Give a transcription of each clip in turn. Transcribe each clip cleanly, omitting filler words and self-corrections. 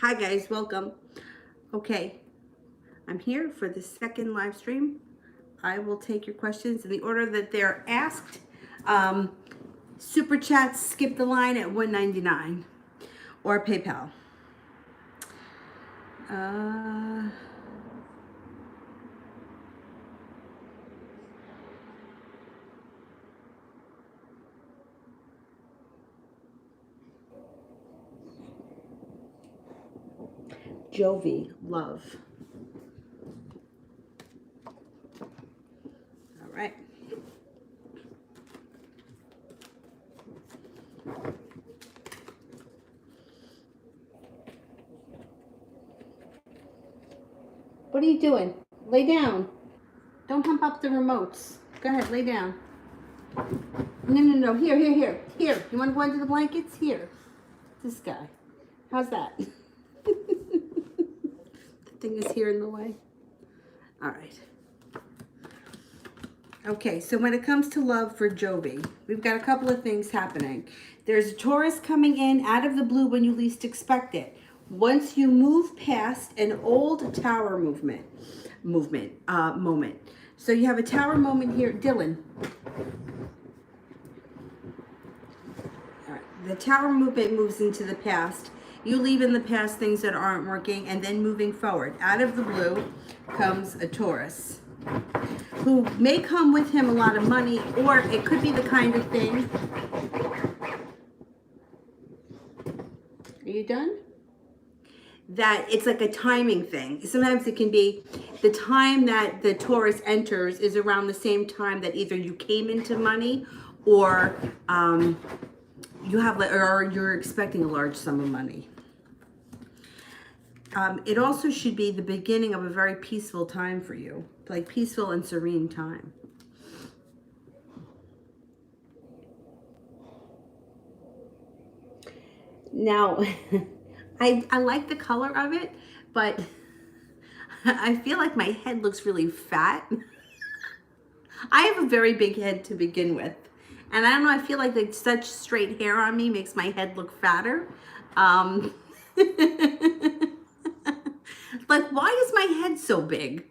Hi guys, welcome. Okay, I'm here for the second live stream. I will take your questions in the order that they're asked. Um, Super chats, skip the line at $1.99 or PayPal. Uh, Jovi, love. All right. What are you doing? Lay down. Don't hump up the remotes. Go ahead, lay down. No. Here. You want to go into the blankets? Here. This guy. How's that? The thing is here in the way. All right. Okay, so when it comes to love for Jovi, we've got a couple of things happening. There's a Taurus coming in out of the blue when you least expect it. Once you move past an old tower moment. So you have a tower moment here, Dylan. All right, the tower movement moves into the past. You leave in the past things that aren't working, and then moving forward. Out of the blue comes a Taurus, who may come with him a lot of money, or it could be the kind of thing. Are you done? That it's like a timing thing. Sometimes it can be the time that the Taurus enters is around the same time that either you came into money or you have, or you're expecting a large sum of money. It also should be the beginning of a very peaceful time for you, like peaceful and serene time. Now, I like the color of it, but I feel like my head looks really fat. I have a very big head to begin with. And I don't know, I feel like such straight hair on me makes my head look fatter. Like, why is my head so big?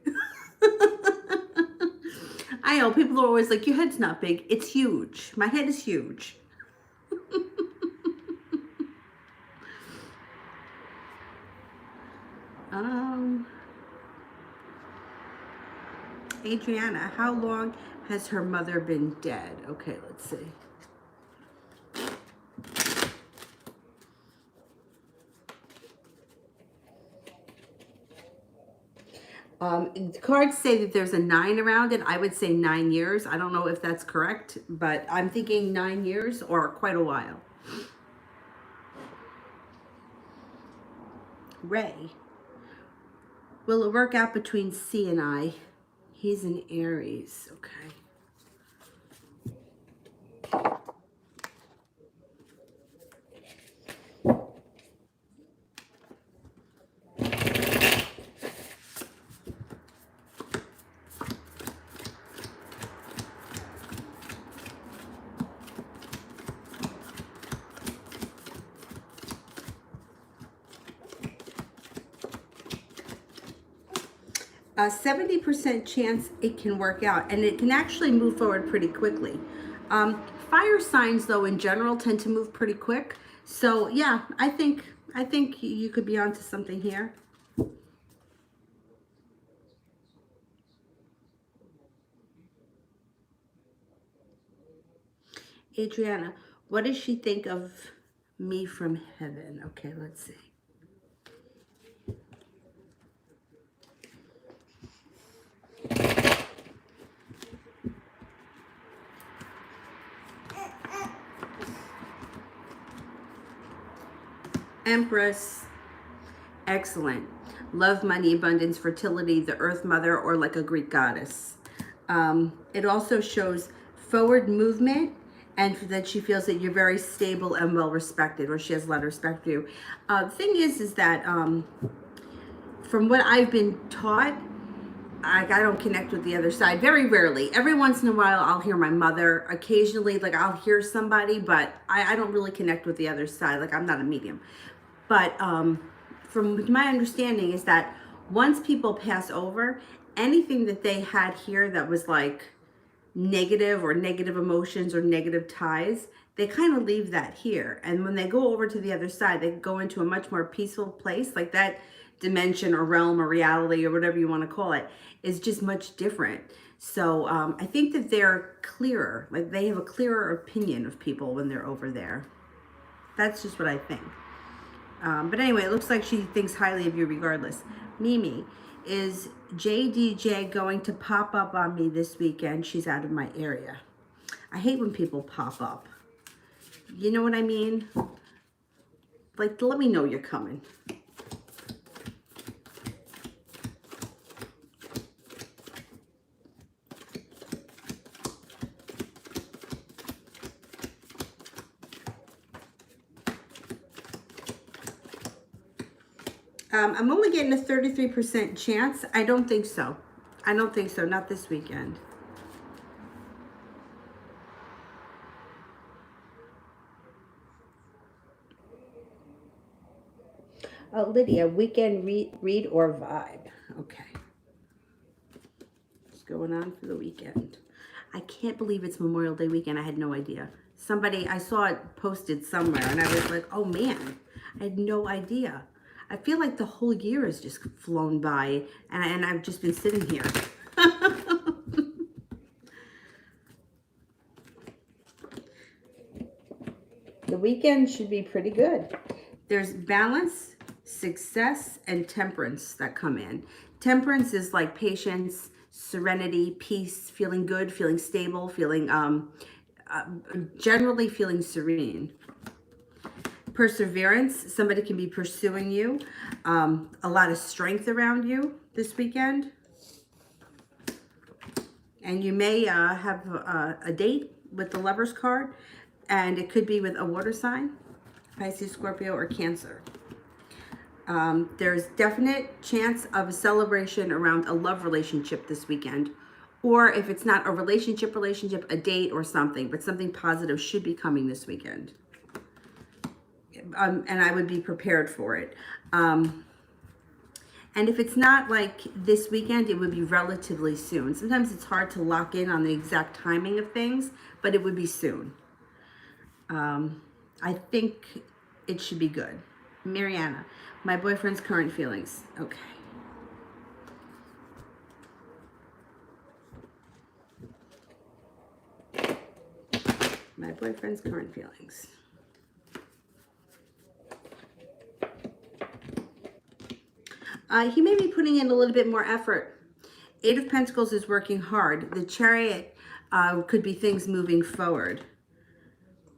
I know, people are always like, your head's not big. It's huge. My head is huge. Adriana, how long has her mother been dead? Okay, let's see. The cards say that there's a 9 around it. I would say 9 years. I don't know if that's correct, but I'm thinking 9 years or quite a while. Ray, will it work out between C and I? He's an Aries. Okay. 70% chance it can work out, and it can actually move forward pretty quickly. Fire signs, though, in general, tend to move pretty quick. So yeah, I think you could be onto something here. Adriana, what does she think of me from heaven? Okay, let's see. Empress, excellent. Love, money, abundance, fertility, the earth mother, or like a Greek goddess. It also shows forward movement, and that she feels that you're very stable and well respected, or she has a lot of respect for you. The thing is that from what I've been taught, I don't connect with the other side. Very rarely. Every once in a while, I'll hear my mother. Occasionally, like, I'll hear somebody, but I don't really connect with the other side. Like, I'm not a medium. But from my understanding, is that once people pass over, anything that they had here that was like negative or negative emotions or negative ties, they kind of leave that here. And when they go over to the other side, they go into a much more peaceful place. Like that dimension or realm or reality or whatever you want to call it is just much different. So I think that they're clearer, like they have a clearer opinion of people when they're over there. That's just what I think. But anyway, it looks like she thinks highly of you regardless. Mimi, is JDJ going to pop up on me this weekend? She's out of my area. I hate when people pop up. You know what I mean? Like, let me know you're coming. I'm only getting a 33% chance. I don't think so. I don't think so. Not this weekend. Oh, Lydia, weekend read or vibe. Okay. What's going on for the weekend? I can't believe it's Memorial Day weekend. I had no idea. Somebody, I saw it posted somewhere and I was like, oh man, I had no idea. I feel like the whole year has just flown by and I've just been sitting here. The weekend should be pretty good. There's balance, success, and temperance that come in. Temperance is like patience, serenity, peace, feeling good, feeling stable, feeling generally feeling serene. Perseverance, somebody can be pursuing you. A lot of strength around you this weekend. And you may have a date with the Lover's card, and it could be with a water sign, Pisces, Scorpio, or Cancer. There's definite chance of a celebration around a love relationship this weekend. Or if it's not a relationship, a date or something, but something positive should be coming this weekend. And I would be prepared for it. And if it's not like this weekend, it would be relatively soon. Sometimes it's hard to lock in on the exact timing of things, but it would be soon. I think it should be good. Mariana, my boyfriend's current feelings. Okay. My boyfriend's current feelings. He may be putting in a little bit more effort. Eight of Pentacles is working hard. The Chariot could be things moving forward.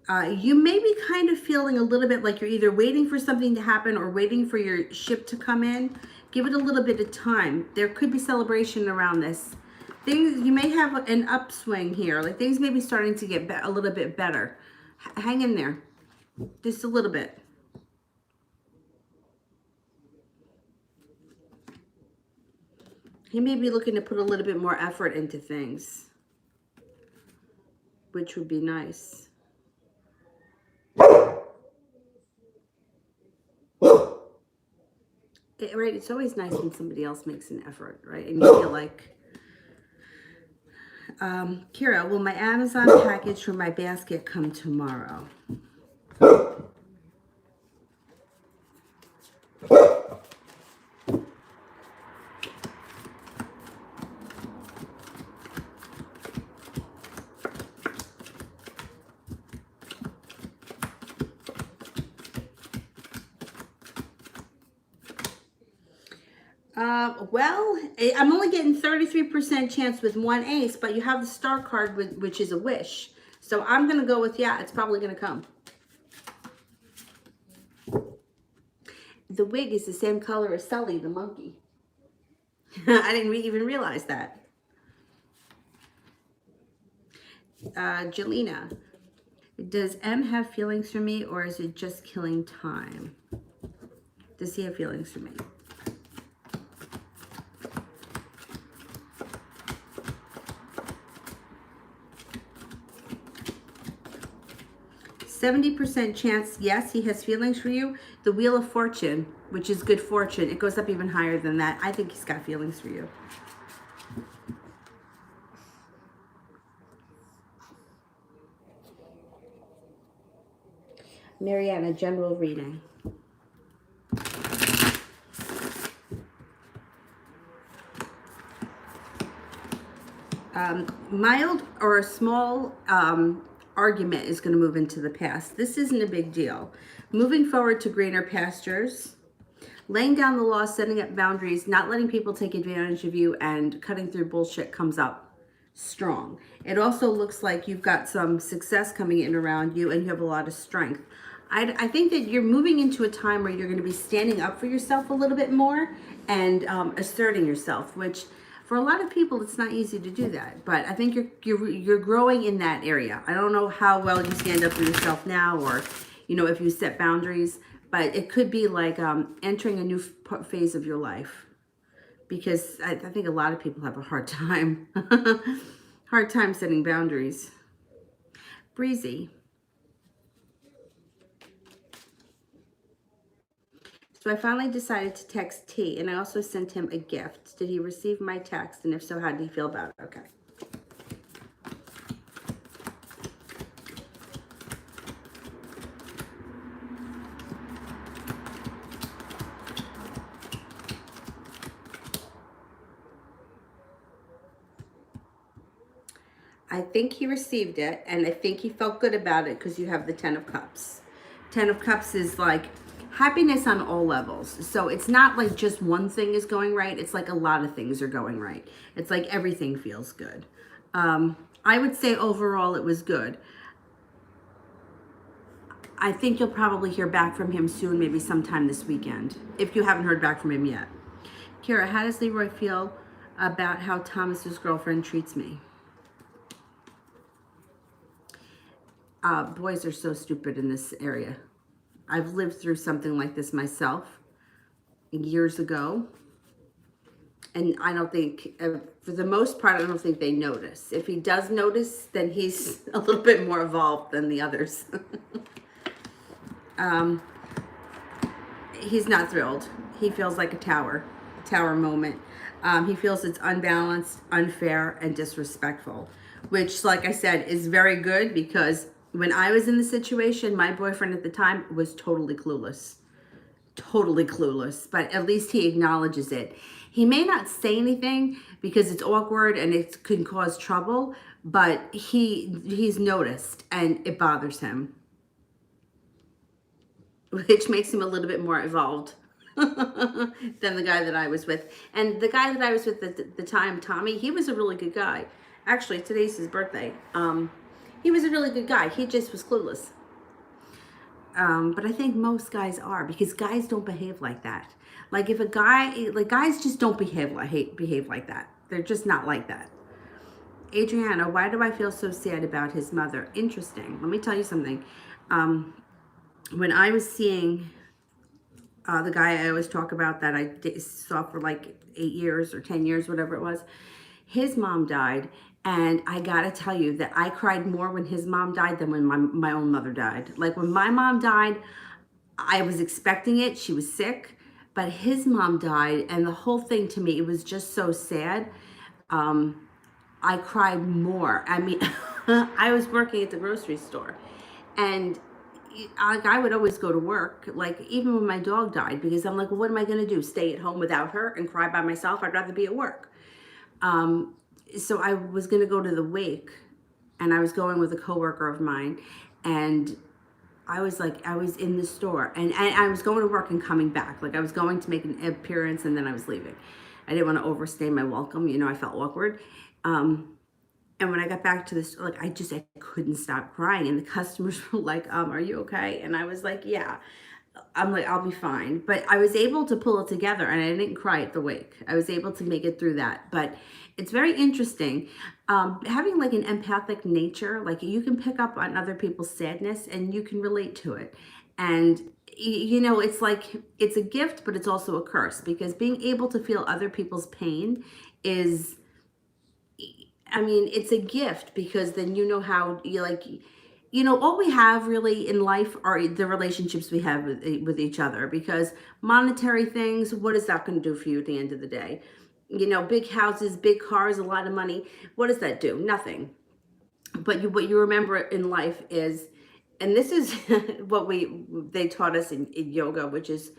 You may be kind of feeling a little bit like you're either waiting for something to happen or waiting for your ship to come in. Give it a little bit of time. There could be celebration around this. Things, you may have an upswing here. Like things may be starting to get a little bit better. Hang in there. Just a little bit. He may be looking to put a little bit more effort into things, which would be nice. Right, it's always nice when somebody else makes an effort, right? And you feel like, Kira, will my Amazon package for my basket come tomorrow? Well, I'm only getting 33% chance with one ace, but you have the star card, which is a wish. So I'm going to go with, yeah, it's probably going to come. The wig is the same color as Sully, the monkey. I didn't even realize that. Jelena, does M have feelings for me, or is it just killing time? Does he have feelings for me? 70% chance, yes, he has feelings for you. the Wheel of Fortune, which is good fortune. It goes up even higher than that. I think he's got feelings for you. Mariana, general reading. Mild or a small argument is going to move into the past. This isn't a big deal. Moving forward to greener pastures, laying down the law, setting up boundaries, not letting people take advantage of you, and cutting through bullshit comes up strong. It also looks like you've got some success coming in around you and you have a lot of strength. I think that you're moving into a time where you're going to be standing up for yourself a little bit more and asserting yourself, which for a lot of people it's not easy to do that. But I think you're growing in that area. I don't know how well you stand up for yourself now, or if you set boundaries, but it could be like entering a new phase of your life, because I think a lot of people have a hard time setting boundaries. Breezy. So I finally decided to text T, and I also sent him a gift. Did he receive my text? And if so, how did he feel about it? Okay. I think he received it, and I think he felt good about it because you have the 10 of Cups. 10 of Cups is like happiness on all levels. So it's not like just one thing is going right. It's like a lot of things are going right. It's like everything feels good. I would say overall it was good. I think you'll probably hear back from him soon, maybe sometime this weekend, if you haven't heard back from him yet. Kira, how does Leroy feel about how Thomas's girlfriend treats me? Boys are so stupid in this area. I've lived through something like this myself years ago. And I don't think, for the most part, I don't think they notice. If he does notice, then he's a little bit more evolved than the others. He's not thrilled. He feels like a tower moment. He feels it's unbalanced, unfair, and disrespectful, which, like I said, is very good, because when I was in the situation, my boyfriend at the time was totally clueless. Totally clueless, but at least he acknowledges it. He may not say anything because it's awkward and it can cause trouble, but he's noticed and it bothers him, which makes him a little bit more evolved than the guy that I was with. And the guy that I was with at the time, Tommy, he was a really good guy. Actually, today's his birthday. He was a really good guy. He just was clueless. But I think most guys are, because guys don't behave like that. Like if a guy, like guys just don't behave like that. They're just not like that. Adriana, why do I feel so sad about his mother? Interesting. Let me tell you something. When I was seeing the guy I always talk about that I saw for like 8 years or 10 years, whatever it was, his mom died. And I gotta tell you that I cried more when his mom died than when my own mother died. Like when my mom died, I was expecting it. She was sick, but his mom died, and the whole thing to me, it was just so sad. I cried more. I mean, I was working at the grocery store, and I would always go to work, like even when my dog died, because I'm like, well, what am I gonna do? Stay at home without her and cry by myself? I'd rather be at work. So I was going to go to the wake, and I was going with a coworker of mine, and I was in the store, and I was going to work and coming back. Like I was going to make an appearance, and then I was leaving. I didn't want to overstay my welcome. I felt awkward. And when I got back to the store, like I couldn't stop crying, and the customers were like, are you okay? And I was like, yeah. I'm like, I'll be fine. But I was able to pull it together, and I didn't cry at the wake. I was able to make it through that. But it's very interesting. Having like an empathic nature, like you can pick up on other people's sadness and you can relate to it. And it's like, it's a gift, but it's also a curse, because being able to feel other people's pain it's a gift, because then how you know, all we have really in life are the relationships we have with each other, because monetary things, what is that going to do for you at the end of the day? You know, big houses, big cars, a lot of money, what does that do? Nothing. But what you remember in life is, and this is what they taught us in yoga, which is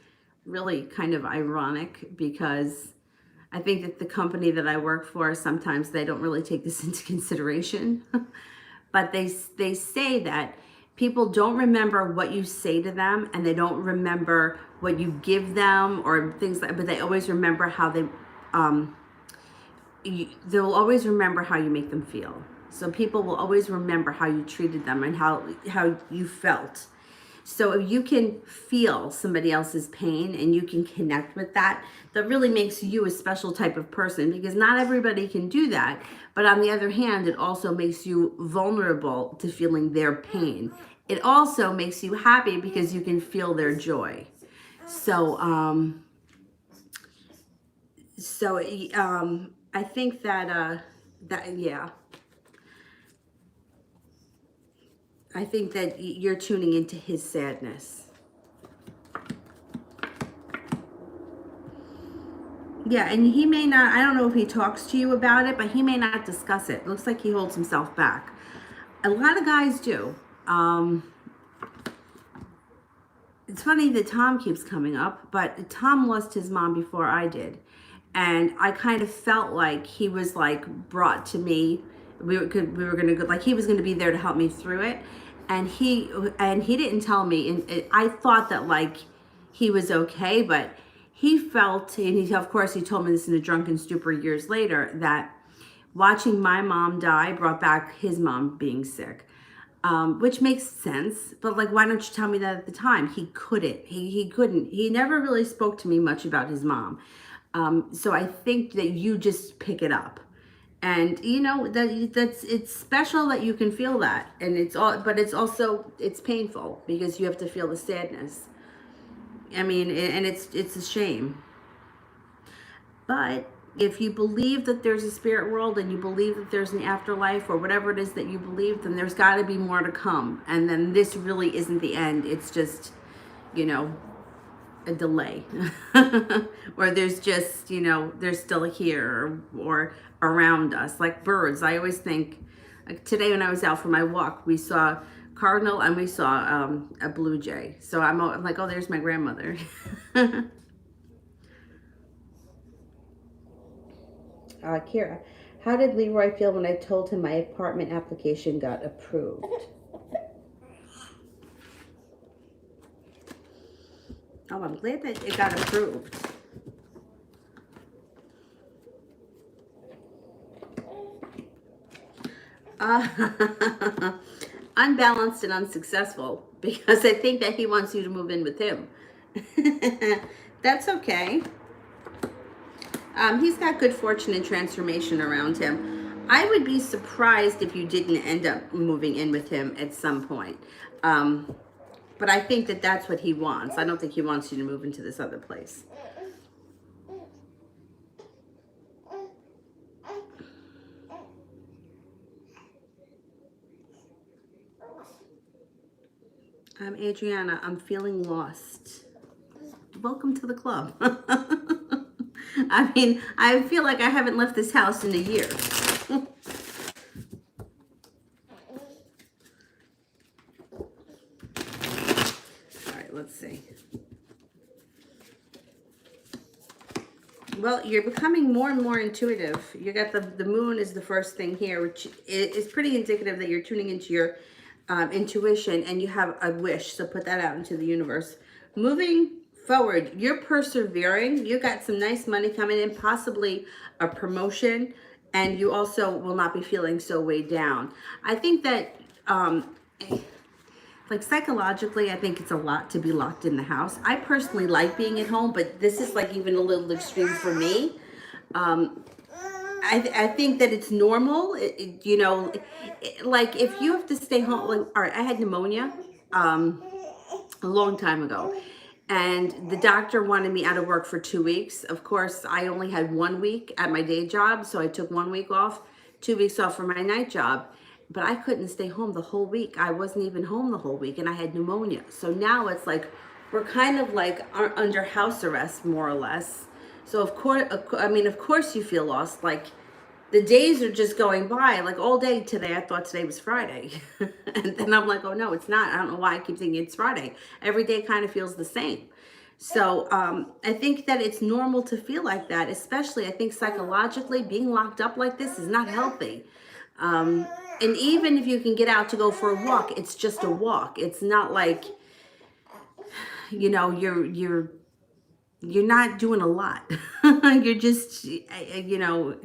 really kind of ironic, because I think that the company that I work for, sometimes they don't really take this into consideration. But they say that people don't remember what you say to them, and they don't remember what you give them or things like, but they always remember how they'll always remember how you make them feel. So people will always remember how you treated them and how you felt. So if you can feel somebody else's pain and you can connect with that, that really makes you a special type of person, because not everybody can do that. But on the other hand, it also makes you vulnerable to feeling their pain. It also makes you happy because you can feel their joy. So, I think yeah, I think that you're tuning into his sadness. Yeah, and he may not, I don't know if he talks to you about it, but he may not discuss it. Looks like he holds himself back. A lot of guys do. It's funny that Tom keeps coming up, but Tom lost his mom before I did. And I kind of felt like he was like brought to me. We were going to go, like he was going to be there to help me through it. And he didn't tell me. And I thought that like he was okay, but he felt, and of course he told me this in a drunken stupor years later, that watching my mom die brought back his mom being sick. Which makes sense, but like, why don't you tell me that at the time? He couldn't. He couldn't. He never really spoke to me much about his mom. So I think that you just pick it up, and you know it's special that you can feel that, and but it's also painful because you have to feel the sadness. I mean, and it's a shame. But if you believe that there's a spirit world and you believe that there's an afterlife or whatever it is that you believe, then there's got to be more to come. And then this really isn't the end. It's just, you know, a delay. Or there's just, you know, they're still here or around us. Like birds. I always think, like today when I was out for my walk, we saw cardinal and we saw a blue jay. So I'm like, oh, there's my grandmother. Kira, how did Leroy feel when I told him my apartment application got approved? Oh, I'm glad that it got approved. Unbalanced and unsuccessful, because I think that he wants you to move in with him. That's okay. He's got good fortune and transformation around him. I would be surprised if you didn't end up moving in with him at some point. But I think that that's what he wants. I don't think he wants you to move into this other place. I'm Adriana. I'm feeling lost. Welcome to the club. I mean, I feel like I haven't left this house in a year. All right, let's see. Well, you're becoming more and more intuitive. You got the moon is the first thing here, which is pretty indicative that you're tuning into your intuition, and you have a wish. So put that out into the universe. Moving forward, you're persevering. You got some nice money coming in, possibly a promotion, and you also will not be feeling so weighed down. I think that like psychologically, I think it's a lot to be locked in the house. I personally like being at home, but this is like even a little extreme for me. I think that it's normal, you know, like if you have to stay home, like, all right, I had pneumonia a long time ago, and the doctor wanted me out of work for 2 weeks. Of course, I only had 1 week at my day job, so I took 1 week off, 2 weeks off for my night job. but I couldn't stay home the whole week. I wasn't even home the whole week, and I had pneumonia. So now it's like we're kind of like under house arrest, more or less. So of course you feel lost. Like the days are just going by. Like all day today, I thought today was Friday, and then I'm like, oh no, it's not. I don't know why I keep thinking it's Friday. Every day kind of feels the same. So I think that it's normal to feel like that, especially I think psychologically being locked up like this is not healthy. And even if you can get out to go for a walk, it's just a walk. It's not like, you know, you're not doing a lot. You're just, you know,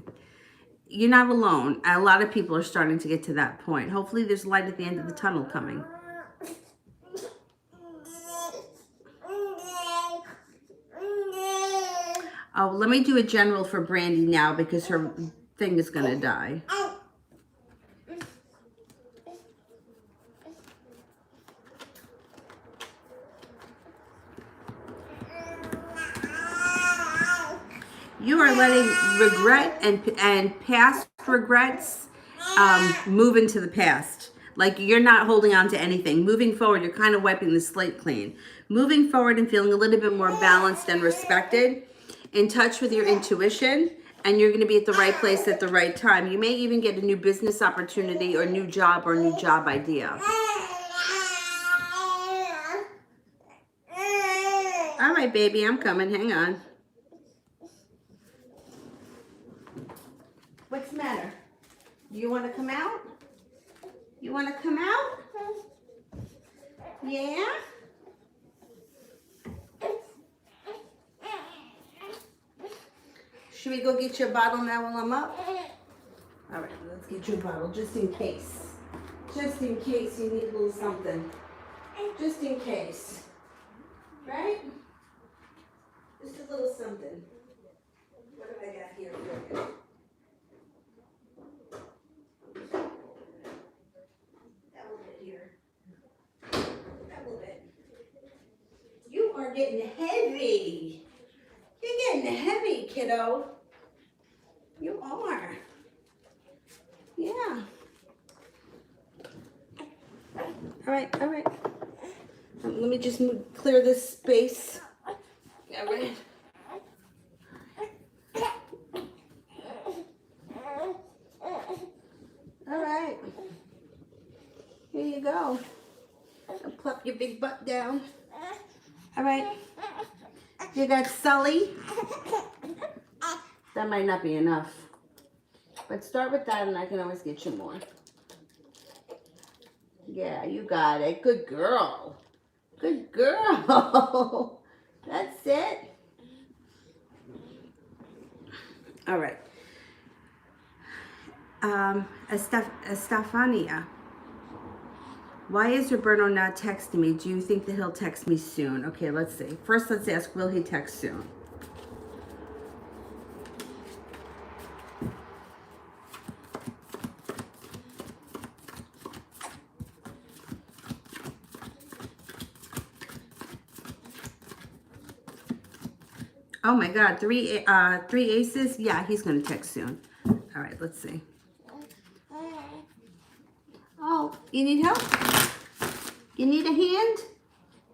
you're not alone. A lot of people are starting to get to that point. Hopefully there's light at the end of the tunnel coming. Oh, let me do a general for Brandy now because her thing is going to die. You are letting regret and past regrets move into the past. Like you're not holding on to anything. Moving forward, you're kind of wiping the slate clean. Moving forward and feeling a little bit more balanced and respected, in touch with your intuition, and you're going to be at the right place at the right time. You may even get a new business opportunity or new job or a new job idea. All right, baby, I'm coming. Hang on. What's the matter? You want to come out? You want to come out? Yeah? Should we go get your bottle now while I'm up? All right, let's get your bottle just in case. Just in case you need a little something. Just in case. Right? Just a little something. What have I got here for you? You are getting heavy. You're getting heavy, kiddo. You are. Yeah. All right, all right. Let me just clear this space. All right. All right. Here you go. And plop your big butt down. All right. You got Sully. That might not be enough. But start with that and I can always get you more. Yeah, you got it. Good girl. Good girl. That's it. All right. Estefania. Why is Roberto not texting me? Do you think that he'll text me soon? Okay, let's see. First, let's ask, will he text soon? Oh my God, three aces? Yeah, he's gonna text soon. All right, let's see. Oh, you need help? You need a hand?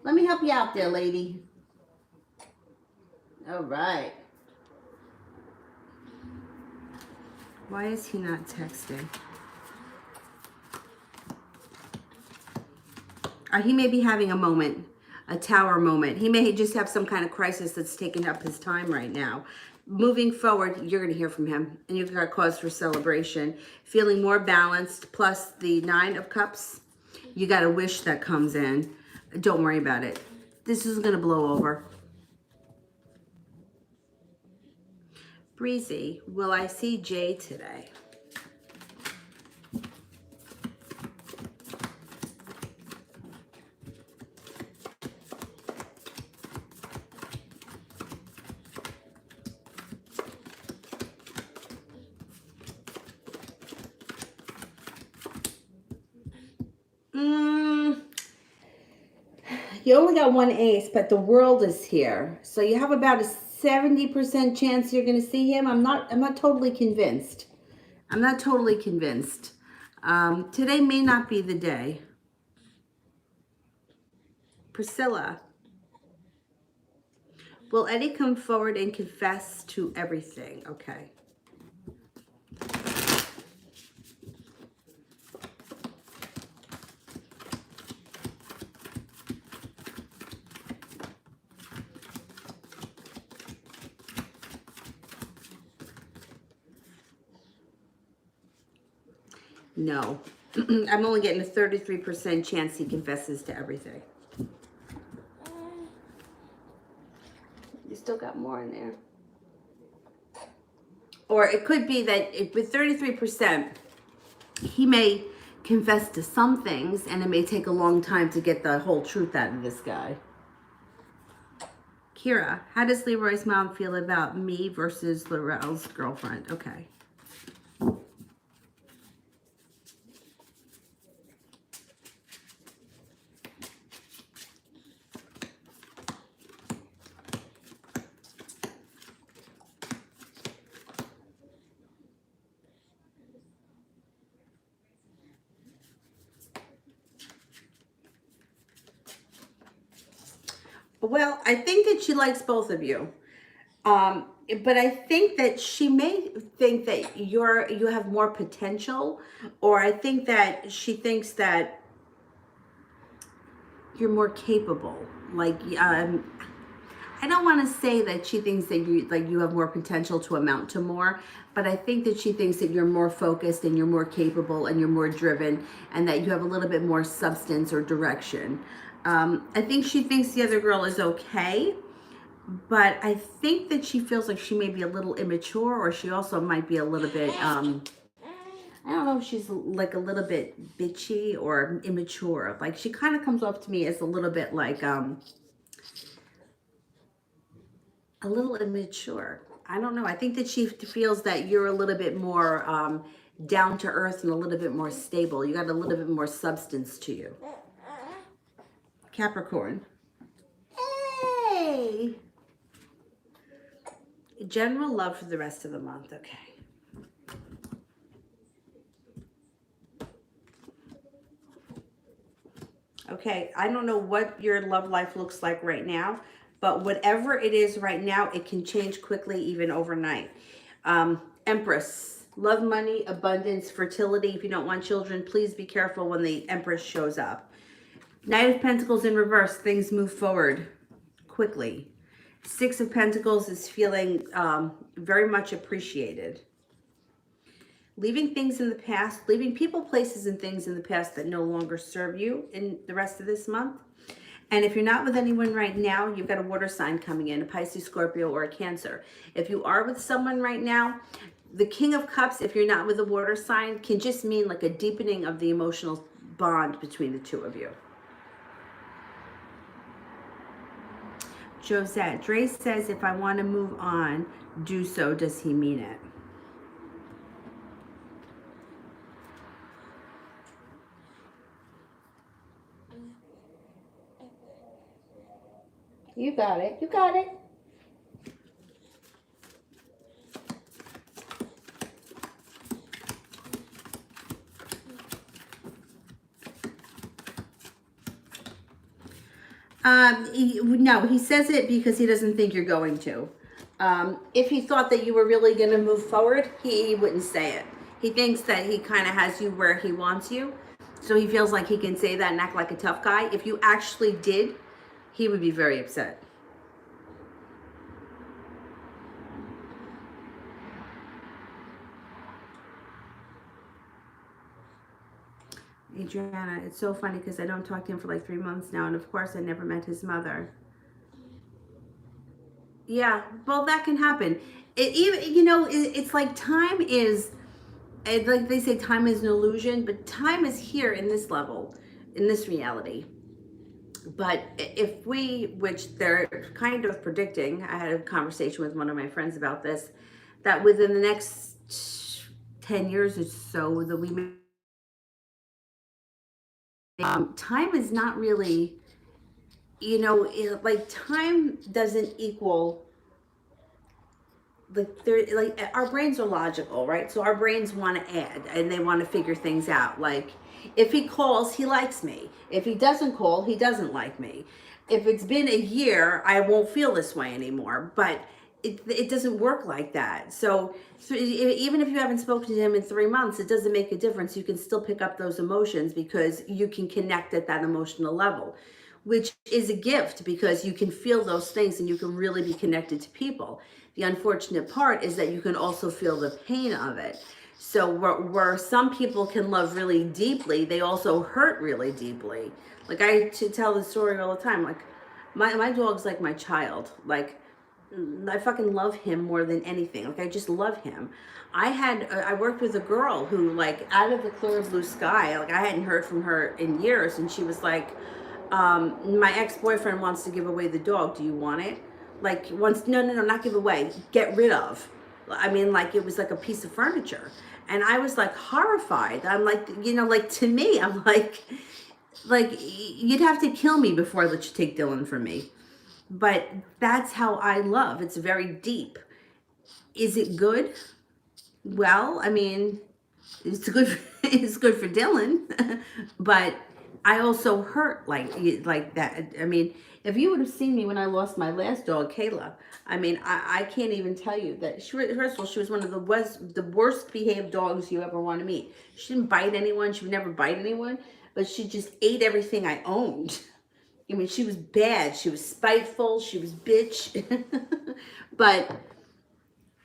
Let me help you out there, lady. All right. Why is he not texting? He may be having a moment, a tower moment. He may just have some kind of crisis that's taking up his time right now. Moving forward, you're going to hear from him, and you've got cause for celebration. Feeling more balanced, plus the 9 of Cups. You got a wish that comes in. Don't worry about it. This is going to blow over. Breezy, will I see Jay today? You only got 1 ace, but the world is here. So you have about a 70% chance you're going to see him. I'm not totally convinced. I'm not totally convinced. Today may not be the day. Priscilla, will Eddie come forward and confess to everything? Okay. No. I'm only getting a 33% chance he confesses to everything. You still got more in there. Or it could be that with 33%, he may confess to some things, and it may take a long time to get the whole truth out of this guy. Kira, how does Leroy's mom feel about me versus Laurel's girlfriend? Okay. Well, I think that she likes both of you. But I think that she may think that you have more potential, or I think that she thinks that you're more capable. Like, I don't want to say that she thinks that you have more potential to amount to more, but I think that she thinks that you're more focused and you're more capable and you're more driven, and that you have a little bit more substance or direction. I think she thinks the other girl is okay, but I think that she feels like she may be a little immature, or she also might be a little bit, I don't know if she's like a little bit bitchy or immature. Like, she kind of comes off to me as a little bit like, a little immature. I don't know. I think that she feels that you're a little bit more down to earth and a little bit more stable. You got a little bit more substance to you. Capricorn. Hey! General love for the rest of the month. Okay. Okay, I don't know what your love life looks like right now, but whatever it is right now, it can change quickly, even overnight. Empress, love, money, abundance, fertility. If you don't want children, please be careful when the Empress shows up. Knight of Pentacles in reverse, things move forward quickly. Six of Pentacles is feeling very much appreciated. Leaving things in the past, leaving people, places, and things in the past that no longer serve you in the rest of this month. And if you're not with anyone right now, you've got a water sign coming in, a Pisces, Scorpio, or a Cancer. If you are with someone right now, the King of Cups, if you're not with a water sign, can just mean like a deepening of the emotional bond between the two of you. Josette, Dre says, if I want to move on, do so. Does he mean it? You got it. You got it. No, he says it because he doesn't think you're going to. If he thought that you were really going to move forward, he wouldn't say it. He thinks that he kind of has you where he wants you. So he feels like he can say that and act like a tough guy. If you actually did, he would be very upset. Adriana, it's so funny because I don't talk to him for like 3 months now. And of course, I never met his mother. Yeah, well, that can happen. It's like time is, like they say, time is an illusion, but time is here in this level, in this reality. But if we, which they're kind of predicting, I had a conversation with one of my friends about this, that within the next 10 years or so, that we may, time is not really, like time doesn't equal like our brains are logical, right? So our brains want to add and they want to figure things out. Like if he calls, he likes me. If he doesn't call, he doesn't like me. If it's been a year, I won't feel this way anymore. But it doesn't work like that. So even if you haven't spoken to him in 3 months, it doesn't make a difference. You can still pick up those emotions because you can connect at that emotional level, which is a gift because you can feel those things and you can really be connected to people. The unfortunate part is that you can also feel the pain of it. So where some people can love really deeply, they also hurt really deeply. Like I tell the story all the time. Like my dog's like my child. Like I fucking love him more than anything. Like I just love him. I worked with a girl who, like, out of the clear blue sky, like I hadn't heard from her in years, and she was like, my ex-boyfriend wants to give away the dog. Do you want it? Like, wants, no, not give away, get rid of. I mean, like, it was like a piece of furniture. And I was like horrified. I'm like, like, to me, I'm like you'd have to kill me before I let you take Dylan from me. But that's how I love. It's very deep. Is it good? Well, I mean, it's good. It's good for Dylan, but I also hurt like that. I mean, if you would have seen me when I lost my last dog, Kayla, I mean, I can't even tell you that. First of all, she was one of the worst behaved dogs you ever want to meet. She didn't bite anyone. She would never bite anyone, but she just ate everything I owned. I mean, she was bad. She was spiteful. She was bitch. But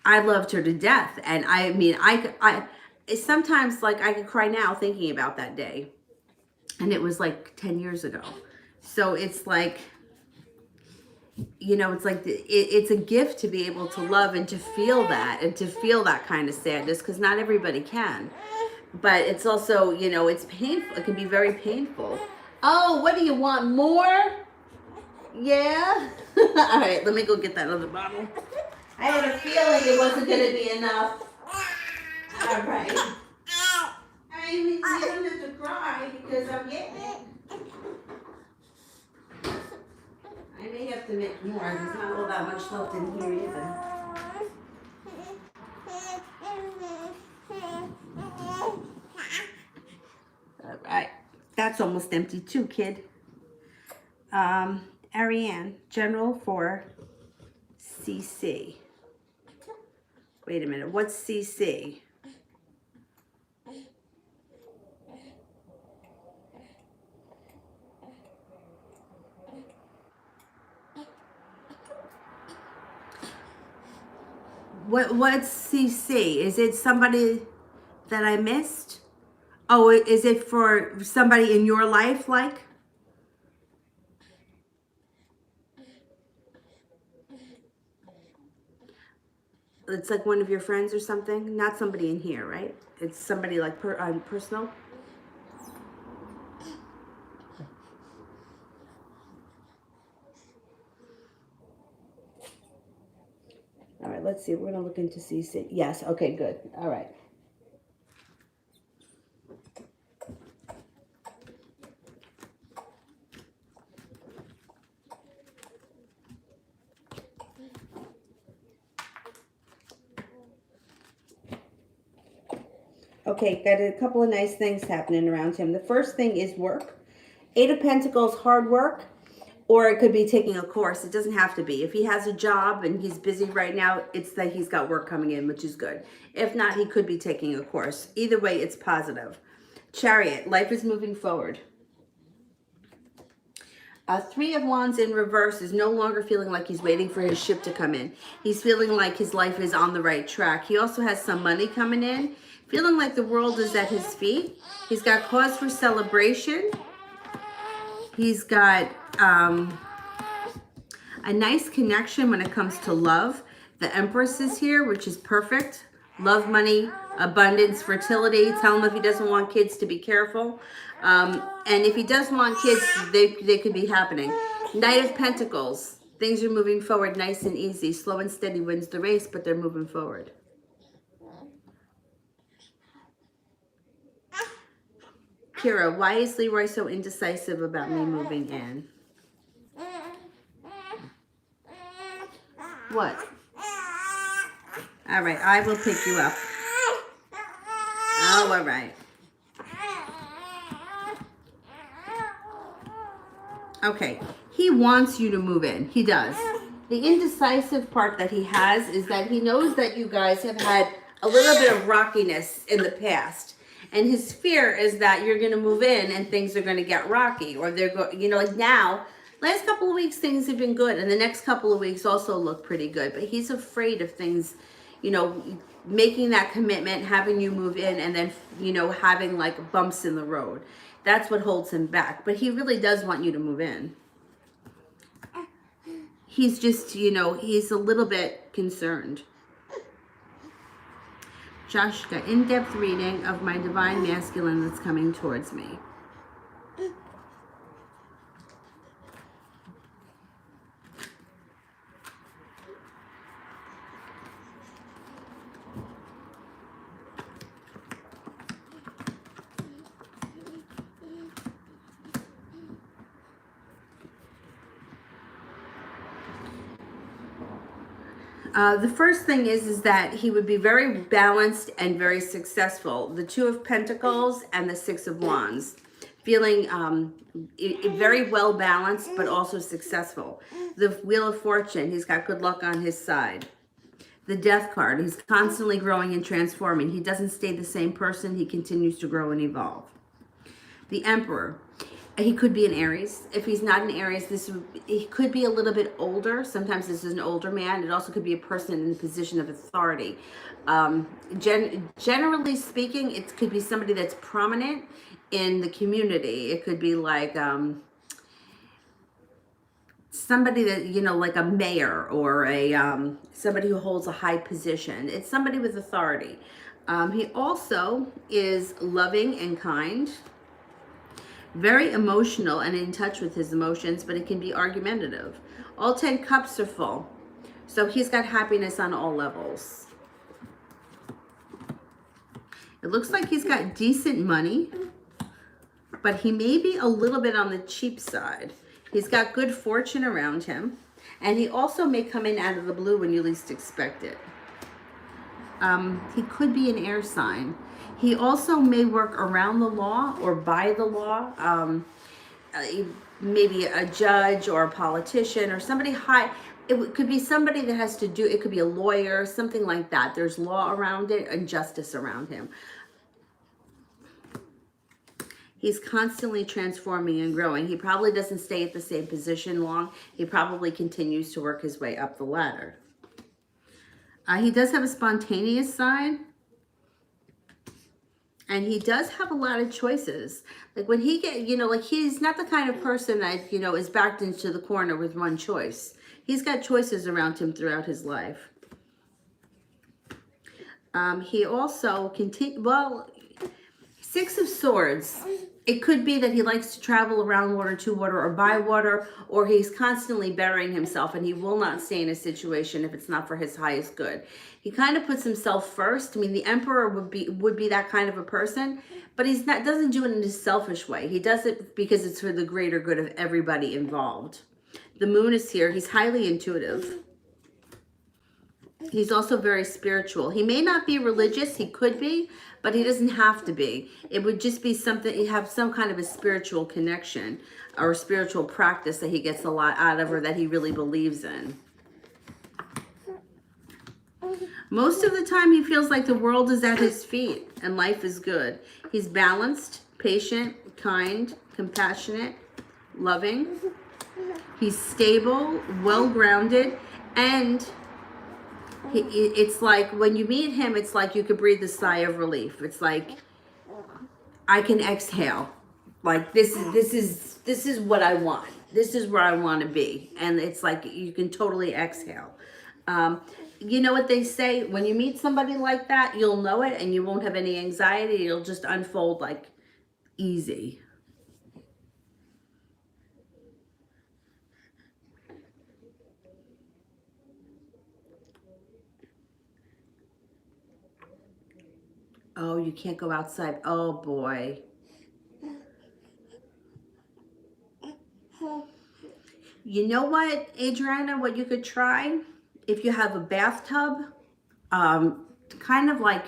I loved her to death. And I mean, I sometimes, like, I could cry now thinking about that day. And it was like 10 years ago. So it's like, it's like it's a gift to be able to love and to feel that and to feel that kind of sadness, because not everybody can. But it's also, it's painful. It can be very painful. Oh, what do you want? More? Yeah? All right, let me go get that other bottle. I had a feeling it wasn't going to be enough. All right. I mean, you don't have to cry because I'm getting it. I may have to make more. There's not all that much left in here either. All right. That's almost empty too, kid. Ariane, General for CC. Wait a minute. What's CC? What's CC? Is it somebody that I missed? Oh, is it for somebody in your life, like? It's like one of your friends or something? Not somebody in here, right? It's somebody like personal? All right, let's see. We're going to look into CC. Yes, okay, good. All right. Okay, got a couple of nice things happening around him. The first thing is work. 8 of Pentacles, hard work, or it could be taking a course. It doesn't have to be. If he has a job and he's busy right now, it's that he's got work coming in, which is good. If not, he could be taking a course. Either way, it's positive. Chariot, life is moving forward. 3 of Wands in reverse is no longer feeling like he's waiting for his ship to come in. He's feeling like his life is on the right track. He also has some money coming in, feeling like the world is at his feet. He's got cause for celebration. He's got a nice connection when it comes to love. The Empress is here, which is perfect. Love, money, abundance, fertility. Tell him if he doesn't want kids to be careful. And if he does want kids, they could be happening. Knight of Pentacles. Things are moving forward nice and easy. Slow and steady wins the race, but they're moving forward. Kira, why is Leroy so indecisive about me moving in? What? All right, I will pick you up. Oh, all right. Okay, he wants you to move in. He does. The indecisive part that he has is that he knows that you guys have had a little bit of rockiness in the past. And his fear is that you're going to move in and things are going to get rocky, or they're going, you know, like now, last couple of weeks things have been good, and the next couple of weeks also look pretty good. But he's afraid of things, you know, making that commitment, having you move in, and then, you know, having like bumps in the road. That's what holds him back. But he really does want you to move in. He's just, you know, he's a little bit concerned. Joshka, in-depth reading of my divine masculine that's coming towards me. The first thing is that he would be very balanced and very successful. The Two of Pentacles and the Six of Wands. Feeling very well balanced, but also successful. The Wheel of Fortune, he's got good luck on his side. The Death card, he's constantly growing and transforming. He doesn't stay the same person. He continues to grow and evolve. The Emperor, he could be an Aries. If he's not an Aries, he could be a little bit older. Sometimes this is an older man. It also could be a person in a position of authority. Generally speaking, it could be somebody that's prominent in the community. It could be like somebody that, you know, like a mayor or a somebody who holds a high position. It's somebody with authority. He also is loving and kind. Very emotional and in touch with his emotions, but it can be argumentative. All 10 cups are full. So he's got happiness on all levels. It looks like he's got decent money, but he may be a little bit on the cheap side. He's got good fortune around him, and he also may come in out of the blue when you least expect it. He could be an air sign. He also may work around the law or by the law. Maybe a judge or a politician or somebody high. It could be somebody that has to do, it could be a lawyer, something like that. There's law around it and justice around him. He's constantly transforming and growing. He probably doesn't stay at the same position long. He probably continues to work his way up the ladder. He does have a spontaneous side. And he does have a lot of choices. Like when he get, you know, like he's not the kind of person that, you know, is backed into the corner with one choice. He's got choices around him throughout his life. He also Six of Swords. It could be that he likes to travel around water, to water, or by water, or he's constantly burying himself and he will not stay in a situation if it's not for his highest good. He kind of puts himself first. I mean, the Emperor would be that kind of a person, but doesn't do it in a selfish way. He does it because it's for the greater good of everybody involved. The Moon is here. He's highly intuitive. He's also very spiritual. He may not be religious. He could be, but he doesn't have to be. It would just be something, you have some kind of a spiritual connection or a spiritual practice that he gets a lot out of or that he really believes in. Most of the time he feels like the world is at his feet and life is good. He's balanced, patient, kind, compassionate, loving. He's stable, well-grounded, and it's like when you meet him, it's like you could breathe a sigh of relief. It's like I can exhale. Like this is what I want. This is where I want to be, and it's like you can totally exhale. You know what they say? When you meet somebody like that, you'll know it, and you won't have any anxiety. It'll just unfold like easy. Oh, you can't go outside. Oh, boy. You know what, Adriana, what you could try? If you have a bathtub kind of like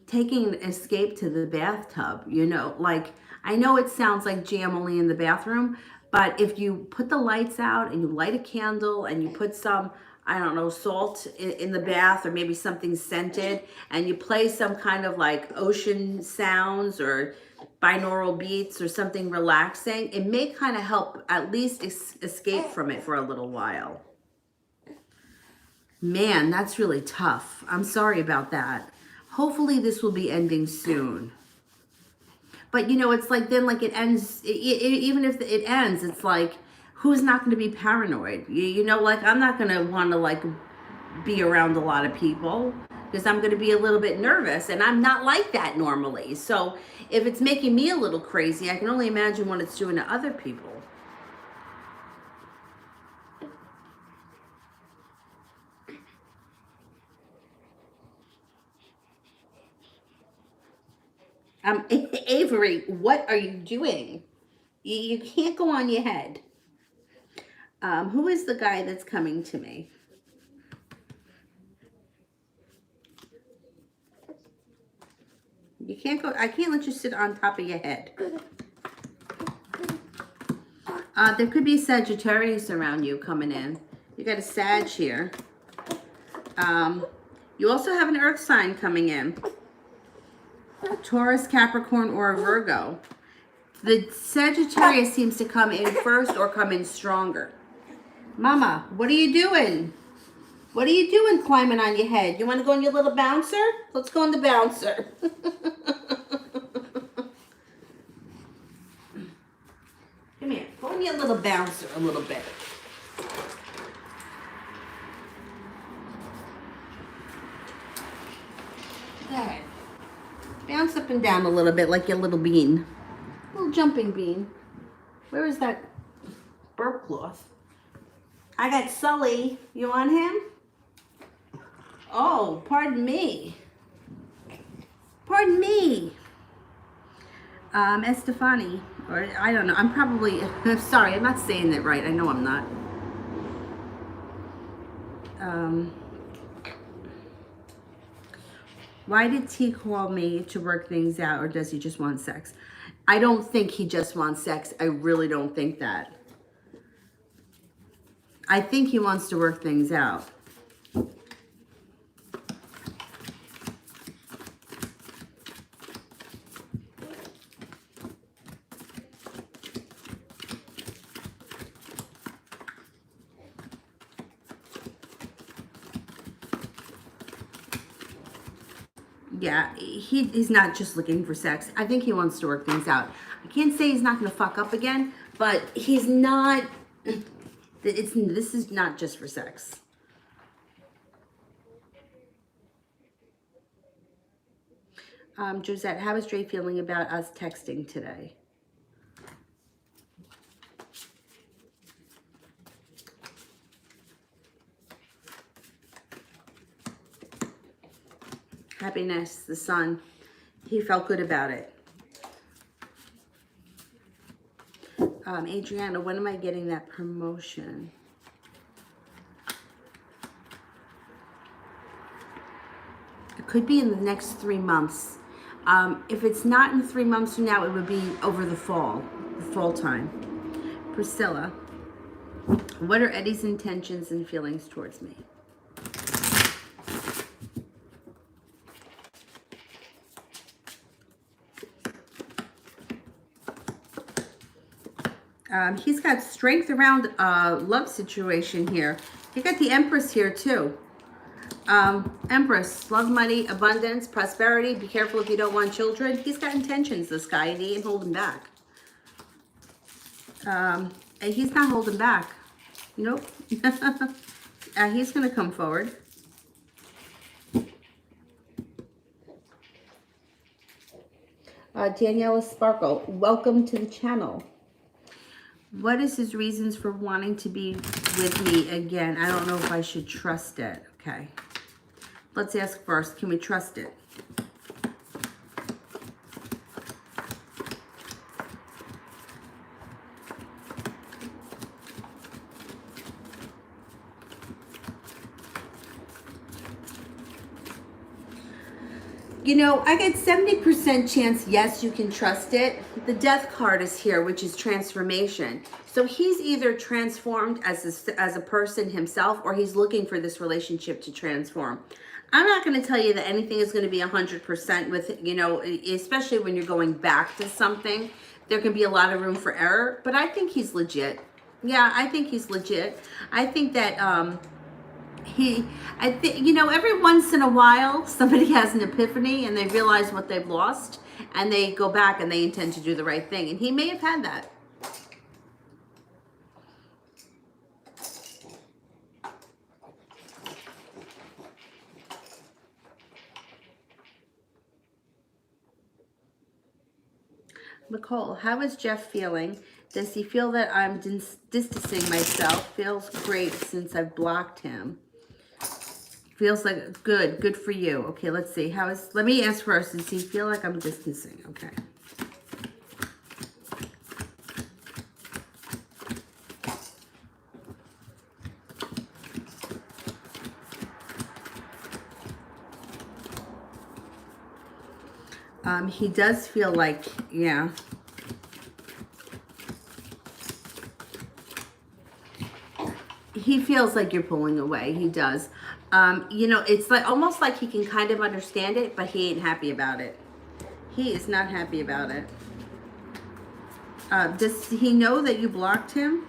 taking an escape to the bathtub, you know, like I know it sounds like jam only in the bathroom, but if you put the lights out and you light a candle and you put some, I don't know, salt in the bath or maybe something scented, and you play some kind of like ocean sounds or binaural beats or something relaxing, it may kind of help at least escape from it for a little while. Man, that's really tough. I'm sorry about that. Hopefully this will be ending soon. But you know, it's like then like it ends, even if it ends, it's like, who's not going to be paranoid? You know, like I'm not going to want to like be around a lot of people because I'm going to be a little bit nervous, and I'm not like that normally. So if it's making me a little crazy, I can only imagine what it's doing to other people. Avery, what are you doing? You can't go on your head. Who is the guy that's coming to me? You can't go, I can't let you sit on top of your head. There could be Sagittarius around you coming in. You got a Sag here. You also have an Earth sign coming in. Taurus, Capricorn, or a Virgo. The Sagittarius seems to come in first or come in stronger. Mama, what are you doing? What are you doing climbing on your head? You want to go on your little bouncer? Let's go on the bouncer. Come here. Go on your little bouncer a little bit. Go ahead. Bounce up and down a little bit like your little bean. Little jumping bean. Where is that burp cloth? I got Sully. You want him? Oh, pardon me. Pardon me. Estefani, or I don't know. I'm probably, sorry, I'm not saying that right. I know I'm not. Why did T call me to work things out, or does he just want sex? I don't think he just wants sex. I really don't think that. I think he wants to work things out. Yeah, he's not just looking for sex. I think he wants to work things out. I can't say he's not going to fuck up again, but he's not. This is not just for sex. Josette, how is Dre feeling about us texting today? Happiness, the sun. He felt good about it. Adriana, when am I getting that promotion? It could be in the next 3 months. If it's not in 3 months from now, it would be over the fall time. Priscilla, what are Eddie's intentions and feelings towards me? He's got strength around love situation here. You got the Empress here too. Empress, love, money, abundance, prosperity. Be careful if you don't want children. He's got intentions, this guy, and he ain't holding back. And he's not holding back. Nope. He's going to come forward. Daniela Sparkle, welcome to the channel. What is his reasons for wanting to be with me again? I don't know if I should trust it. Okay. Let's ask first, can we trust it? You know, I get 70% chance, yes, you can trust it. The death card is here, which is transformation. So he's either transformed as a person himself, or he's looking for this relationship to transform. I'm not going to tell you that anything is going to be 100% with, you know, especially when you're going back to something. There can be a lot of room for error, but I think he's legit. Yeah, I think he's legit. I think that, I think, you know, every once in a while somebody has an epiphany and they realize what they've lost, and they go back and they intend to do the right thing, and he may have had that. Nicole, how is Jeff feeling? Does he feel that I'm distancing myself? Feels great since I've blocked him. Feels like good for you. Okay, let's see. Let me ask first. Does he feel like I'm distancing? Okay. He does feel like, yeah. He feels like you're pulling away. He does. You know, it's like almost like he can kind of understand it, but he ain't happy about it. He is not happy about it. Does he know that you blocked him?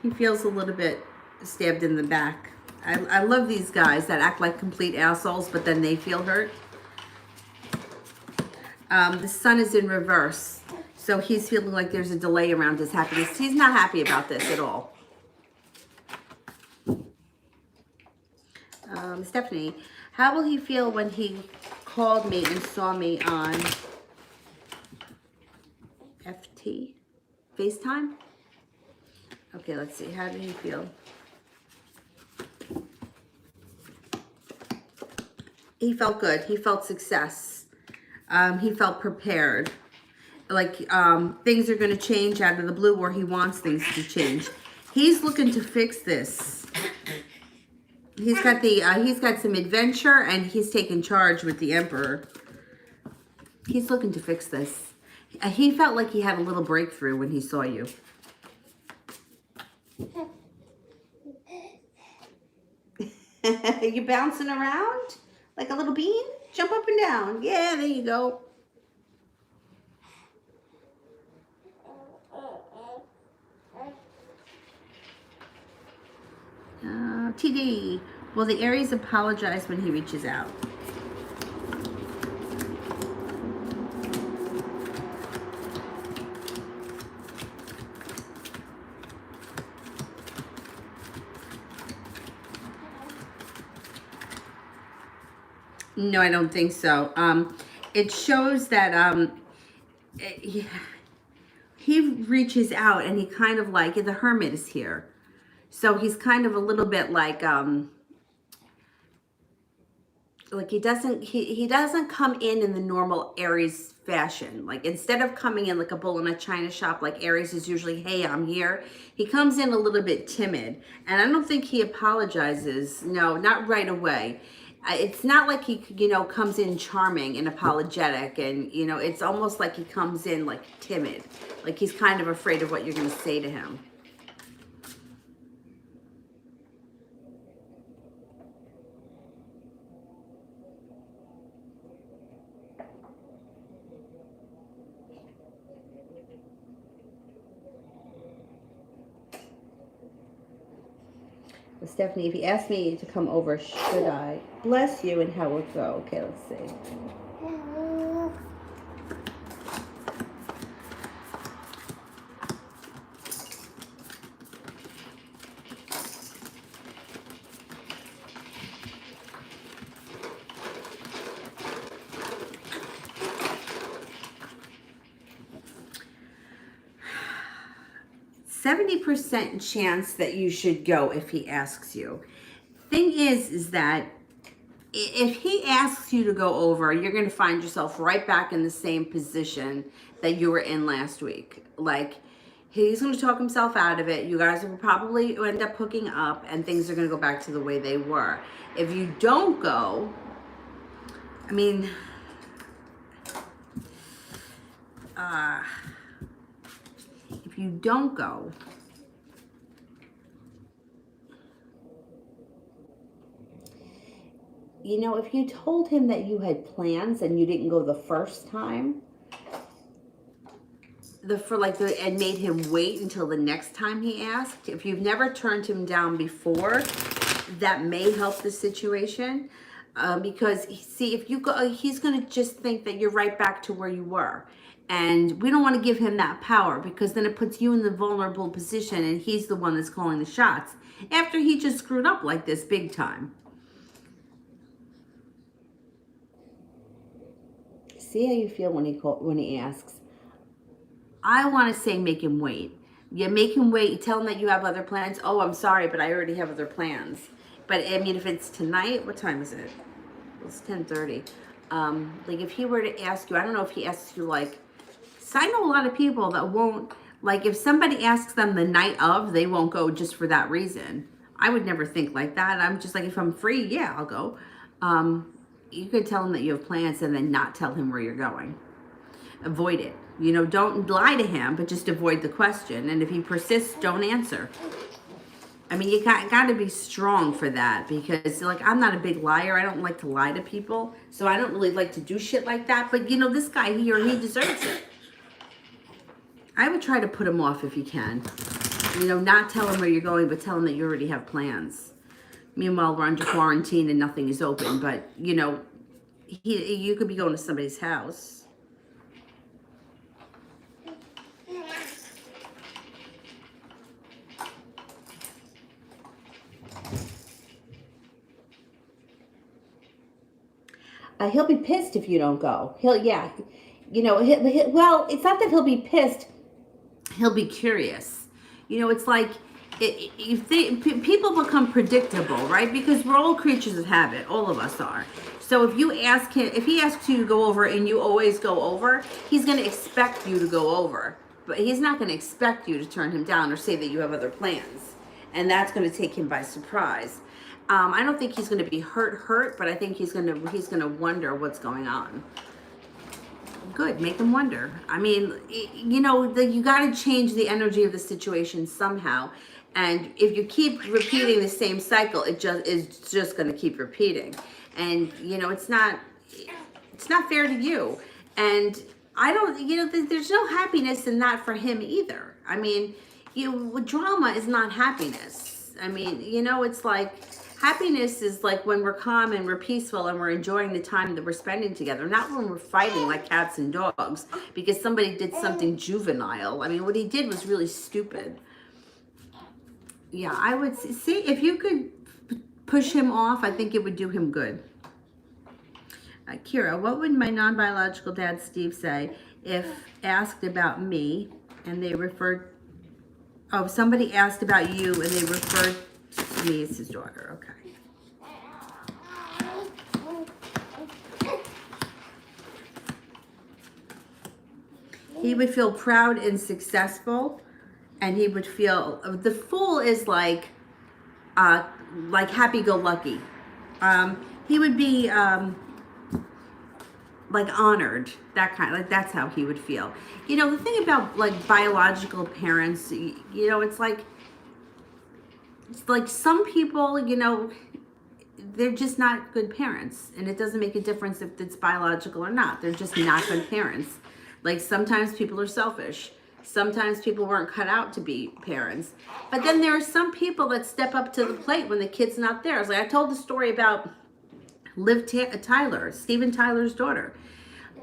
He feels a little bit stabbed in the back. I love these guys that act like complete assholes, but then they feel hurt. The sun is in reverse, so he's feeling like there's a delay around his happiness. He's not happy about this at all. Stephanie, how will he feel when he called me and saw me on FaceTime? Okay, let's see. How did he feel? He felt good. He felt success. He felt prepared. Like things are going to change out of the blue, or he wants things to change. He's looking to fix this. He's got some adventure, and he's taking charge with the Emperor. He's looking to fix this. He felt like he had a little breakthrough when he saw you. You bouncing around like a little bean? Jump up and down. Yeah, there you go. TD, will the Aries apologize when he reaches out? No, I don't think so. It shows that he reaches out, and he kind of like, the Hermit is here. So he's kind of a little bit like he doesn't come in the normal Aries fashion. Like, instead of coming in like a bull in a china shop, like Aries is usually, hey, I'm here. He comes in a little bit timid, and I don't think he apologizes. No, not right away. It's not like he, you know, comes in charming and apologetic, and, you know, it's almost like he comes in like timid, like he's kind of afraid of what you're going to say to him. Stephanie, if he asked me to come over, should I? Bless you, and how will it go? Okay, let's see. 70% chance that you should go if he asks you. Thing is that if he asks you to go over, you're going to find yourself right back in the same position that you were in last week. Like, he's going to talk himself out of it. You guys will probably end up hooking up, and things are going to go back to the way they were. If you don't go, I mean, uh, if you don't go, you know, if you told him that you had plans and you didn't go the first time, and made him wait until the next time he asked, if you've never turned him down before, that may help the situation. Because see, if you go, he's going to just think that you're right back to where you were. And we don't want to give him that power, because then it puts you in the vulnerable position and he's the one that's calling the shots after he just screwed up like this big time. See how you feel when he asks. I want to say make him wait. Yeah, make him wait. Tell him that you have other plans. Oh, I'm sorry, but I already have other plans. But I mean, if it's tonight, what time is it? It's 10:30. Like if he were to ask you, I don't know if he asks you like, so I know a lot of people that won't, like if somebody asks them the night of, they won't go just for that reason. I would never think like that. I'm just like, if I'm free, yeah, I'll go. You could tell him that you have plans and then not tell him where you're going. Avoid it. You know, don't lie to him, but just avoid the question. And if he persists, don't answer. I mean, you got to be strong for that, because like I'm not a big liar. I don't like to lie to people, so I don't really like to do shit like that. But you know, this guy here, he deserves it. I would try to put him off if you can. You know, not tell him where you're going, but tell him that you already have plans. Meanwhile, we're under quarantine and nothing is open. But you know, you could be going to somebody's house. He'll be pissed if you don't go. You know, well, it's not that he'll be pissed. He'll be curious. You know, it's like people become predictable, right? Because we're all creatures of habit. All of us are. So if you ask him, if he asks you to go over and you always go over, he's going to expect you to go over. But he's not going to expect you to turn him down or say that you have other plans. And that's going to take him by surprise. I don't think he's going to be hurt, but I think he's going to wonder what's going on. Good, make him wonder. I mean, you know, you got to change the energy of the situation somehow. And if you keep repeating the same cycle, it is just going to keep repeating. And you know, it's not fair to you. And I don't, you know, there's no happiness in that for him either. I mean, drama is not happiness. I mean, you know, it's like, happiness is like when we're calm and we're peaceful and we're enjoying the time that we're spending together, not when we're fighting like cats and dogs because somebody did something juvenile. I mean, what he did was really stupid. Yeah, I would see if you could push him off, I think it would do him good. Kira, what would my non-biological dad Steve say if asked about me and they referred, oh, somebody asked about you and they referred me as his daughter? Okay. He would feel proud and successful, and he would feel, the fool is like happy-go-lucky. He would be like honored, that kind of, like that's how he would feel. You know, the thing about like biological parents, you know, it's like some people, you know, they're just not good parents, and it doesn't make a difference if it's biological or not. They're just not good parents. Like sometimes people are selfish. Sometimes people weren't cut out to be parents. But then there are some people that step up to the plate when the kid's not there. It's like I told the story about Tyler, Steven Tyler's daughter.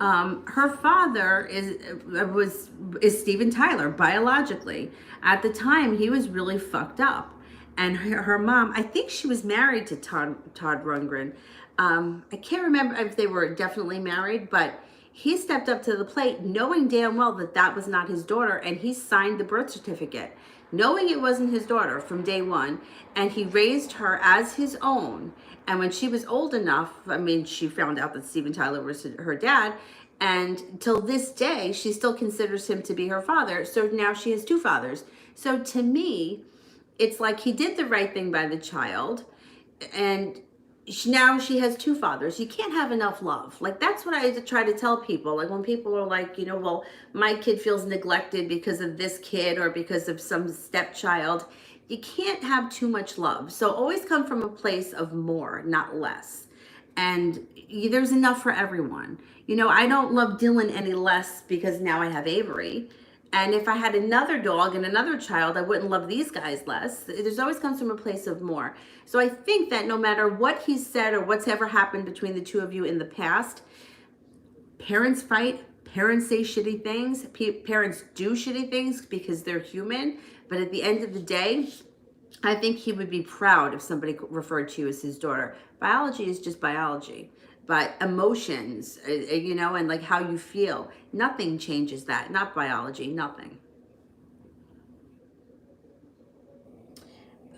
Her father is Steven Tyler biologically. At the time, he was really fucked up. And her mom, I think she was married to Todd Rundgren. I can't remember if they were definitely married, but he stepped up to the plate knowing damn well that that was not his daughter, and he signed the birth certificate, knowing it wasn't his daughter from day one, and he raised her as his own. And when she was old enough, I mean, she found out that Steven Tyler was her dad, and till this day, she still considers him to be her father, so now she has two fathers. So to me, it's like he did the right thing by the child, and now she has two fathers. You can't have enough love. Like, that's what I try to tell people. Like, when people are like, you know, well, my kid feels neglected because of this kid or because of some stepchild. You can't have too much love. So always come from a place of more, not less. And there's enough for everyone. You know, I don't love Dylan any less because now I have Avery. And if I had another dog and another child, I wouldn't love these guys less. There's always comes from a place of more. So I think that no matter what he said or what's ever happened between the two of you in the past, parents fight, parents say shitty things, parents do shitty things because they're human. But at the end of the day, I think he would be proud if somebody referred to you as his daughter. Biology is just biology. But emotions, you know, and like how you feel, nothing changes that. Not biology, nothing.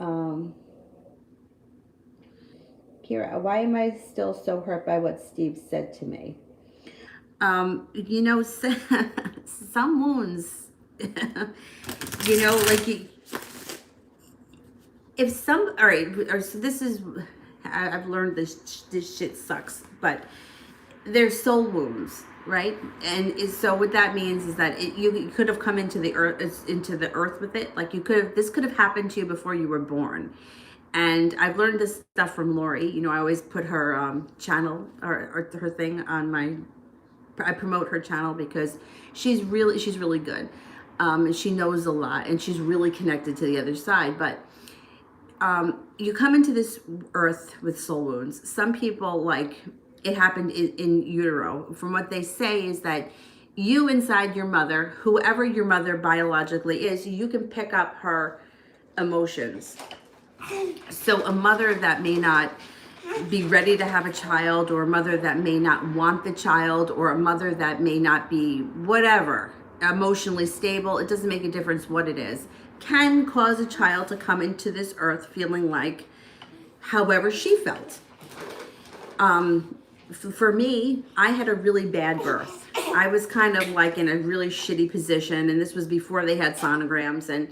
Kira, why am I still so hurt by what Steve said to me? You know, some wounds, you know, like if some, all right, or so this is, I've learned this shit sucks, but there's soul wounds, right? And so what that means is that you could have come into the earth with it. Like, this could have happened to you before you were born. And I've learned this stuff from Lori. You know, I always put her channel or her thing on I promote her channel because she's really good. And she knows a lot and she's really connected to the other side. But you come into this earth with soul wounds. Some people, like, it happened in utero. From what they say is that you inside your mother, whoever your mother biologically is, you can pick up her emotions. So a mother that may not be ready to have a child, or a mother that may not want the child, or a mother that may not be whatever, emotionally stable, it doesn't make a difference what it is, can cause a child to come into this earth feeling like however she felt. For me, I had a really bad birth. I was kind of like in a really shitty position, and this was before they had sonograms, and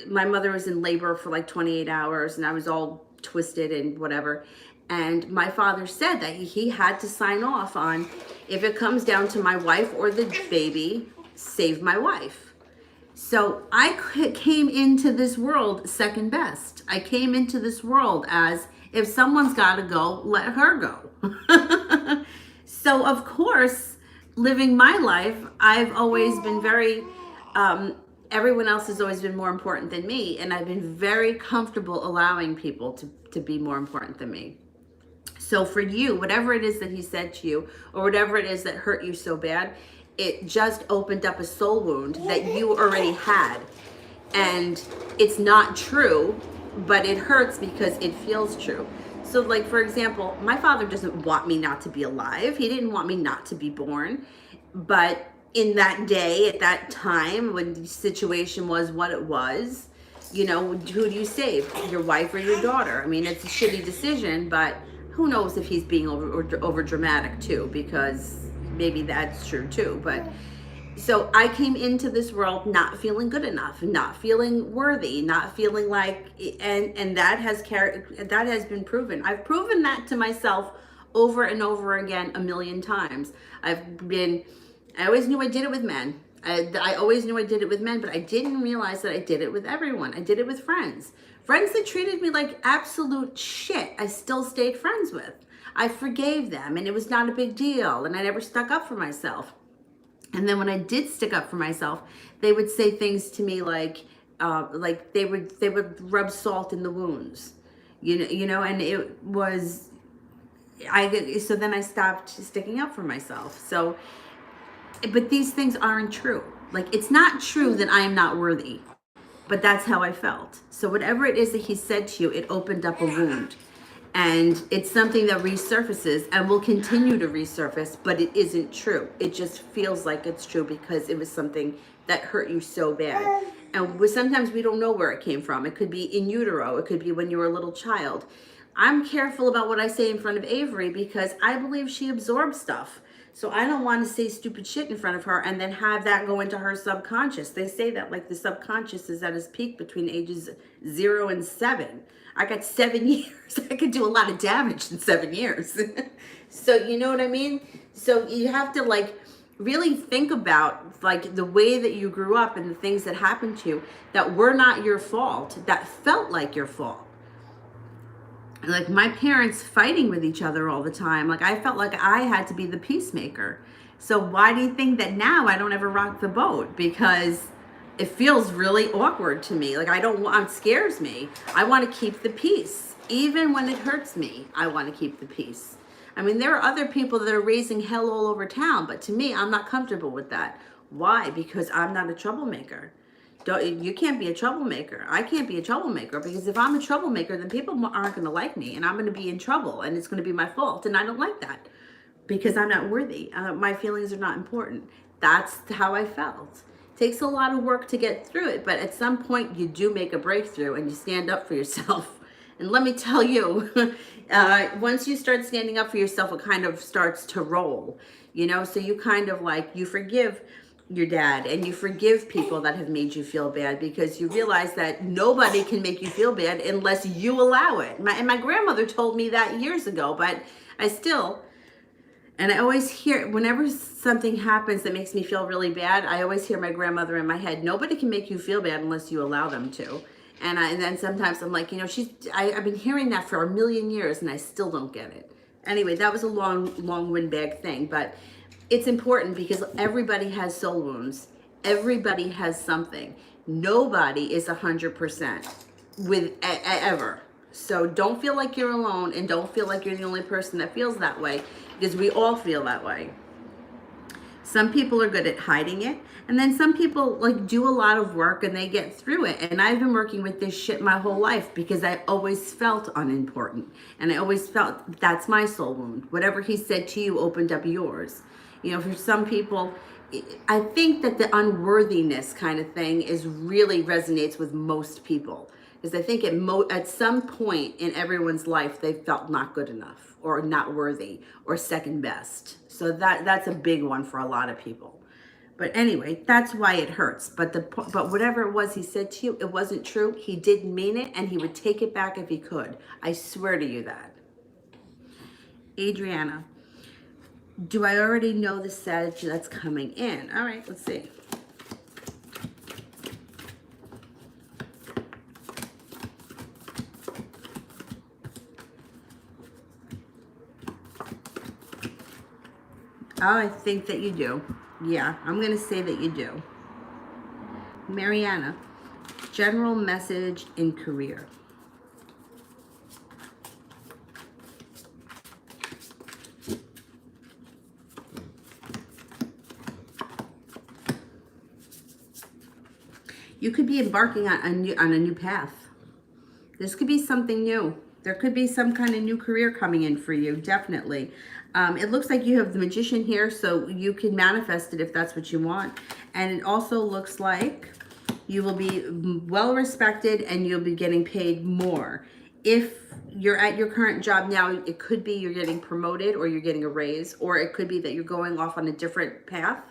my mother was in labor for like 28 hours, and I was all twisted and whatever. And my father said that he had to sign off on, if it comes down to my wife or the baby, save my wife. So I came into this world second best. I came into this world as, if someone's got to go, let her go. So of course, living my life, I've always been very, everyone else has always been more important than me. And I've been very comfortable allowing people to be more important than me. So for you, whatever it is that he said to you, or whatever it is that hurt you so bad, it just opened up a soul wound that you already had. And it's not true, but it hurts because it feels true. So, like, for example, my father doesn't want me not to be alive. He didn't want me not to be born. But in that day, at that time, when the situation was what it was, you know, who do you save? Your wife or your daughter? I mean, it's a shitty decision, but who knows if he's being over dramatic too, because maybe that's true too. But so I came into this world not feeling good enough, not feeling worthy, not feeling like, and that has been proven. I've proven that to myself over and over again a million times. I always knew I did it with men. I always knew I did it with men, but I didn't realize that I did it with everyone. I did it with friends. Friends that treated me like absolute shit, I still stayed friends with. I forgave them, and it was not a big deal, and I never stuck up for myself. And then when I did stick up for myself, they would say things to me like they would rub salt in the wounds, you know, and it was, so then I stopped sticking up for myself. So, but these things aren't true. Like, it's not true that I am not worthy, but that's how I felt. So whatever it is that he said to you, it opened up a wound. And it's something that resurfaces and will continue to resurface, but it isn't true. It just feels like it's true because it was something that hurt you so bad. And sometimes we don't know where it came from. It could be in utero. It could be when you were a little child. I'm careful about what I say in front of Avery because I believe she absorbs stuff. So I don't want to say stupid shit in front of her and then have that go into her subconscious. They say that like the subconscious is at its peak between ages 0 and 7. I got 7 years. I could do a lot of damage in 7 years. So you know what I mean? So you have to like really think about like the way that you grew up and the things that happened to you that were not your fault, that felt like your fault. Like my parents fighting with each other all the time. Like I felt like I had to be the peacemaker. So why do you think that now I don't ever rock the boat? Because it feels really awkward to me. Like I don't want, it scares me. I want to keep the peace. Even when it hurts me, I want to keep the peace. I mean, there are other people that are raising hell all over town, but to me, I'm not comfortable with that. Why? Because I'm not a troublemaker. You can't be a troublemaker. I can't be a troublemaker because if I'm a troublemaker, then people aren't going to like me and I'm going to be in trouble and it's going to be my fault. And I don't like that because I'm not worthy. My feelings are not important. That's how I felt. It takes a lot of work to get through it, but at some point you do make a breakthrough and you stand up for yourself. And let me tell you, once you start standing up for yourself, it kind of starts to roll, you know? So you kind of like, you forgive your dad and you forgive people that have made you feel bad because you realize that nobody can make you feel bad unless you allow it. My grandmother told me that years ago, but and I always hear, whenever something happens that makes me feel really bad, I always hear my grandmother in my head, nobody can make you feel bad unless you allow them to. And then sometimes I'm like, you know, I've been hearing that for a million years and I still don't get it. Anyway, that was a long windbag thing, but it's important because everybody has soul wounds. Everybody has something. Nobody is 100% with ever. So don't feel like you're alone and don't feel like you're the only person that feels that way because we all feel that way. Some people are good at hiding it. And then some people like do a lot of work and they get through it. And I've been working with this shit my whole life because I always felt unimportant. And I always felt that's my soul wound. Whatever he said to you opened up yours. You know, for some people, I think that the unworthiness kind of thing really resonates with most people. Because I think at some point in everyone's life, they felt not good enough or not worthy or second best. So that's a big one for a lot of people. But anyway, that's why it hurts. But whatever it was he said to you, it wasn't true. He didn't mean it, and he would take it back if he could. I swear to you that. Adriana, do I already know the Sag that's coming in? All right, let's see. Oh, I think that you do. Yeah, I'm going to say that you do. Mariana, general message in career. You could be embarking on a new path. This could be something new. There could be some kind of new career coming in for you, definitely. It looks like you have the Magician here, so you can manifest it if that's what you want. And it also looks like you will be well respected and you'll be getting paid more. If you're at your current job now, it could be you're getting promoted or you're getting a raise, or it could be that you're going off on a different path.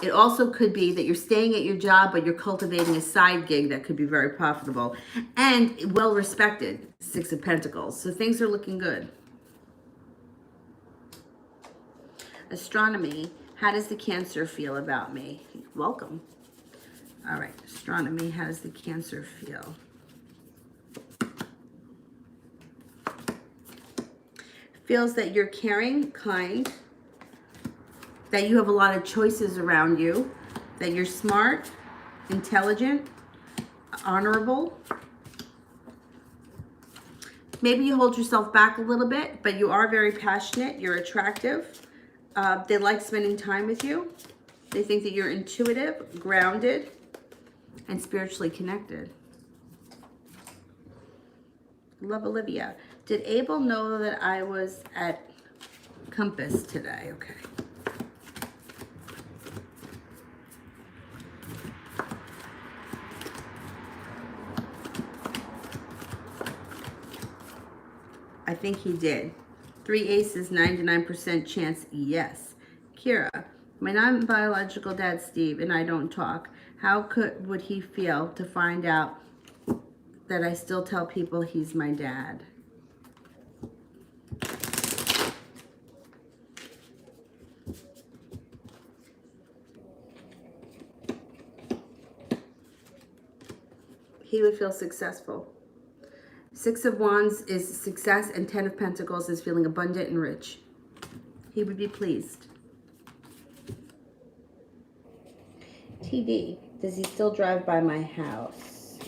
It also could be that you're staying at your job, but you're cultivating a side gig that could be very profitable and well respected. 6 of Pentacles. So things are looking good. Astronomy. How does the Cancer feel about me? Welcome. All right. Astronomy. How does the Cancer feel? Feels that you're caring, kind, that you have a lot of choices around you, that you're smart, intelligent, honorable. Maybe you hold yourself back a little bit, but you are very passionate. You're attractive. They like spending time with you. They think that you're intuitive, grounded, and spiritually connected. Love, Olivia. Did Abel know that I was at Compass today? Okay. I think he did. 3 aces, 99% chance, yes. Kira, my non-biological dad, Steve, and I don't talk. How would he feel to find out that I still tell people he's my dad? He would feel successful. 6 of Wands is success, and 10 of Pentacles is feeling abundant and rich. He would be pleased. TD, does he still drive by my house?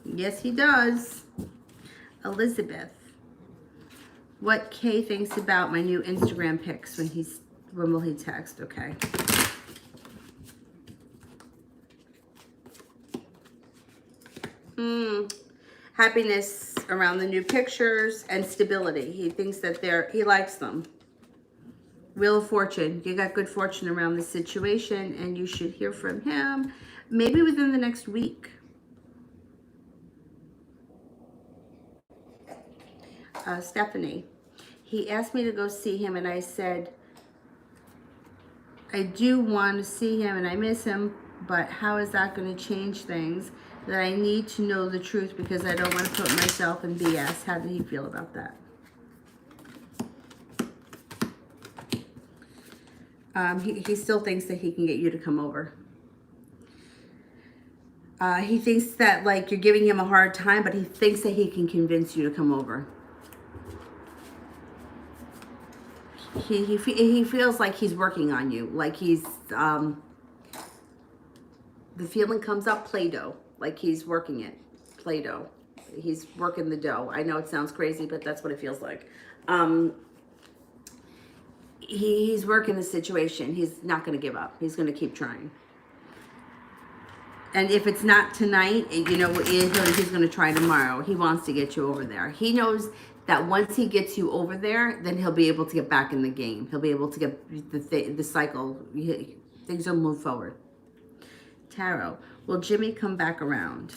Yes, he does. Elizabeth, what Kay thinks about my new Instagram pics when will he text? Okay. Happiness around the new pictures and stability. He thinks that he likes them. Wheel of Fortune. You got good fortune around this situation, and you should hear from him maybe within the next week. Stephanie, he asked me to go see him, and I said, I do want to see him and I miss him, but how is that going to change things? That I need to know the truth because I don't want to put myself in BS. How did he feel about that? He still thinks that he can get you to come over. He thinks that like you're giving him a hard time, but he thinks that he can convince you to come over. He feels like he's working on you, like he's the feeling comes up, Play-Doh, like he's working it, Play-Doh. He's working the dough. I know it sounds crazy, but that's what it feels like. He's working the situation. He's not going to give up. He's going to keep trying. And if it's not tonight, you know, he's going to try tomorrow. He wants to get you over there. He knows that once he gets you over there, then he'll be able to get back in the game. He'll be able to get the cycle. Things will move forward. Tarot, will Jimmy come back around?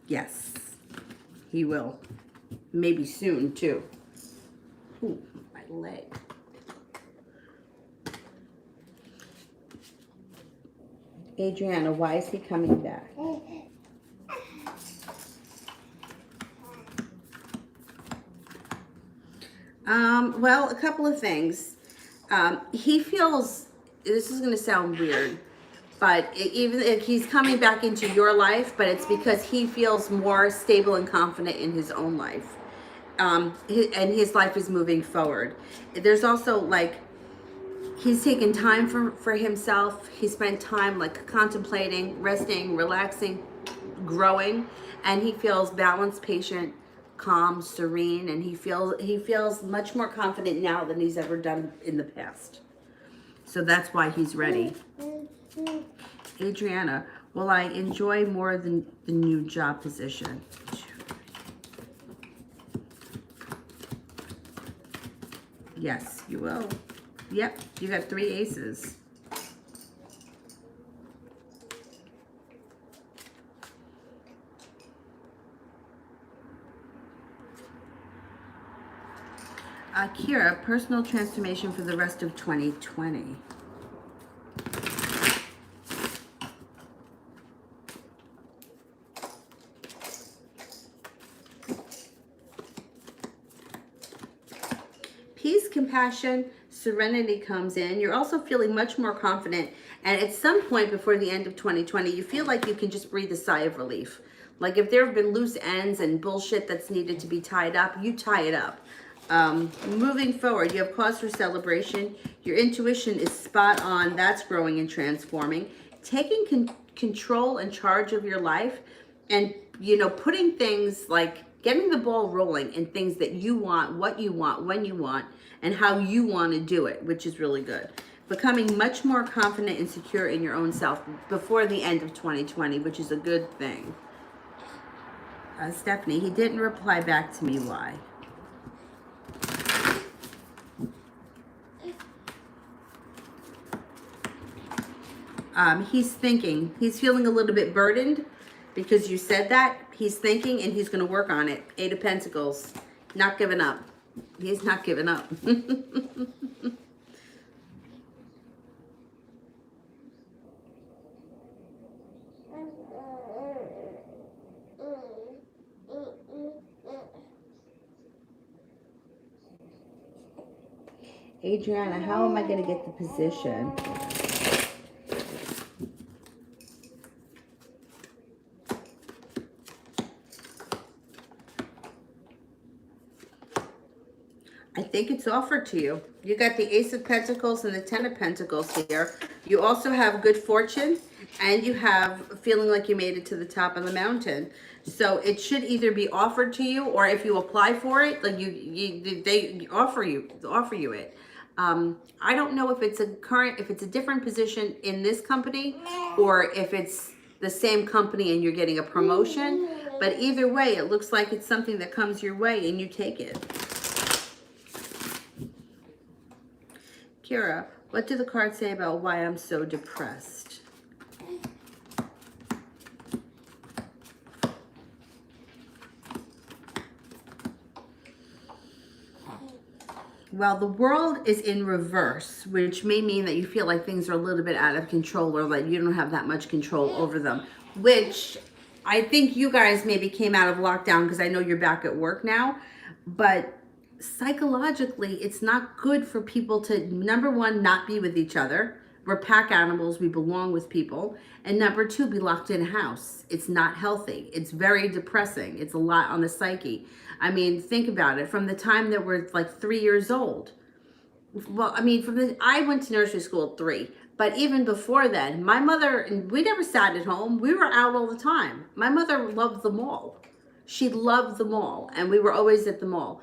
Yes, he will. Maybe soon, too. Ooh, my leg. Adriana, why is he coming back? Well, a couple of things. He feels, this is going to sound weird, but even if he's coming back into your life, but it's because he feels more stable and confident in his own life. And his life is moving forward. There's also like, he's taken time for himself. He spent time like contemplating, resting, relaxing, growing, and he feels balanced, patient, calm, serene, and he feels much more confident now than he's ever done in the past. So that's why he's ready. Adriana, will I enjoy more than the new job position? Yes, you will. Yep, you got 3 aces. Kira, personal transformation for the rest of 2020. Peace, compassion, serenity comes in. You're also feeling much more confident. And at some point before the end of 2020, you feel like you can just breathe a sigh of relief. Like if there have been loose ends and bullshit that's needed to be tied up, you tie it up. Moving forward, you have cause for celebration. Your intuition is spot on. That's growing and transforming. Taking control and charge of your life and, you know, putting things like getting the ball rolling in things that you want, what you want, when you want, and how you want to do it, which is really good. becoming much more confident and secure in your own self before the end of 2020, which is a good thing. Stephanie, he didn't reply back to me. Why? He's thinking. He's feeling a little bit burdened because you said that. He's thinking and he's going to work on it. 8 of Pentacles. Not giving up. He's not giving up. Adriana, how am I going to get the position? I think it's offered to you. You got the Ace of Pentacles and the 10 of Pentacles here. You also have good fortune and you have feeling like you made it to the top of the mountain. So it should either be offered to you, or if you apply for it, like they offer you it. I don't know if it's a different position in this company or if it's the same company and you're getting a promotion. But either way, it looks like it's something that comes your way and you take it. Kira, what do the cards say about why I'm so depressed? Well, the world is in reverse, which may mean that you feel like things are a little bit out of control, or that you don't have that much control over them, which I think you guys maybe came out of lockdown because I know you're back at work now, but psychologically, it's not good for people to, number one, not be with each other. We're pack animals. We belong with people. And number two, be locked in a house. It's not healthy. It's very depressing. It's a lot on the psyche. I mean, think about it. From the time that we're like 3 years old. Well, I mean, I went to nursery school at 3. But even before then, my mother, we never sat at home. We were out all the time. My mother loved the mall. She loved the mall. And we were always at the mall.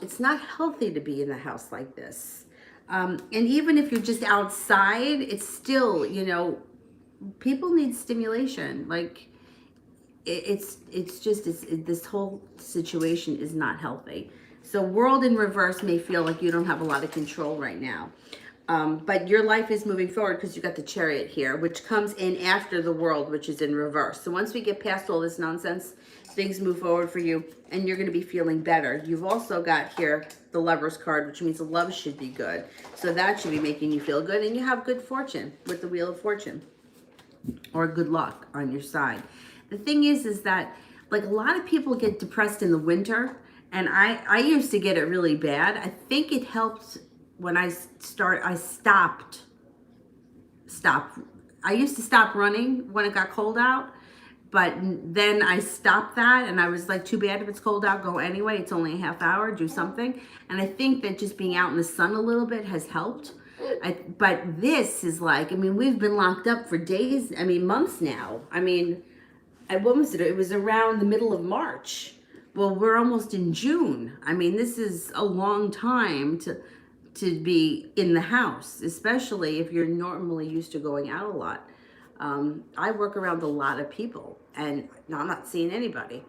It's not healthy to be in a house like this. And even if you're just outside, it's still, you know, people need stimulation. Like, this whole situation is not healthy. So world in reverse may feel like you don't have a lot of control right now. But your life is moving forward because you got the Chariot here, which comes in after the world, which is in reverse. So once we get past all this nonsense, things move forward for you and you're going to be feeling better. You've also got here the Lover's card, which means the love should be good. So that should be making you feel good. And you have good fortune with the Wheel of Fortune, or good luck on your side. The thing is that like a lot of people get depressed in the winter, and I used to get it really bad. I think it helped when I stopped. I used to stop running when it got cold out, but then I stopped that and I was like, too bad if it's cold out, go anyway. It's only a half hour, do something. And I think that just being out in the sun a little bit has helped. But this is like, I mean, we've been locked up for days, I mean, months now. I mean, what was it? It was around the middle of March. Well, we're almost in June. I mean, this is a long time to be in the house, especially if you're normally used to going out a lot. I work around a lot of people and I'm not seeing anybody.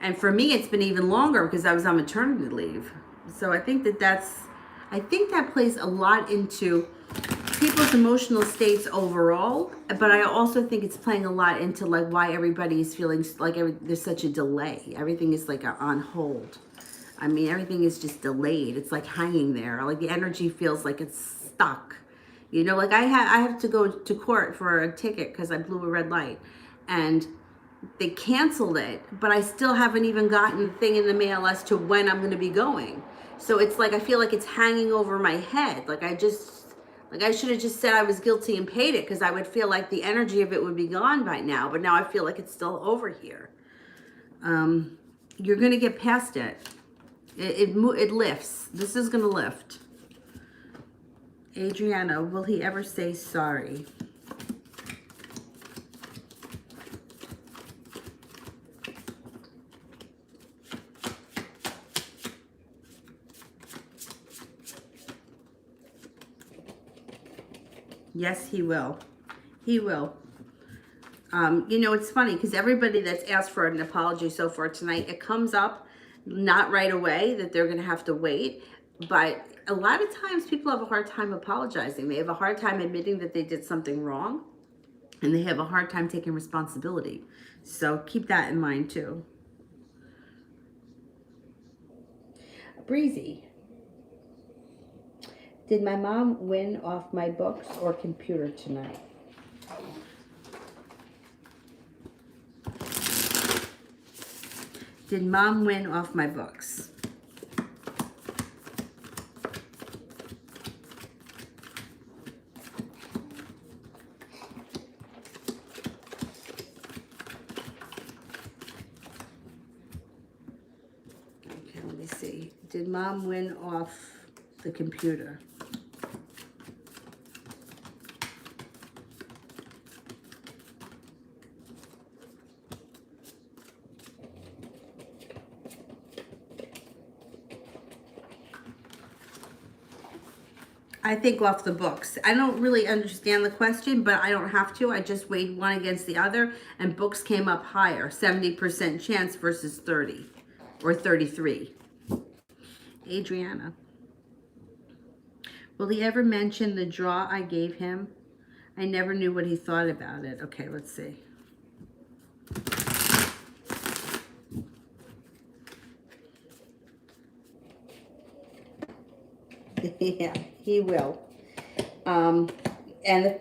And for me, it's been even longer because I was on maternity leave. So I think that plays a lot into people's emotional states overall, but I also think it's playing a lot into like why everybody is feeling like there's such a delay. Everything is like on hold. I mean, everything is just delayed. It's like hanging there. Like the energy feels like it's stuck. You know, like I have to go to court for a ticket because I blew a red light, and they canceled it, but I still haven't even gotten the thing in the mail as to when I'm going to be going. So it's like I feel like it's hanging over my head. Like I should have just said I was guilty and paid it, because I would feel like the energy of it would be gone by now. But now I feel like it's still over here. You're going to get past it. It lifts. This is going to lift. Adriana, will he ever say sorry? Yes, he will. He will. You know, it's funny because everybody that's asked for an apology so far tonight, it comes up not right away that they're going to have to wait. But a lot of times people have a hard time apologizing. They have a hard time admitting that they did something wrong, and they have a hard time taking responsibility. So keep that in mind too. Breezy. Did my mom win off my books or computer tonight? Did mom win off my books? Okay, let me see. Did mom win off the computer? I think off the books. I don't really understand the question, but I don't have to. I just weighed one against the other, and books came up higher, 70% chance versus 30 or 33. Adriana. Will he ever mention the draw I gave him? I never knew what he thought about it. Okay, let's see. Yeah, he will. And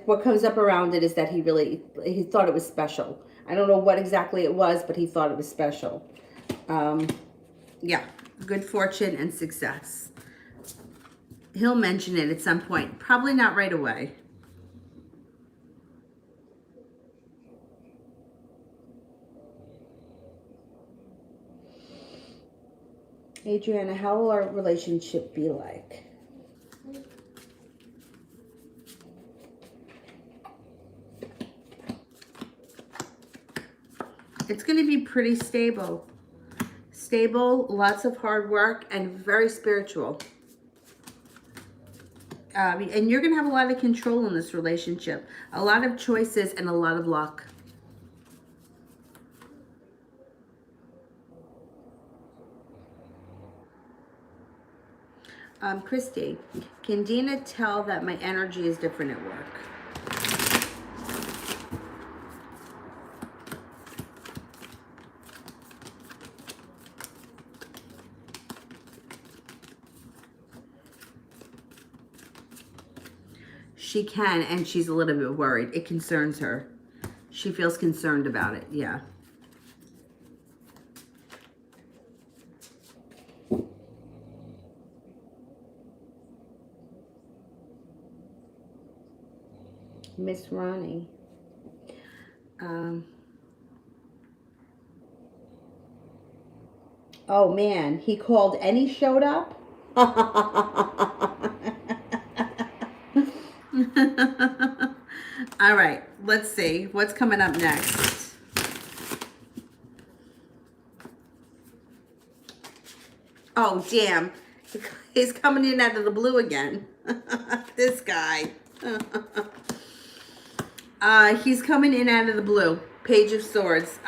what comes up around it is that he thought it was special. I don't know what exactly it was, but he thought it was special. Yeah, good fortune and success. He'll mention it at some point. Probably not right away. Adriana, how will our relationship be like? It's going to be pretty stable. Stable, lots of hard work, and very spiritual. And you're going to have a lot of control in this relationship. A lot of choices and a lot of luck. Christy, can Dina tell that my energy is different at work? She can, and she's a little bit worried. It concerns her. She feels concerned about it, yeah. Miss Ronnie. Oh man, he called and he showed up? All right, let's see. What's coming up next? Oh, damn. He's coming in out of the blue again. This guy. He's coming in out of the blue. Page of Swords.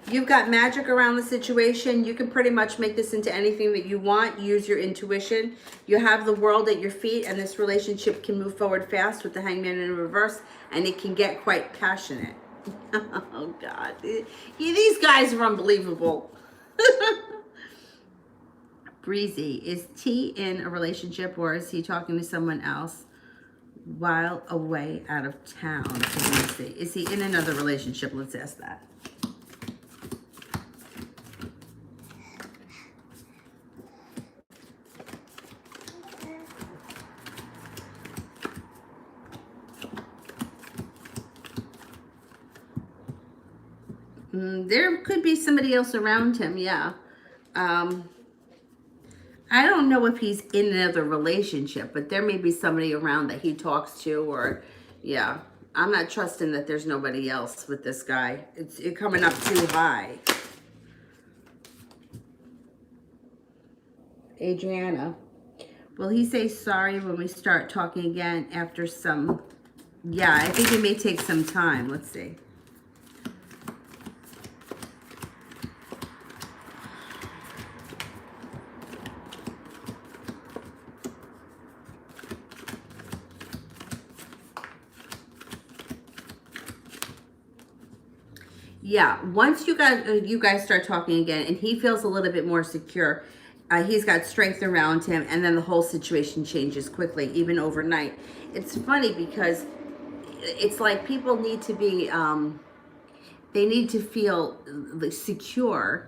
You've got magic around the situation. You can pretty much make this into anything that you want. Use your intuition. You have the world at your feet, and this relationship can move forward fast with the Hangman in reverse, and it can get quite passionate. Oh, God. These guys are unbelievable. Breezy. Is T in a relationship, or is he talking to someone else while away out of town? So let me see. Is he in another relationship? Let's ask that. There could be somebody else around him, yeah. I don't know if he's in another relationship, but there may be somebody around that he talks to, or, yeah. I'm not trusting that there's nobody else with this guy. It's coming up too high. Adriana, will he say sorry when we start talking again after some Yeah, I think it may take some time. Let's see. Yeah, once you guys start talking again, and he feels a little bit more secure, he's got strength around him, and then the whole situation changes quickly, even overnight. It's funny because it's like people need to be, they need to feel secure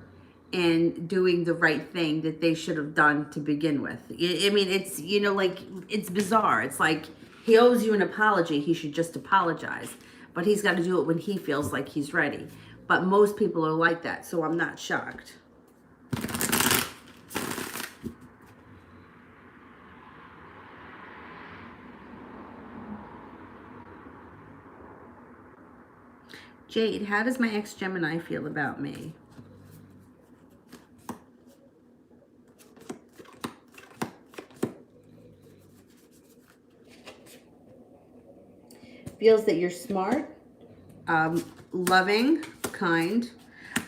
in doing the right thing that they should have done to begin with. I mean, it's, you know, like, it's bizarre. It's like he owes you an apology. He should just apologize. But he's got to do it when he feels like he's ready. But most people are like that, so I'm not shocked. Jade, how does my ex-Gemini feel about me? Feels that you're smart, loving, kind,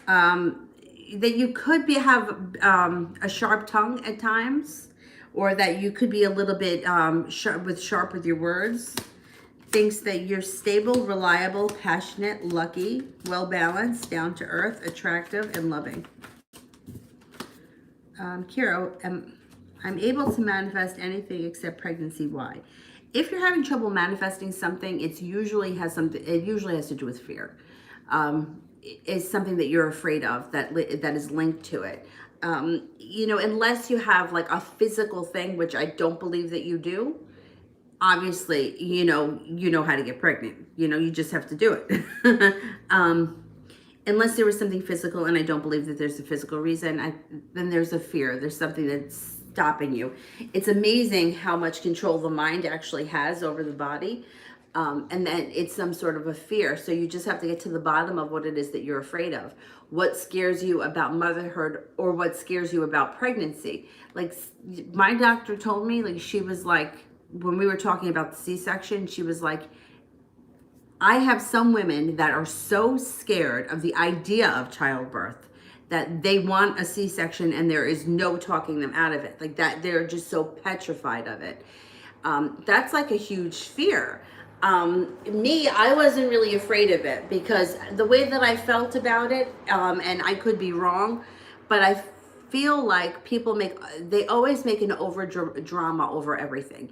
that you could have a sharp tongue at times, or that you could be a little bit sharp with your words. Thinks that you're stable, reliable, passionate, lucky, well balanced, down to earth, attractive, and loving. Kiro, I'm able to manifest anything except pregnancy. Why? If you're having trouble manifesting something, it usually has to do with fear. It's something that you're afraid of that is linked to it. You know, unless you have like a physical thing, which I don't believe that you do. Obviously, you know how to get pregnant. You know, you just have to do it. Unless there was something physical, and I don't believe that there's a physical reason, then there's a fear. There's something that's stopping you. It's amazing how much control the mind actually has over the body. And then it's some sort of a fear. So you just have to get to the bottom of what it is that you're afraid of. What scares you about motherhood, or what scares you about pregnancy? Like, my doctor told me, like, she was like, when we were talking about the C-section, she was like, I have some women that are so scared of the idea of childbirth that they want a C-section, and there is no talking them out of it. Like that, they're just so petrified of it. That's like a huge fear. Me, I wasn't really afraid of it because the way that I felt about it, and I could be wrong, but I feel like they always make an over drama over everything.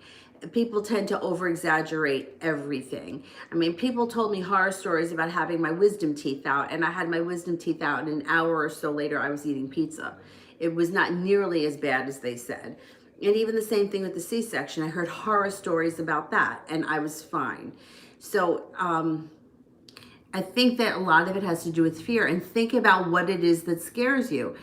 People tend to over exaggerate everything. I mean, people told me horror stories about having my wisdom teeth out, and I had my wisdom teeth out, and an hour or so later I was eating pizza. It was not nearly as bad as they said. And even the same thing with the C-section. I heard horror stories about that, and I was fine. So I think that a lot of it has to do with fear. And think about what it is that scares you.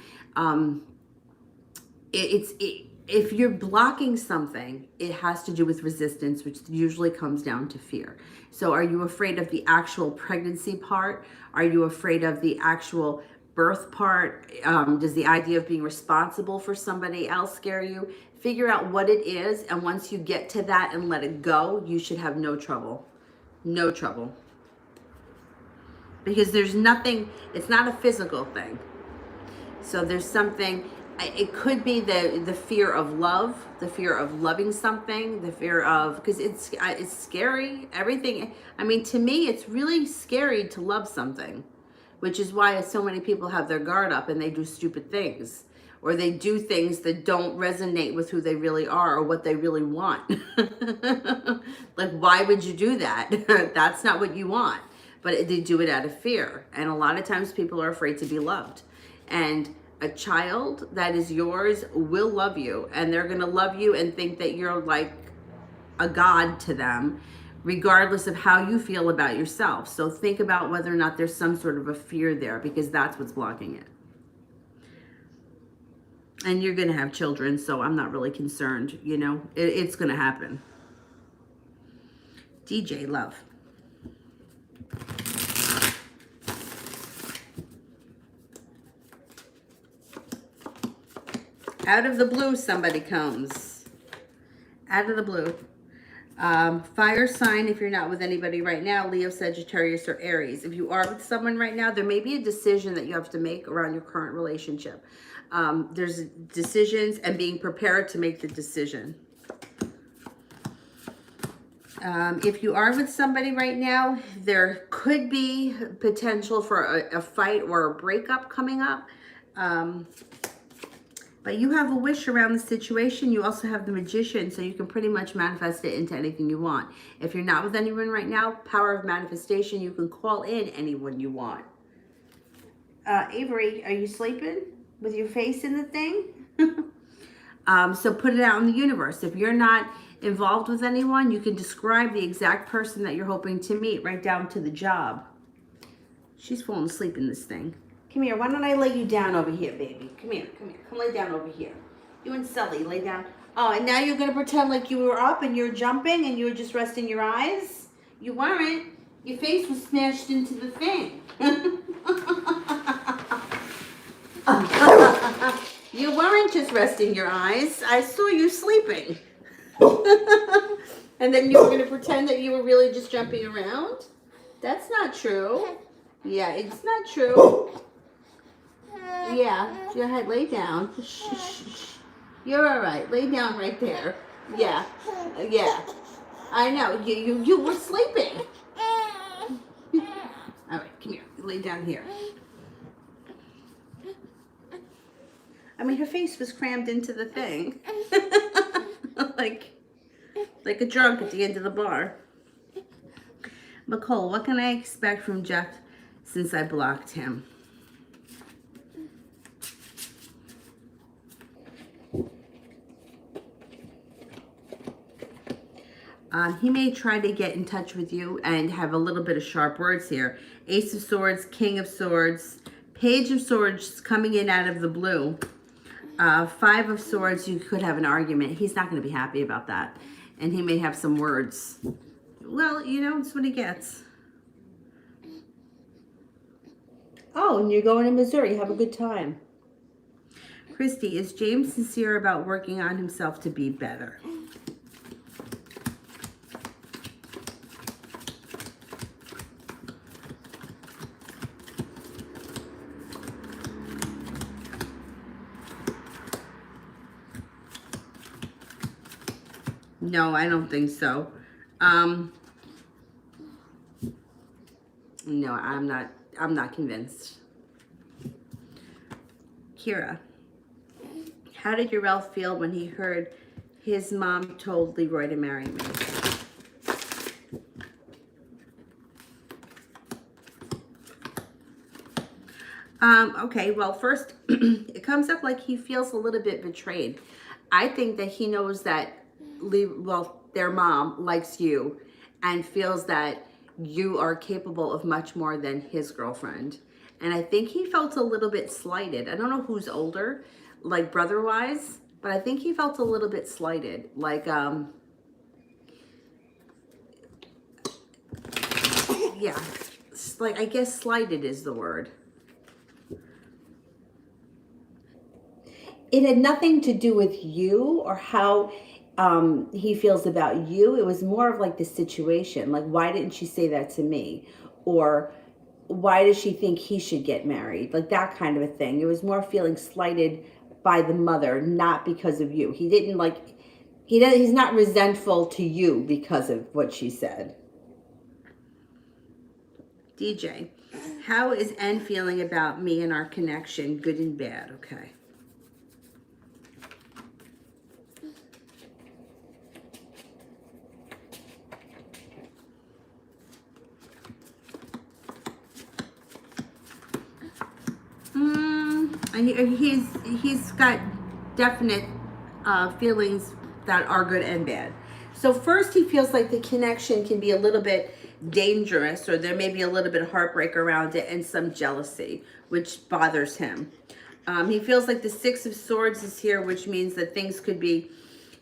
If you're blocking something, it has to do with resistance, which usually comes down to fear. So are you afraid of the actual pregnancy part? Are you afraid of the actual birth part? Does the idea of being responsible for somebody else scare you? Figure out what it is, and once you get to that and let it go, you should have no trouble. No trouble. Because there's nothing, it's not a physical thing. So there's something, it could be the fear of love, the fear of loving something, the fear of, because it's scary, everything. I mean, to me, it's really scary to love something, which is why so many people have their guard up and they do stupid things, or they do things that don't resonate with who they really are or what they really want. Like, why would you do that? That's not what you want. But they do it out of fear. And a lot of times people are afraid to be loved. And a child that is yours will love you. And they're going to love you and think that you're like a god to them, regardless of how you feel about yourself. So think about whether or not there's some sort of a fear there, because that's what's blocking it. And you're going to have children, so I'm not really concerned. You know, it's going to happen. DJ Love. Out of the blue, somebody comes. Out of the blue. Fire sign, if you're not with anybody right now, Leo, Sagittarius, or Aries. If you are with someone right now, there may be a decision that you have to make around your current relationship. There's decisions and being prepared to make the decision. If you are with somebody right now, there could be potential for a fight or a breakup coming up. But you have a wish around the situation. You also have the Magician, so you can pretty much manifest it into anything you want. If you're not with anyone right now, power of manifestation, you can call in anyone you want. Avery, are you sleeping with your face in the thing? So put it out in the universe. If you're not involved with anyone, you can describe the exact person that you're hoping to meet, right down to the job. She's falling asleep in this thing. Come here. Why don't I lay you down over here, baby? Come here. Come here. Come lay down over here. You and Sully, lay down. Oh, and now you're going to pretend like you were up and you're jumping and you were just resting your eyes? You weren't. Your face was smashed into the thing. You weren't just resting your eyes. I saw you sleeping. And then you were going to pretend that you were really just jumping around? That's not true. Yeah, it's not true. Yeah, go ahead, lay down. Shh, shh, shh. You're all right. Lay down right there. Yeah, yeah. I know. You were sleeping. All right, come here. Lay down here. I mean, her face was crammed into the thing. like a drunk at the end of the bar. Nicole, what can I expect from Jeff since I blocked him? He may try to get in touch with you and have a little bit of sharp words here. Ace of Swords, King of Swords, Page of Swords coming in out of the blue. Five of Swords, you could have an argument. He's not going to be happy about that. And he may have some words. Well, you know, it's what he gets. Oh, and you're going to Missouri. Have a good time. Christy, is James sincere about working on himself to be better? No, I don't think so. No, I'm not convinced. Kira, how did your Ralph feel when he heard his mom told Leroy to marry me? Okay, well, first, it comes up like he feels a little bit betrayed. I think that he knows that their mom likes you and feels that you are capable of much more than his girlfriend. And I think he felt a little bit slighted. I don't know who's older, like brother-wise, but I think he felt a little bit slighted. Like, yeah, like, I guess slighted is the word. It had nothing to do with you or how he feels about you. It was more of like the situation. Like, why didn't she say that to me? Or why does she think he should get married? Like that kind of a thing. It was more feeling slighted by the mother, not because of you. He didn't like, he's not resentful to you because of what she said. DJ, how is N feeling about me and our connection? Good and bad. Okay. And he's got definite feelings that are good and bad. So first, he feels like the connection can be a little bit dangerous, or there may be a little bit of heartbreak around it and some jealousy, which bothers him. He feels like the Six of Swords is here, which means that things could be,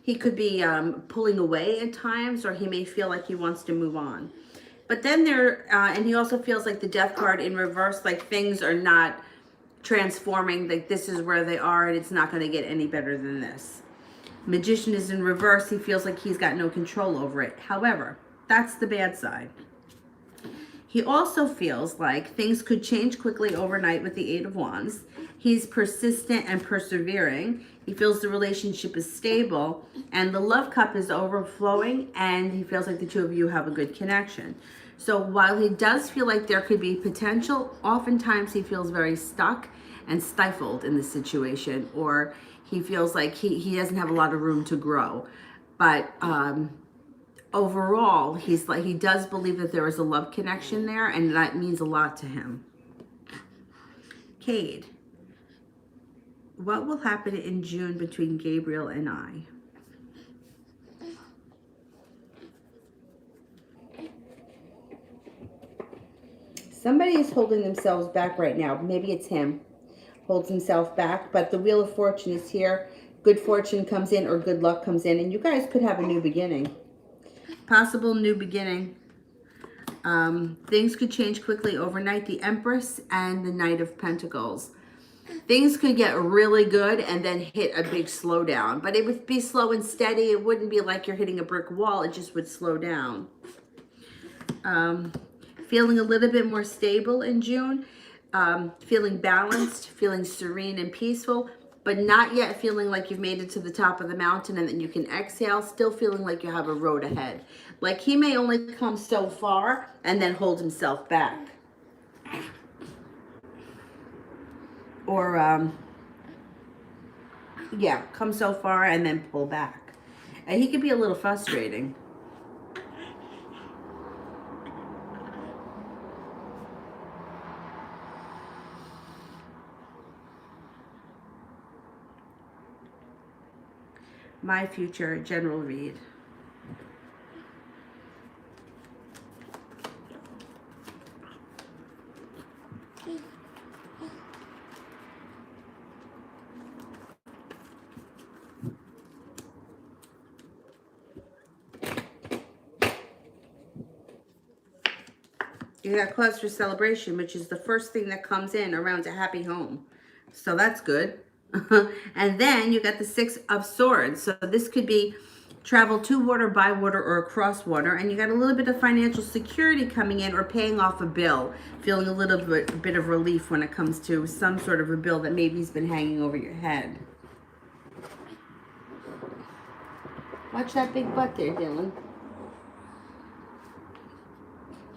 he could be pulling away at times, or he may feel like he wants to move on. But then and he also feels like the Death card in reverse, like things are not transforming, like this is where they are and it's not going to get any better than this. Magician is in reverse. He feels like he's got no control over it. However, that's the bad side. He also feels like things could change quickly overnight with the Eight of Wands. He's persistent and persevering. He feels the relationship is stable and the love cup is overflowing, and he feels like the two of you have a good connection. So while he does feel like there could be potential, oftentimes he feels very stuck and stifled in the situation, or he feels like he doesn't have a lot of room to grow. But overall, he does believe that there is a love connection there, and that means a lot to him. Cade, what will happen in June between Gabriel and I? Somebody is holding themselves back right now. Maybe it's him. Holds himself back, but the Wheel of Fortune is here. Good fortune comes in, or good luck comes in, and you guys could have a new beginning. Possible new beginning. Things could change quickly overnight. The Empress and the Knight of Pentacles. Things could get really good and then hit a big slowdown, but it would be slow and steady. It wouldn't be like you're hitting a brick wall. It just would slow down. Feeling a little bit more stable in June. Feeling balanced, feeling serene and peaceful, but not yet feeling like you've made it to the top of the mountain and then you can exhale. Still feeling like you have a road ahead. Like he may only come so far and then hold himself back. Or, yeah, come so far and then pull back. And he could be a little frustrating. My future general read. You got cause for celebration, which is the first thing that comes in around a happy home. So that's good. And then you got the Six of Swords. So this could be travel to water, by water, or across water. And you got a little bit of financial security coming in, or paying off a bill. Feeling a little bit of relief when it comes to some sort of a bill that maybe has been hanging over your head. Watch that big butt there, Dylan.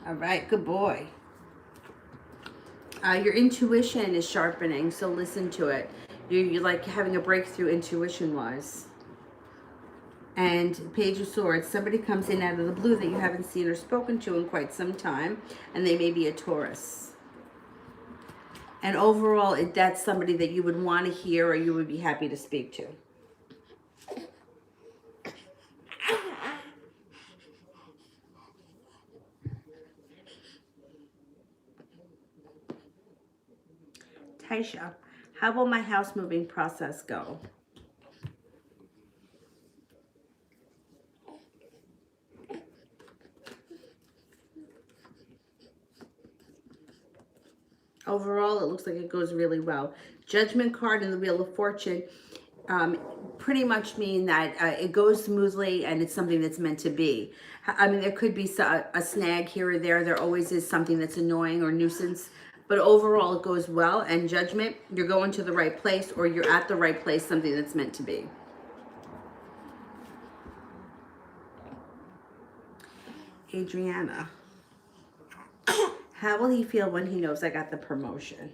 All right, good boy. Your intuition is sharpening, so listen to it. You're like having a breakthrough intuition-wise. And Page of Swords, somebody comes in out of the blue that you haven't seen or spoken to in quite some time, and they may be a Taurus. And overall, that's somebody that you would want to hear or you would be happy to speak to. Taisha, how will my house moving process go? Overall, it looks like it goes really well. Judgment card and the Wheel of Fortune pretty much mean that it goes smoothly and it's something that's meant to be. I mean, there could be a snag here or there. There always is something that's annoying or nuisance. But overall, it goes well. And Judgment, you're going to the right place, or you're at the right place, something that's meant to be. Adriana, how will he feel when he knows I got the promotion?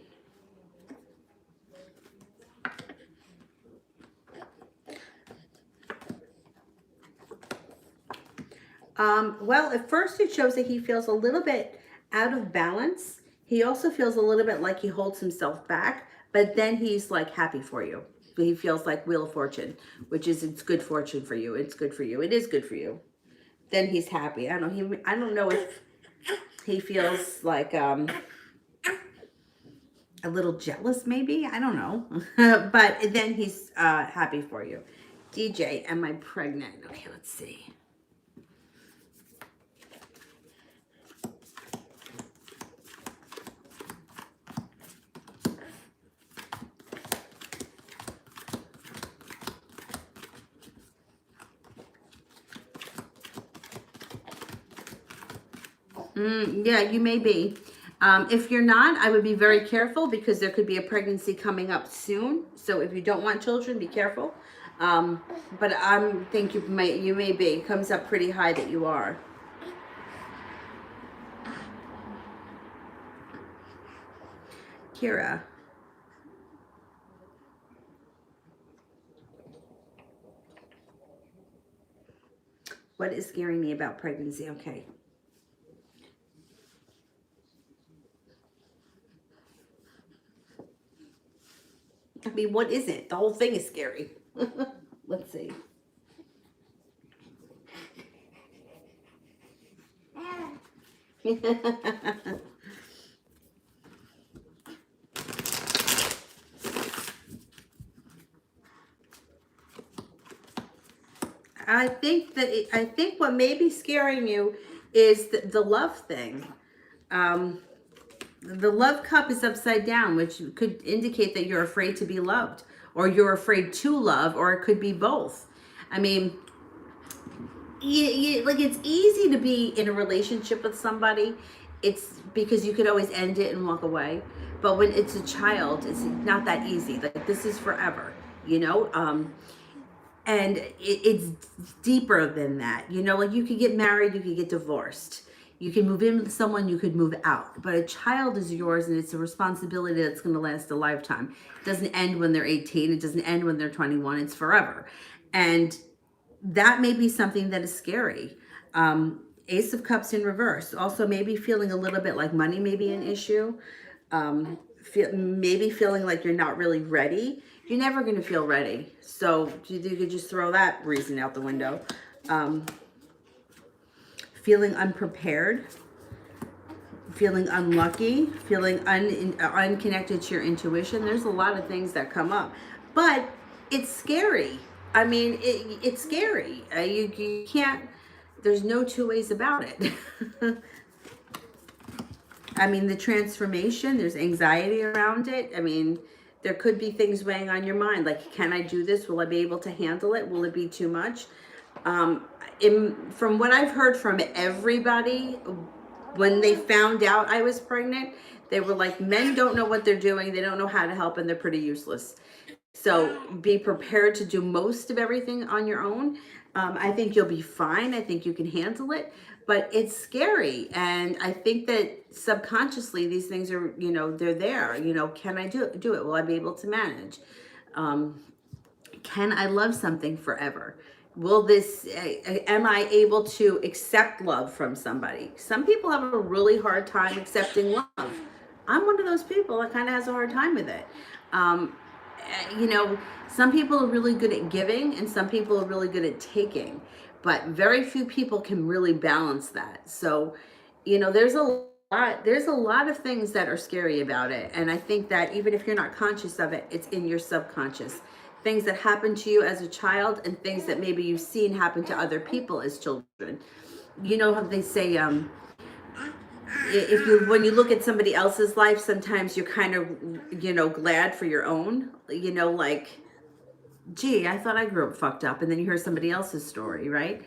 Well, at first it shows that he feels a little bit out of balance. He also feels a little bit like he holds himself back, but then he's like happy for you. He feels like Wheel of Fortune, which is it's good fortune for you. It's good for you. It is good for you. Then he's happy. I don't know if he feels like a little jealous, maybe. I don't know. But then he's happy for you. DJ, am I pregnant? Okay, let's see. Yeah, you may be. If you're not, I would be very careful because there could be a pregnancy coming up soon. So if you don't want children, be careful. But I think you may be. It comes up pretty high that you are. Kira. What is scaring me about pregnancy? Okay. I mean, what is it? The whole thing is scary. Let's see. I think what may be scaring you is the love thing. Um, the love cup is upside down, which could indicate that you're afraid to be loved, or you're afraid to love, or it could be both. I mean, like it's easy to be in a relationship with somebody. It's because you could always end it and walk away. But when it's a child, it's not that easy. Like this is forever, you know. And it's deeper than that, you know. Like you could get married, you could get divorced, you can move in with someone, you could move out, but a child is yours and it's a responsibility that's going to last a lifetime. It doesn't end when they're 18, it doesn't end when they're 21, it's forever. And that may be something that is scary. Ace of Cups in reverse, also maybe feeling a little bit like money may be an issue. Maybe feeling like you're not really ready. You're never going to feel ready. So you could just throw that reason out the window. Feeling unprepared, feeling unlucky, feeling unconnected to your intuition. There's a lot of things that come up. But it's scary. I mean, it's scary. You can't, there's no two ways about it. I mean, the transformation, there's anxiety around it. I mean, there could be things weighing on your mind. Like, can I do this? Will I be able to handle it? Will it be too much? From what I've heard from everybody, when they found out I was pregnant, they were like, men don't know what they're doing. They don't know how to help and they're pretty useless. So be prepared to do most of everything on your own. I think you'll be fine. I think you can handle it, but it's scary. And I think that subconsciously these things are, you know, they're there. You know, can I do it? Will I be able to manage? Can I love something forever? Am I able to accept love from somebody? Some people have a really hard time accepting love. I'm one of those people that kind of has a hard time with it. You know, some people are really good at giving and some people are really good at taking, but very few people can really balance that. So, you know, there's a lot of things that are scary about it. And I think that even if you're not conscious of it, it's in your subconscious. Things that happen to you as a child and things that maybe you've seen happen to other people as children. You know how they say, when you look at somebody else's life, sometimes you're kind of, you know, glad for your own, you know, like, gee, I thought I grew up fucked up. And then you hear somebody else's story, right?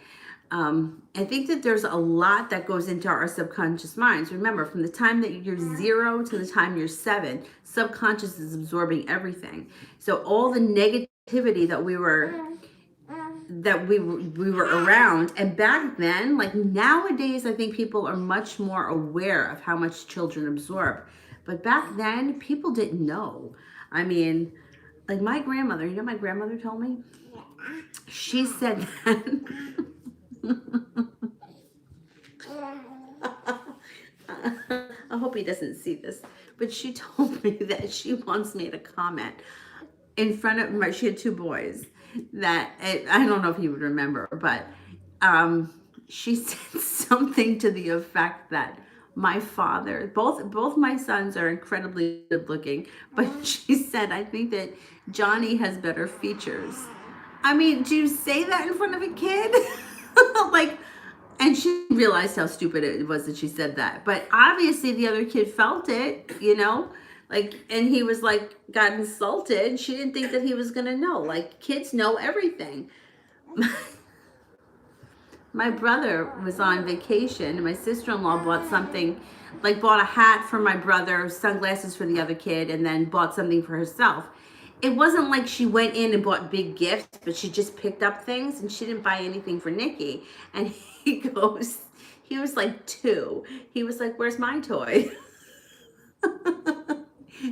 I think that there's a lot that goes into our subconscious minds. Remember, from the time that you're 0 to the time you're 7, subconscious is absorbing everything. So all the negativity that we were around, and back then, like nowadays, I think people are much more aware of how much children absorb. But back then, people didn't know. I mean, like my grandmother, you know, my grandmother told me, she said that. I hope he doesn't see this, but she told me that she once made a comment in front of she had 2 boys that I don't know if he would remember, but she said something to the effect that my father, both my sons are incredibly good looking, but she said, I think that Johnny has better features. I mean, do you say that in front of a kid? Like, and she realized how stupid it was that she said that. But obviously the other kid felt it, you know? Like, and he was like, got insulted. She didn't think that he was going to know. Like, kids know everything. My brother was on vacation and my sister-in-law bought something, like bought a hat for my brother, sunglasses for the other kid, and then bought something for herself. It wasn't like she went in and bought big gifts, but she just picked up things and she didn't buy anything for Nikki. And he was like 2. He was like, where's my toy?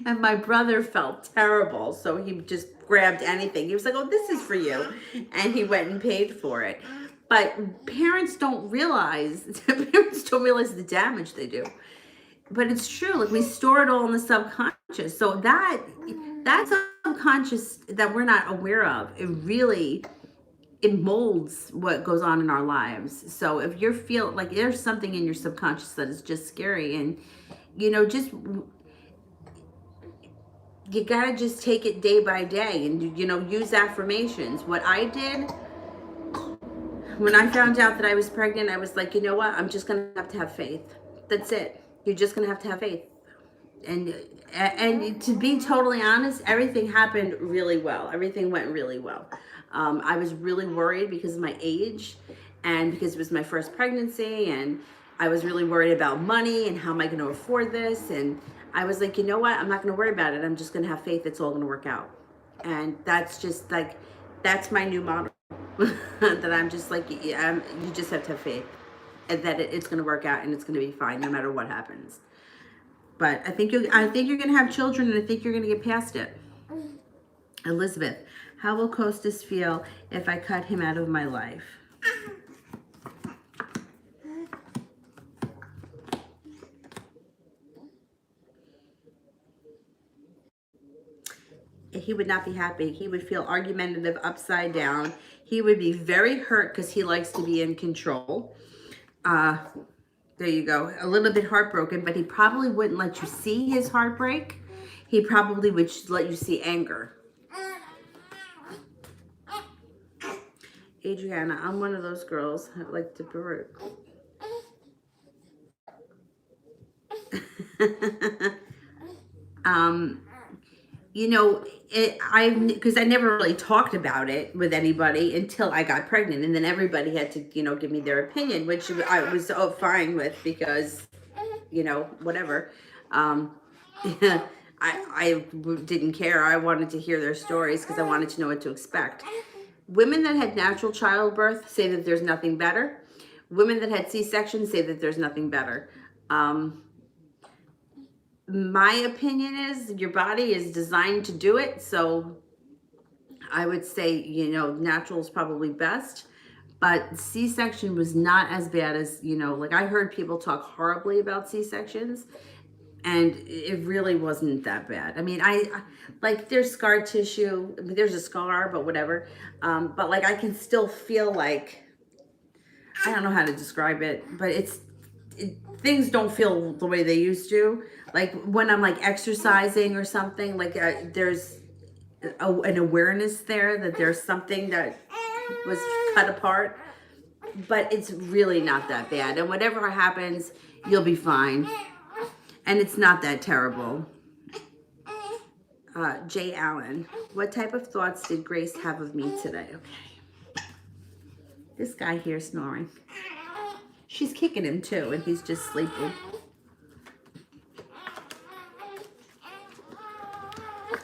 And my brother felt terrible, so he just grabbed anything. He was like, oh, this is for you. And he went and paid for it. But parents don't realize the damage they do. But it's true, like we store it all in the subconscious. So that's subconscious that we're not aware of. It molds what goes on in our lives. So if you feel like there's something in your subconscious that is just scary, and just you gotta just take it day by day and use affirmations. What I did when I found out that I was pregnant, I was like, you know what? I'm just gonna have to have faith. That's it. You're just gonna have to have faith. And to be totally honest, everything happened really well. Everything went really well. I was really worried because of my age and because it was my first pregnancy, and I was really worried about money and how am I going to afford this. And I was like, you know what? I'm not going to worry about it. I'm just going to have faith. It's all going to work out. And that's just like, that's my new motto. That I'm just like, you just have to have faith and that it's going to work out and it's going to be fine no matter what happens. But I think you're going to have children, and I think you're going to get past it. Elizabeth, how will Costas feel if I cut him out of my life? He would not be happy. He would feel argumentative, upside down. He would be very hurt because he likes to be in control. There you go. A little bit heartbroken, but he probably wouldn't let you see his heartbreak. He probably would let you see anger. Adriana, I'm one of those girls. I like to Baruch. Because I never really talked about it with anybody until I got pregnant, and then everybody had to, give me their opinion, which I was fine with because, whatever. I didn't care. I wanted to hear their stories because I wanted to know what to expect. Women that had natural childbirth say that there's nothing better. Women that had C-section say that there's nothing better. My opinion is your body is designed to do it. So I would say, natural is probably best. But C-section was not as bad as, like I heard people talk horribly about C-sections. And it really wasn't that bad. I mean, I like there's scar tissue. I mean, there's a scar, but whatever. But like I can still feel like, I don't know how to describe it, but things don't feel the way they used to. Like when I'm like exercising or something, like there's an awareness there that there's something that was cut apart, but it's really not that bad. And whatever happens, you'll be fine. And it's not that terrible. Jay Allen, what type of thoughts did Grace have of me today? Okay. This guy here snoring. She's kicking him too, and he's just sleeping.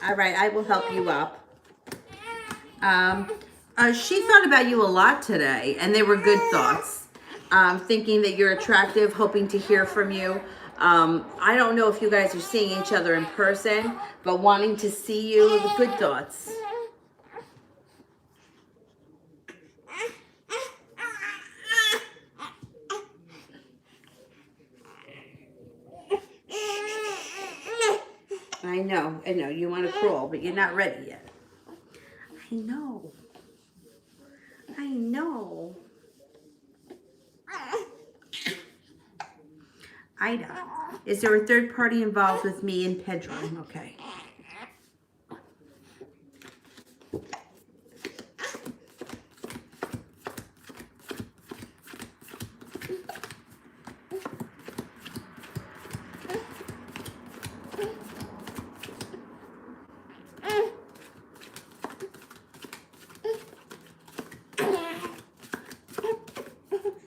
All right, I will help you up. She thought about you a lot today, and they were good thoughts. Thinking that you're attractive, hoping to hear from you. I don't know if you guys are seeing each other in person, but wanting to see you, good thoughts. I know, you want to crawl, but you're not ready yet. I know. Ida, is there a third party involved with me and Pedro? Okay.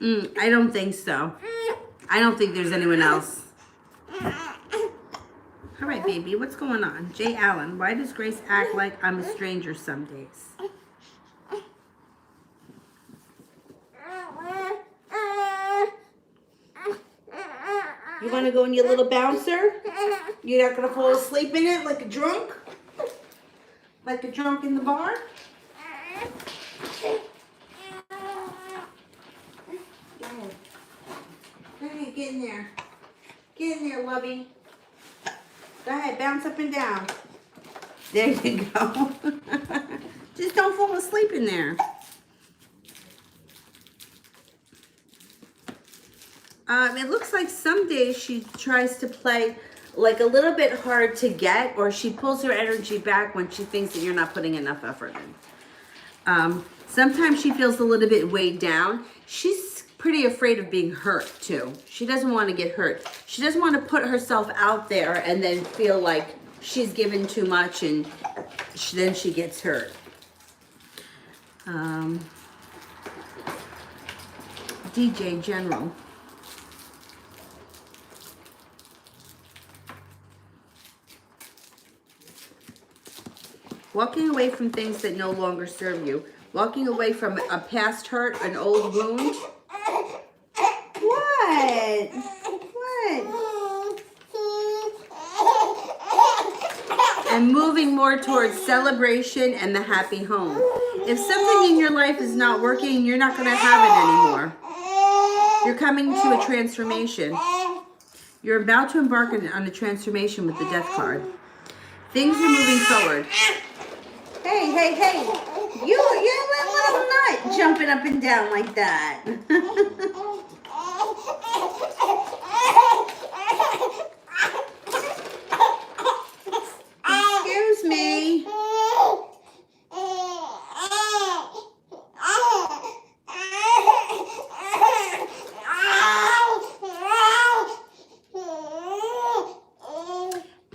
I don't think so. I don't think there's anyone else. All right, baby, what's going on? Jay Allen, why does Grace act like I'm a stranger some days? You want to go in your little bouncer? You're not going to fall asleep in it like a drunk? Like a drunk in the bar? Go ahead. Go ahead, get in there. Get in there, lovey. Go ahead, bounce up and down. There you go. Just don't fall asleep in there. It looks like some days she tries to play like a little bit hard to get, or she pulls her energy back when she thinks that you're not putting enough effort in. Sometimes she feels a little bit weighed down. She's pretty afraid of being hurt too. She doesn't want to get hurt. She doesn't want to put herself out there and then feel like she's given too much and then she gets hurt. DJ General. Walking away from things that no longer serve you. Walking away from a past hurt, an old wound. What? What? And moving more towards celebration and the happy home. If something in your life is not working, you're not going to have it anymore. You're coming to a transformation. You're about to embark on a transformation with the Death card. Things are moving forward. Hey, hey, hey. You're a little nut jumping up and down like that. Excuse me.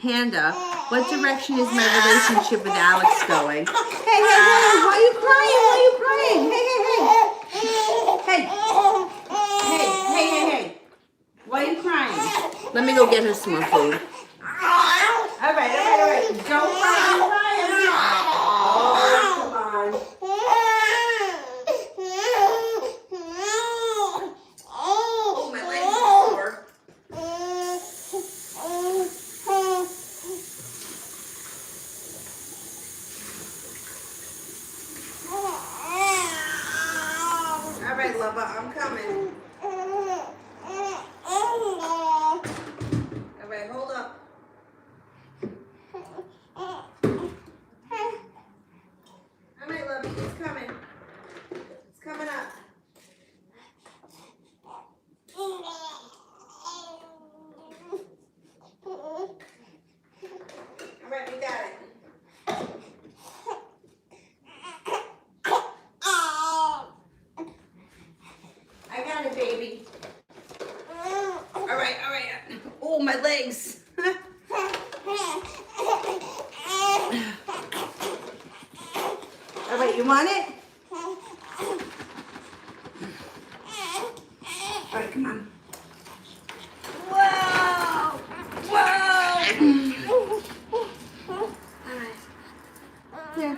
Panda, what direction is my relationship with Alex going? Hey, hey, hey, why are you crying? Why are you crying? Hey, hey, hey. Hey, hey, hey, hey. Why are you crying? Let me go get her some more food. All right. Don't cry, don't cry. Oh, come on. Oh, my legs are sore. All right, lover, I'm coming. All right, hold up. All right, lovey, it's coming. It's coming up. All right, we got it. I got it, baby. All right. Oh, my legs. All right, you want it? All right, come on. Whoa! All right. Here.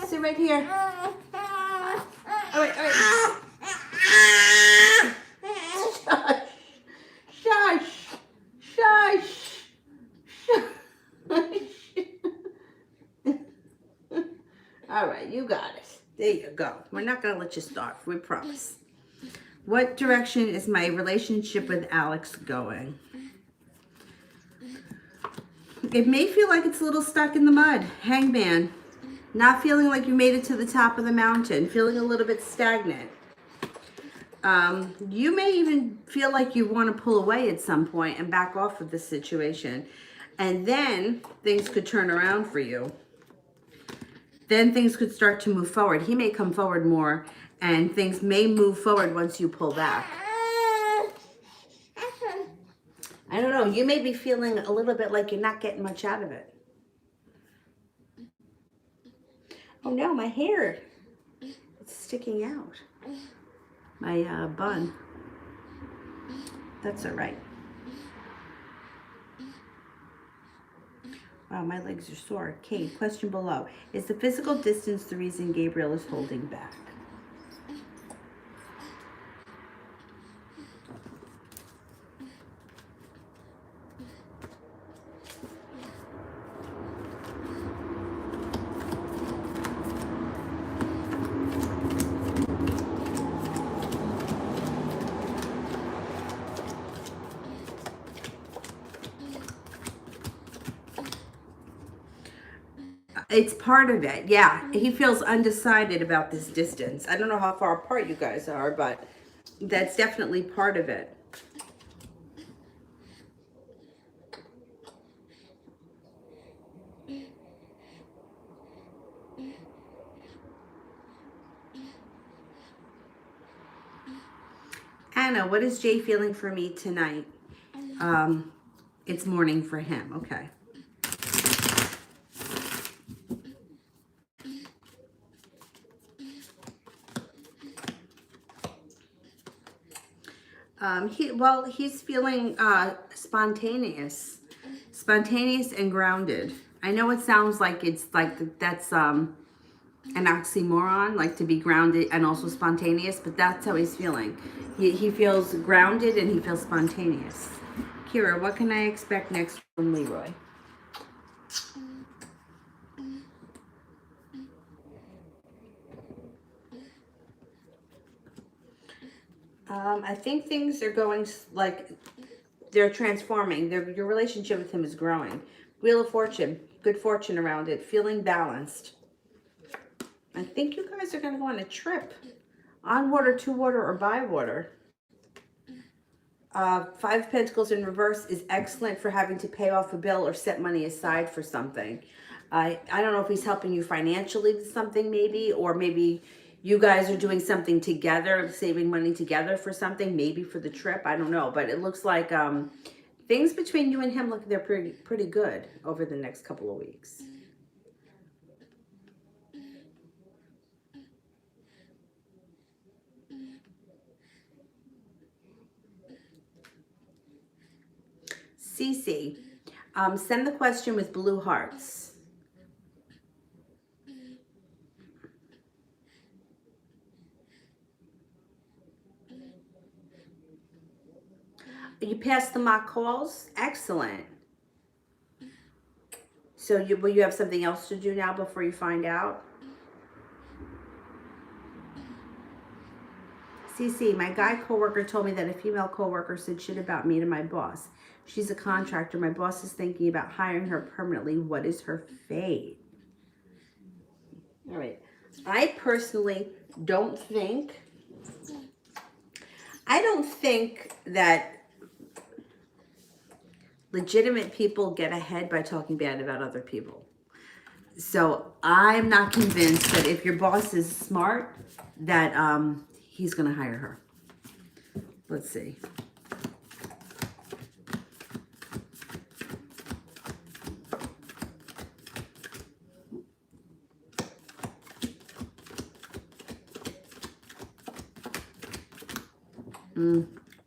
Sit right here. All right. Shush. All right, you got it. There you go. We're not going to let you starve. We promise. What direction is my relationship with Alex going? It may feel like it's a little stuck in the mud. Hangman. Not feeling like you made it to the top of the mountain. Feeling a little bit stagnant. You may even feel like you want to pull away at some point and back off of the situation. And then things could turn around for you. Then things could start to move forward. He may come forward more and things may move forward once you pull back. I don't know. You may be feeling a little bit like you're not getting much out of it. Oh no, my hair. It's sticking out. my bun. That's all right. Wow, my legs are sore. Kate, question below. Is the physical distance the reason Gabriel is holding back? It's part of it. Yeah, he feels undecided about this distance. I don't know how far apart you guys are, but that's definitely part of it. Anna, what is Jay feeling for me tonight? It's morning for him. Okay. He's feeling spontaneous and grounded. I know it sounds like that's an oxymoron, like to be grounded and also spontaneous, but that's how he's feeling. He feels grounded and he feels spontaneous. Kira, what can I expect next from Leroy? I think things are going like they're transforming. Your relationship with him is growing. Wheel of Fortune, good fortune around it, feeling balanced. I think you guys are going to go on a trip. On water, to water, or by water. Five of Pentacles in reverse is excellent for having to pay off a bill or set money aside for something. I don't know if he's helping you financially with something maybe, or maybe you guys are doing something together, saving money together for something, maybe for the trip. I don't know, but it looks like things between you and him look they're pretty good over the next couple of weeks. Cece, send the question with blue hearts. You passed the mock calls? Excellent. So will you have something else to do now before you find out? CC, my guy coworker told me that a female coworker said shit about me to my boss. She's a contractor. My boss is thinking about hiring her permanently. What is her fate? All right. I personally don't think that legitimate people get ahead by talking bad about other people. So I'm not convinced that if your boss is smart, that he's going to hire her. Let's see.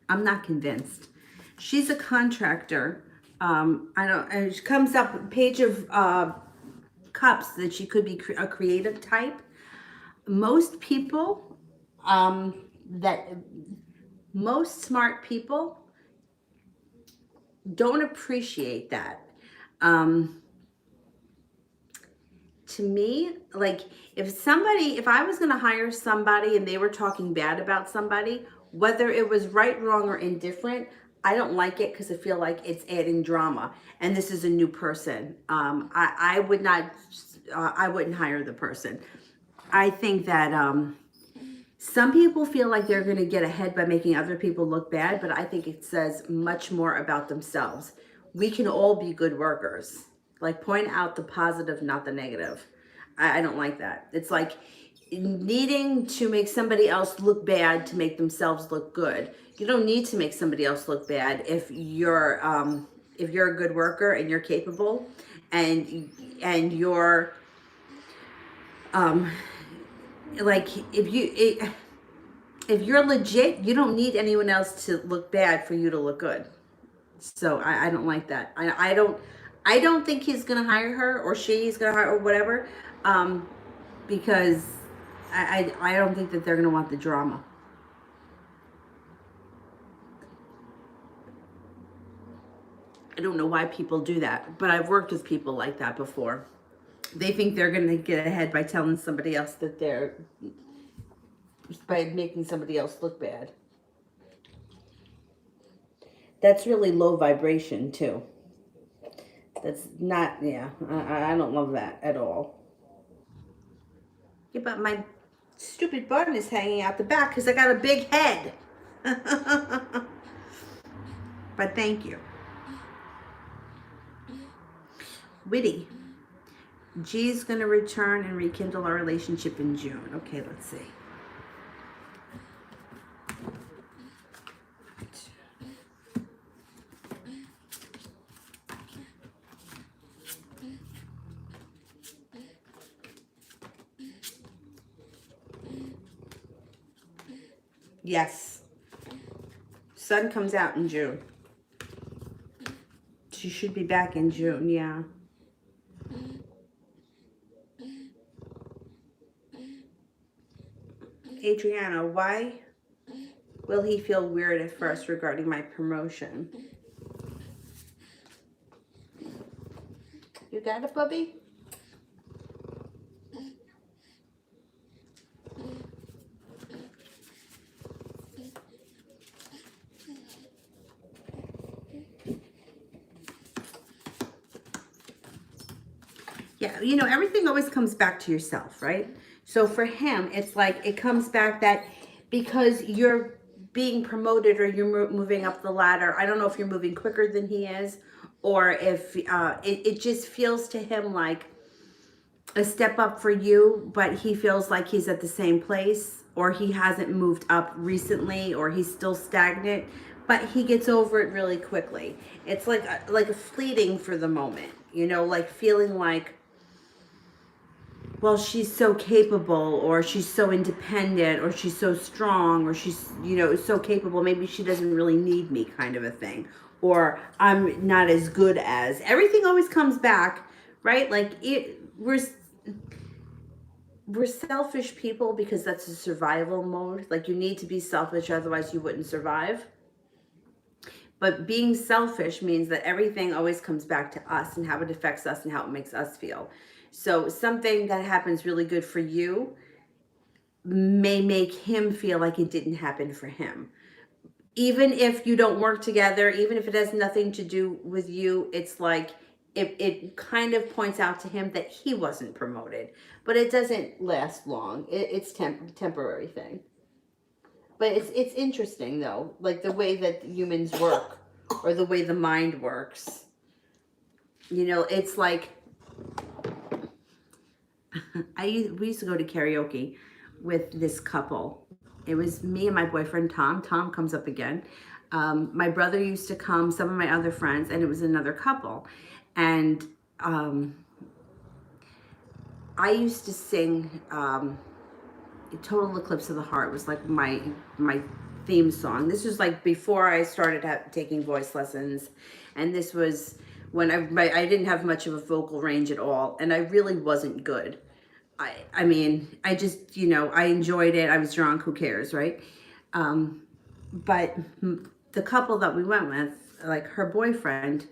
I'm not convinced. She's a contractor. And she comes up page of cups that she could be a creative type. Most people, most smart people don't appreciate that. To me, like if I was going to hire somebody and they were talking bad about somebody, whether it was right, wrong, or indifferent, I don't like it because I feel like it's adding drama. And this is a new person. I would not, I wouldn't hire the person. I think that some people feel like they're going to get ahead by making other people look bad, but I think it says much more about themselves. We can all be good workers. Like point out the positive, not the negative. I don't like that. It's like needing to make somebody else look bad to make themselves look good. You don't need to make somebody else look bad if you're a good worker and you're capable and you're like if you're legit, you don't need anyone else to look bad for you to look good. So I don't like that. I don't think he's gonna hire her, or she's gonna hire, or whatever, um, because I don't think that they're gonna want the drama. I don't know why people do that, but I've worked with people like that before. They think they're gonna get ahead by telling somebody else that they're, by making somebody else look bad. That's really low vibration too. That's not, yeah, I don't love that at all. Yeah, but my stupid bun is hanging out the back because I got a big head. But thank you. Witty. G's gonna return and rekindle our relationship in June. Okay, let's see. Yes. Sun comes out in June. She should be back in June, yeah. Adriana, why will he feel weird at first regarding my promotion? You got it, Bubby? Yeah, you know, everything always comes back to yourself, right? So for him, it's like it comes back that because you're being promoted or you're moving up the ladder, I don't know if you're moving quicker than he is, or if it just feels to him like a step up for you, but he feels like he's at the same place, or he hasn't moved up recently, or he's still stagnant, but he gets over it really quickly. It's like a fleeting for the moment, you know, like feeling like, well, she's so capable, or she's so independent, or she's so strong, or she's, you know, so capable, maybe she doesn't really need me, kind of a thing. Or I'm not as good as. Everything always comes back, right? Like we're selfish people because that's a survival mode. Like you need to be selfish, otherwise you wouldn't survive. But being selfish means that everything always comes back to us and how it affects us and how it makes us feel. So something that happens really good for you may make him feel like it didn't happen for him. Even if you don't work together, even if it has nothing to do with you, it's like it kind of points out to him that he wasn't promoted. But it doesn't last long. It's temporary thing. But it's interesting though, like the way that humans work or the way the mind works. You know, it's like we used to go to karaoke with this couple. It was me and my boyfriend Tom. Tom comes up again. My brother used to come, some of my other friends, and it was another couple. And I used to sing Total Eclipse of the Heart was like my theme song. This was like before I started taking voice lessons, and this was when I didn't have much of a vocal range at all, and I really wasn't good. I mean, I just, you know, I enjoyed it. I was drunk, who cares, right? But the couple that we went with, like her boyfriend,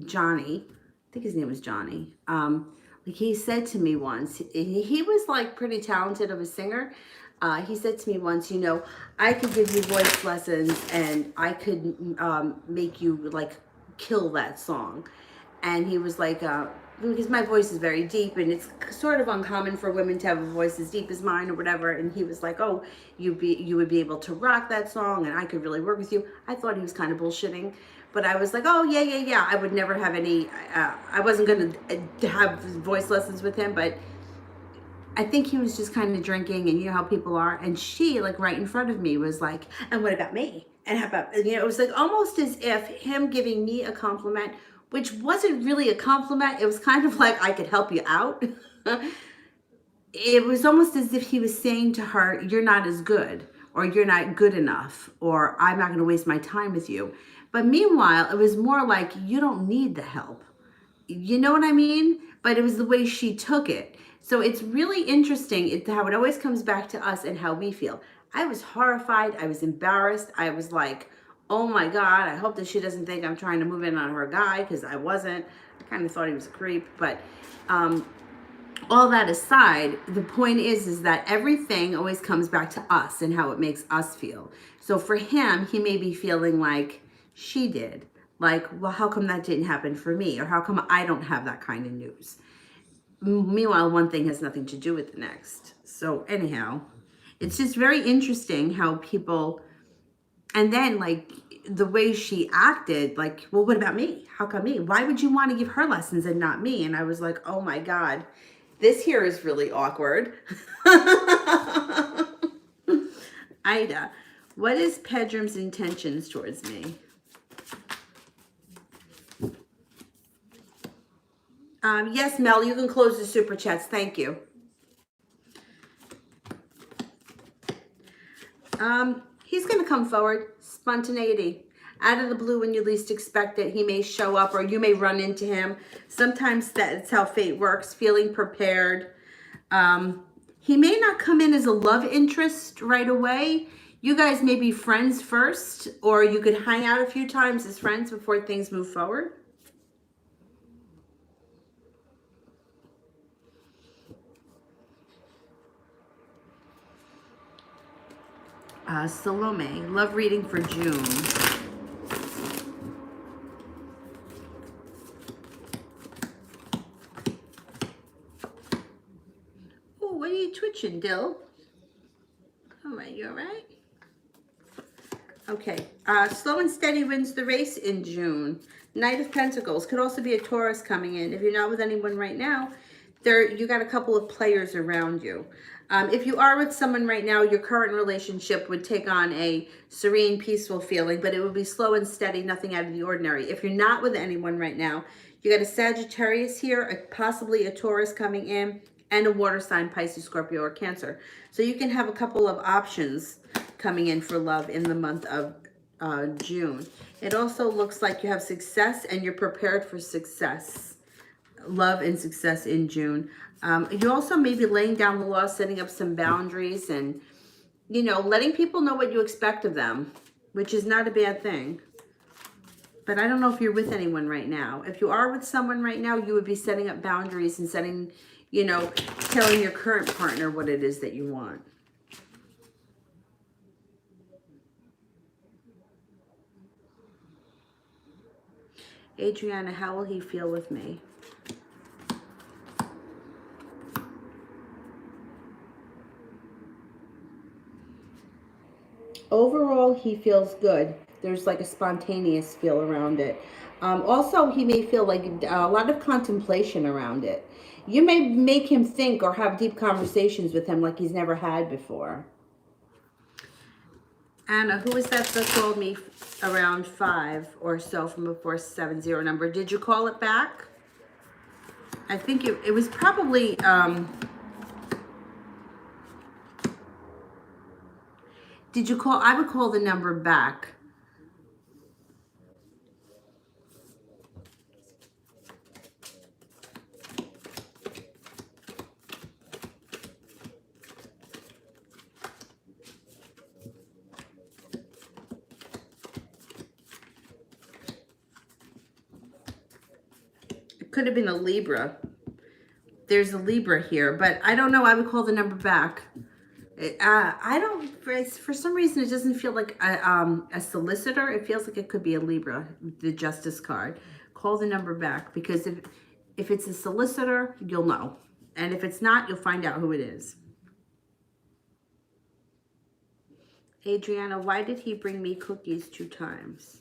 Johnny, I think his name was Johnny, like he said to me once, he was like pretty talented of a singer. He said to me once, you know, I could give you voice lessons and I could make you like kill that song. And he was like, because my voice is very deep and it's sort of uncommon for women to have a voice as deep as mine or whatever. And he was like, oh, you would be able to rock that song and I could really work with you. I thought he was kind of bullshitting. But I was like, oh, yeah. I would never have any, I wasn't going to have voice lessons with him, but I think he was just kind of drinking, and you know how people are. And she, like right in front of me, was like, and what about me? And how about, you know, it was like almost as if him giving me a compliment, which wasn't really a compliment. It was kind of like, I could help you out. It was almost as if he was saying to her, you're not as good. or you're not good enough, or I'm not going to waste my time with you. But meanwhile, it was more like, you don't need the help. You know what I mean? But it was the way she took it. So it's really interesting how it always comes back to us and how we feel. I was horrified. I was embarrassed. I was like, oh my God, I hope that she doesn't think I'm trying to move in on her guy, because I wasn't. I kind of thought he was a creep. But all that aside, the point is that everything always comes back to us and how it makes us feel. So for him, he may be feeling like she did. Like, well, how come that didn't happen for me? Or how come I don't have that kind of news? Meanwhile, one thing has nothing to do with the next. So anyhow, it's just very interesting how people, and then like the way she acted, like, well, what about me? How come me? Why would you want to give her lessons and not me? And I was like, oh my God, this here is really awkward. Ida, what is Pedram's intentions towards me? Yes, Mel, you can close the super chats. Thank you. He's going to come forward. Spontaneity. Out of the blue when you least expect it, he may show up, or you may run into him. Sometimes that's how fate works, feeling prepared. He may not come in as a love interest right away. You guys may be friends first, or you could hang out a few times as friends before things move forward. Salome, love reading for June. Oh, what are you twitching, Dill? All right, you all right? Okay, slow and steady wins the race in June. Knight of Pentacles could also be a Taurus coming in. If you're not with anyone right now, you got a couple of players around you. If you are with someone right now, your current relationship would take on a serene, peaceful feeling, but it would be slow and steady, nothing out of the ordinary. If you're not with anyone right now, you got a Sagittarius here, possibly a Taurus coming in, and a water sign, Pisces, Scorpio, or Cancer. So you can have a couple of options coming in for love in the month of June. It also looks like you have success and you're prepared for success. Love and success in June. You also may be laying down the law, setting up some boundaries, and, you know, letting people know what you expect of them, which is not a bad thing. But I don't know if you're with anyone right now. If you are with someone right now, you would be setting up boundaries and setting, you know, telling your current partner what it is that you want. Adriana, how will he feel with me? Overall, he feels good. There's like a spontaneous feel around it. Also, he may feel like a lot of contemplation around it. You may make him think or have deep conversations with him like he's never had before. Anna, who is that called me around 5 or so from a 470 number? Did you call it back? I think it was probably... did you call? I would call the number back. It could have been a Libra. There's a Libra here, but I don't know. I would call the number back. I don't, for some reason, it doesn't feel like a solicitor. It feels like it could be a Libra, the Justice card. Call the number back, because if it's a solicitor, you'll know. And if it's not, you'll find out who it is. Adriana, why did he bring me cookies 2 times?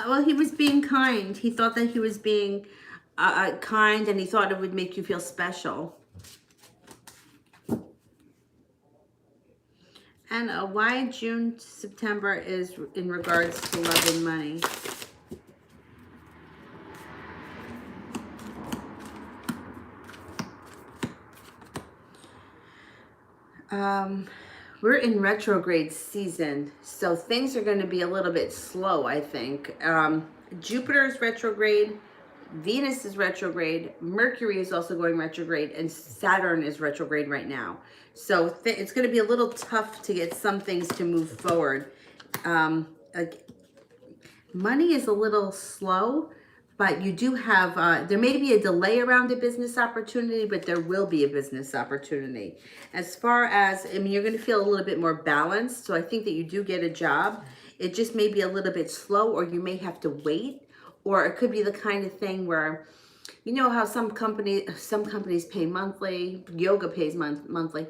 Well, he was being kind. He thought that he was being kind, and he thought it would make you feel special. And why June to September is in regards to love and money. We're in retrograde season, so things are going to be a little bit slow, I think. Jupiter is retrograde, Venus is retrograde, Mercury is also going retrograde, and Saturn is retrograde right now. So it's going to be a little tough to get some things to move forward. Like, money is a little slow, but you do have, there may be a delay around a business opportunity, but there will be a business opportunity. As far as, I mean, you're going to feel a little bit more balanced. So I think that you do get a job. It just may be a little bit slow, or you may have to wait, or it could be the kind of thing where, you know how some companies pay monthly, yoga pays monthly.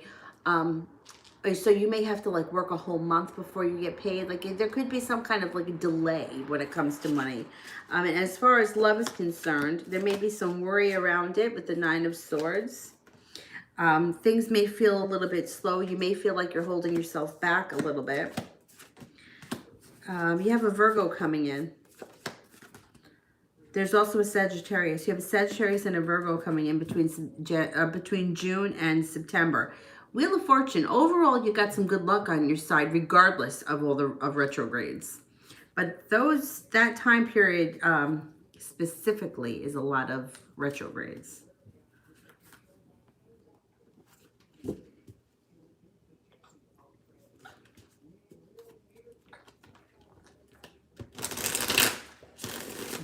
So you may have to like work a whole month before you get paid. Like there could be some kind of like a delay when it comes to money. And as far as love is concerned, there may be some worry around it with the Nine of Swords. Things may feel a little bit slow. You may feel like you're holding yourself back a little bit. You have a Virgo coming in. There's also a Sagittarius. You have a Sagittarius and a Virgo coming in between June and September. Wheel of Fortune. Overall, you got some good luck on your side, regardless of all the retrogrades. But that time period specifically is a lot of retrogrades.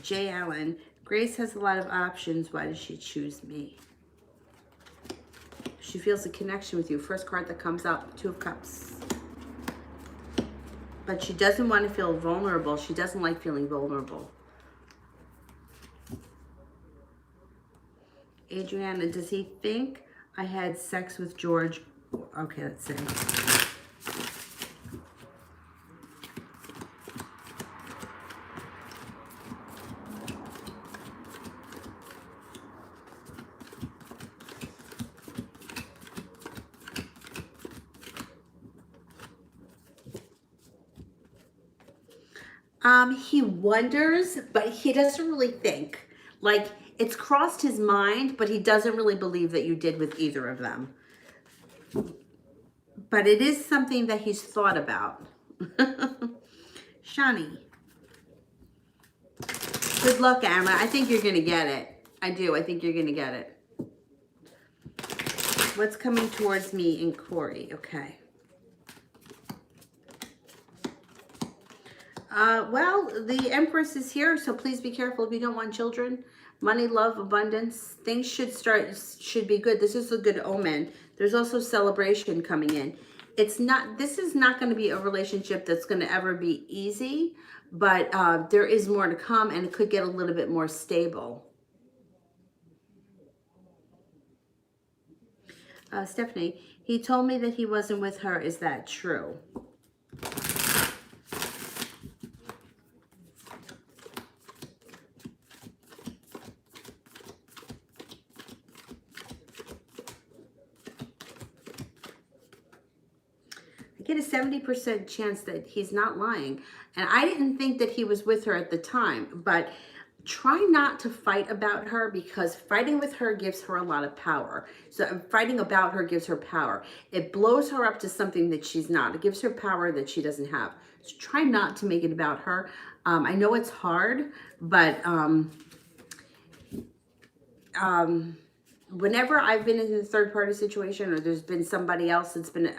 Jay Allen. Grace has a lot of options. Why does she choose me? She feels a connection with you. First card that comes up, Two of Cups. But she doesn't want to feel vulnerable. She doesn't like feeling vulnerable. Adriana, does he think I had sex with George? Okay, let's see. He wonders, but he doesn't really think. Like, it's crossed his mind, but he doesn't really believe that you did with either of them. But it is something that he's thought about. Shani. Good luck, Amma. I think you're going to get it. I do. I think you're going to get it. What's coming towards me in Corey? Okay. Well, the Empress is here, so please be careful if you don't want children. Money, love, abundance. Things should be good. This is a good omen. There's also celebration coming in. This is not going to be a relationship that's going to ever be easy, but there is more to come, and it could get a little bit more stable. Stephanie, he told me that he wasn't with her. Is that true? Get a 70% chance that he's not lying. And I didn't think that he was with her at the time, but try not to fight about her, because fighting with her gives her a lot of power. So fighting about her gives her power. It blows her up to something that she's not. It gives her power that she doesn't have. So try not to make it about her. I know it's hard, but whenever I've been in a third party situation, or there's been somebody else that's been,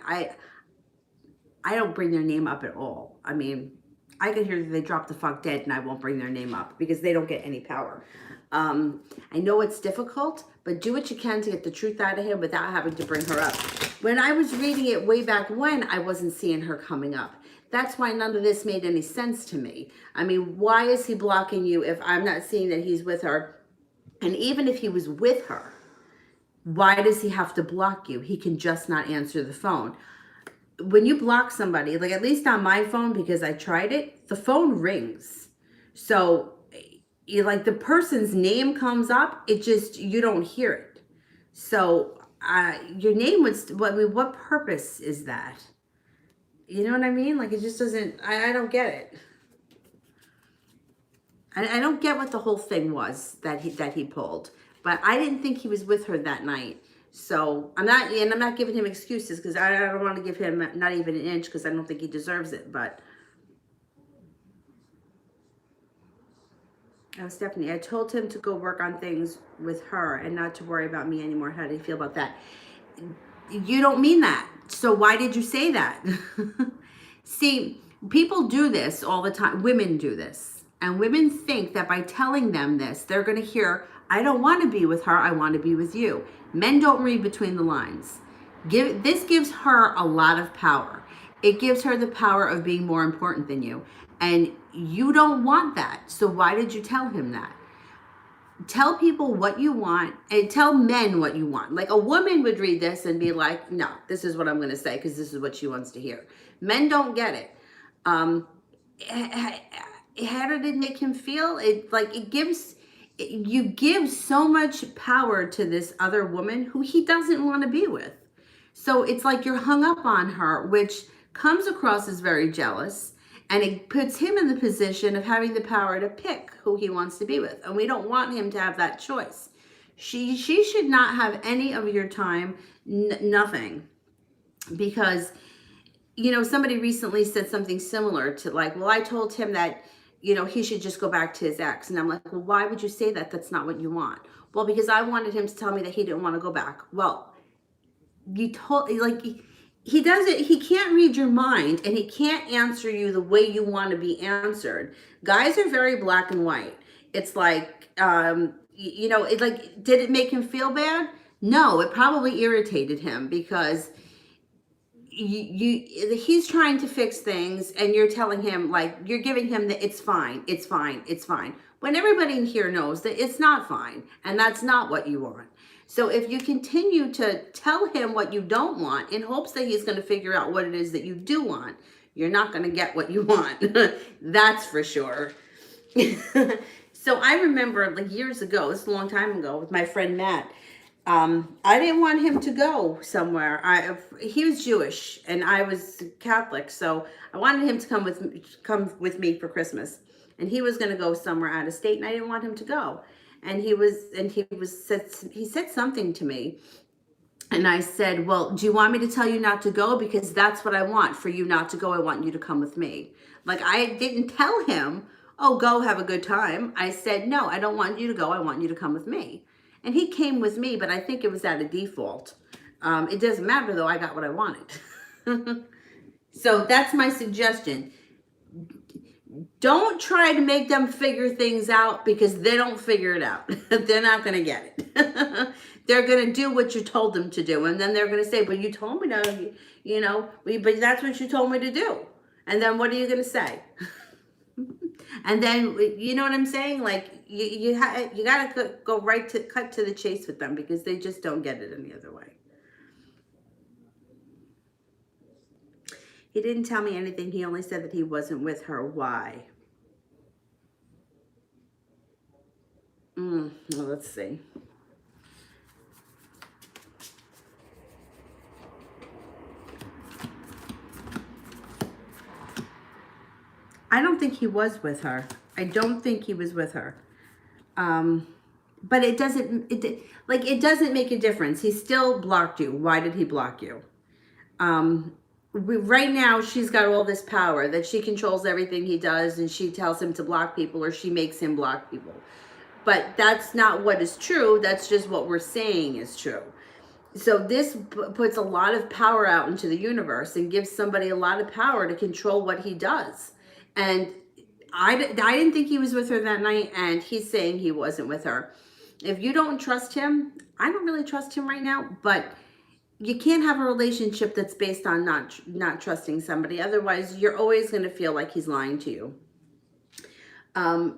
I don't bring their name up at all. I mean, I can hear that they dropped the fuck dead and I won't bring their name up because they don't get any power. I know it's difficult, but do what you can to get the truth out of him without having to bring her up. When I was reading it way back when, I wasn't seeing her coming up. That's why none of this made any sense to me. I mean, why is he blocking you if I'm not seeing that he's with her? And even if he was with her, why does he have to block you? He can just not answer the phone. When you block somebody, like at least on my phone, because I tried it, the phone rings. So like the person's name comes up, it just, you don't hear it. So your name was, I mean, what purpose is that? You know what I mean? Like it just doesn't, I don't get it. I don't get what the whole thing was that he pulled, but I didn't think he was with her that night. So I'm not giving him excuses, because I don't want to give him not even an inch, because I don't think he deserves it. But oh, Stephanie, I told him to go work on things with her and not to worry about me anymore. How do you feel about that? You don't mean that. So why did you say that? See, people do this all the time. Women do this. And women think that by telling them this, they're going to hear, I don't want to be with her. I want to be with you. Men don't read between the lines. This gives her a lot of power. It gives her the power of being more important than you. And you don't want that. So why did you tell him that? Tell people what you want, and tell men what you want. Like, a woman would read this and be like, no, this is what I'm going to say, because this is what she wants to hear. Men don't get it. How did it make him feel? You give so much power to this other woman who he doesn't want to be with. So it's like you're hung up on her, which comes across as very jealous. And it puts him in the position of having the power to pick who he wants to be with. And we don't want him to have that choice. She should not have any of your time, nothing. Because, somebody recently said something similar to, like, well, I told him that, he should just go back to his ex. And I'm like, well, why would you say that? That's not what you want. Well, because I wanted him to tell me that he didn't want to go back. Well, he can't read your mind, and he can't answer you the way you want to be answered. Guys are very black and white. It's like, did it make him feel bad? No, it probably irritated him, because he's trying to fix things, and you're telling him, like, you're giving him the it's fine, it's fine, it's fine, when everybody in here knows that it's not fine, and that's not what you want. So if you continue to tell him what you don't want in hopes that he's going to figure out what it is that you do want, you're not going to get what you want. That's for sure. So I remember, like, years ago, this is a long time ago, with my friend Matt. I didn't want him to go somewhere. He was Jewish and I was Catholic, so I wanted him to come with me for Christmas. And he was going to go somewhere out of state, and I didn't want him to go. And he said something to me, and I said, well, do you want me to tell you not to go? Because that's what I want, for you not to go. I want you to come with me. Like, I didn't tell him, oh, go have a good time. I said, no, I don't want you to go. I want you to come with me. And he came with me, but I think it was out of default. It doesn't matter, though. I got what I wanted. So that's my suggestion. Don't try to make them figure things out, because they don't figure it out. They're not going to get it. They're going to do what you told them to do. And then they're going to say, but you told me to, but that's what you told me to do. And then what are you going to say? And then, you know what I'm saying? Like, you got to go cut to the chase with them, because they just don't get it any other way. He didn't tell me anything. He only said that he wasn't with her. Why? Well, let's see. I don't think he was with her. I don't think he was with her. But it doesn't make a difference. He still blocked you. Why did he block you? Right now, she's got all this power that she controls everything he does, and she tells him to block people, or she makes him block people. But that's not what is true. That's just what we're saying is true. So this puts a lot of power out into the universe and gives somebody a lot of power to control what he does. And I didn't think he was with her that night, and he's saying he wasn't with her. If you don't trust him, I don't really trust him right now, but you can't have a relationship that's based on not trusting somebody. Otherwise, you're always going to feel like he's lying to you. I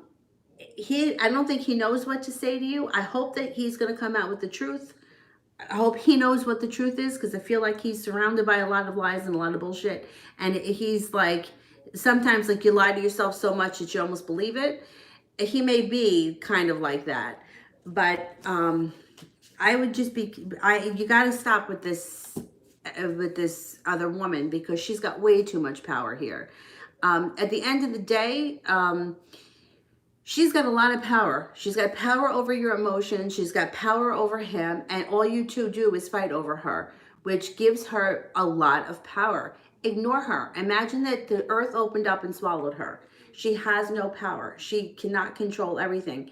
don't think he knows what to say to you. I hope that he's going to come out with the truth. I hope he knows what the truth is, because I feel like he's surrounded by a lot of lies and a lot of bullshit. And he's like, sometimes, like, you lie to yourself so much that you almost believe it. He may be kind of like that. But I would just you got to stop with this other woman, because she's got way too much power here. At the end of the day, she's got a lot of power. She's got power over your emotions. She's got power over him. And all you two do is fight over her, which gives her a lot of power. Ignore her. Imagine that the earth opened up and swallowed her. She has no power. She cannot control everything.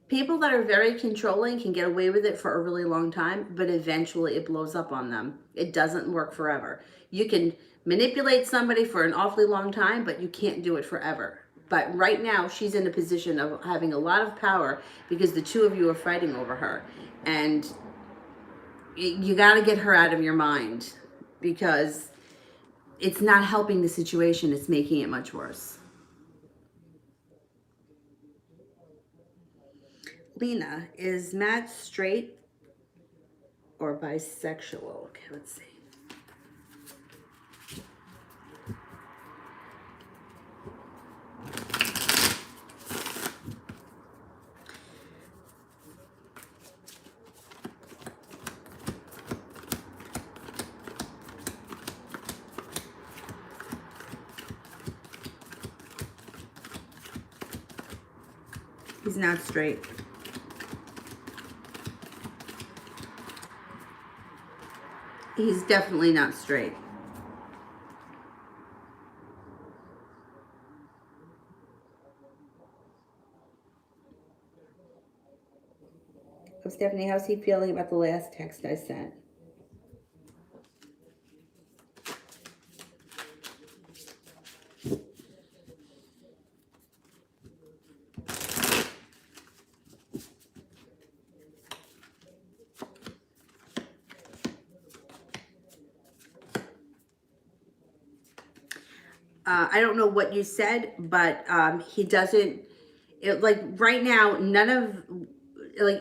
People that are very controlling can get away with it for a really long time, but eventually it blows up on them. It doesn't work forever. You can manipulate somebody for an awfully long time, but you can't do it forever. But right now, she's in a position of having a lot of power because the two of you are fighting over her. And you got to get her out of your mind because it's not helping the situation. It's making it much worse. Lena, is Matt straight or bisexual? Okay, let's see. He's not straight. He's definitely not straight. Oh, Stephanie, how's he feeling about the last text I sent? I don't know what you said, but he doesn't, like right now,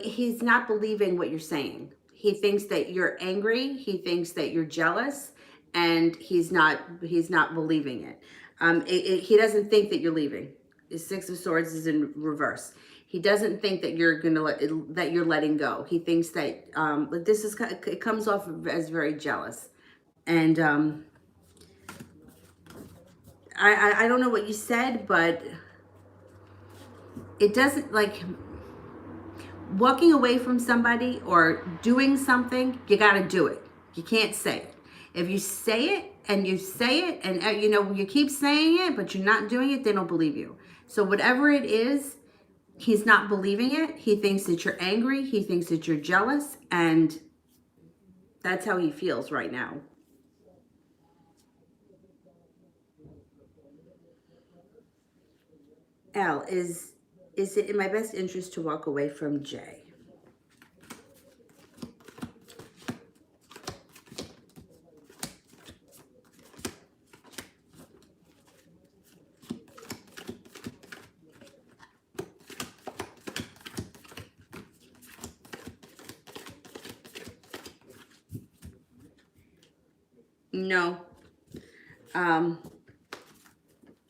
he's not believing what you're saying. He thinks that you're angry. He thinks that you're jealous, and he's not believing it. He doesn't think that you're leaving. The Six of Swords is in reverse. He doesn't think that you're that you're letting go. He thinks that it comes off as very jealous, and I don't know what you said, but it doesn't, like, walking away from somebody or doing something, you got to do it. You can't say it. If you say it and you you keep saying it, but you're not doing it, they don't believe you. So whatever it is, he's not believing it. He thinks that you're angry. He thinks that you're jealous. And that's how he feels right now. Al, is it in my best interest to walk away from Jay? No.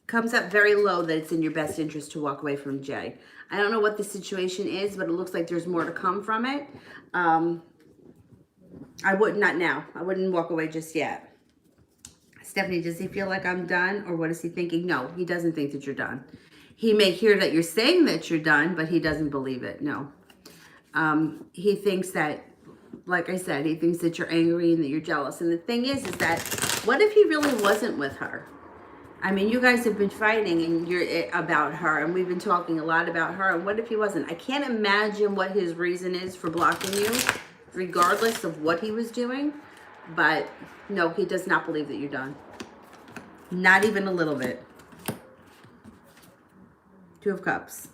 Comes up very low that it's in your best interest to walk away from Jay. I don't know what the situation is, but it looks like there's more to come from it. I would not now. I wouldn't walk away just yet. Stephanie, does he feel like I'm done, or what is he thinking? No, he doesn't think that you're done. He may hear that you're saying that you're done, but he doesn't believe it. No. He thinks that, like I said, he thinks that you're angry and that you're jealous. And the thing is that what if he really wasn't with her? I mean, you guys have been fighting and about her, and we've been talking a lot about her. And what if he wasn't? I can't imagine what his reason is for blocking you, regardless of what he was doing. But no, he does not believe that you're done. Not even a little bit. Two of Cups.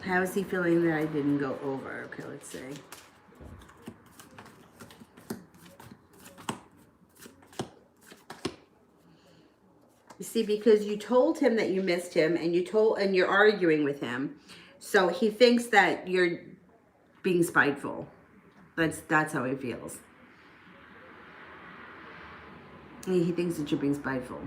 How is he feeling that I didn't go over? Okay, let's see. You see, because you told him that you missed him, and you're arguing with him, so he thinks that you're being spiteful. That's how he feels. He thinks that you're being spiteful.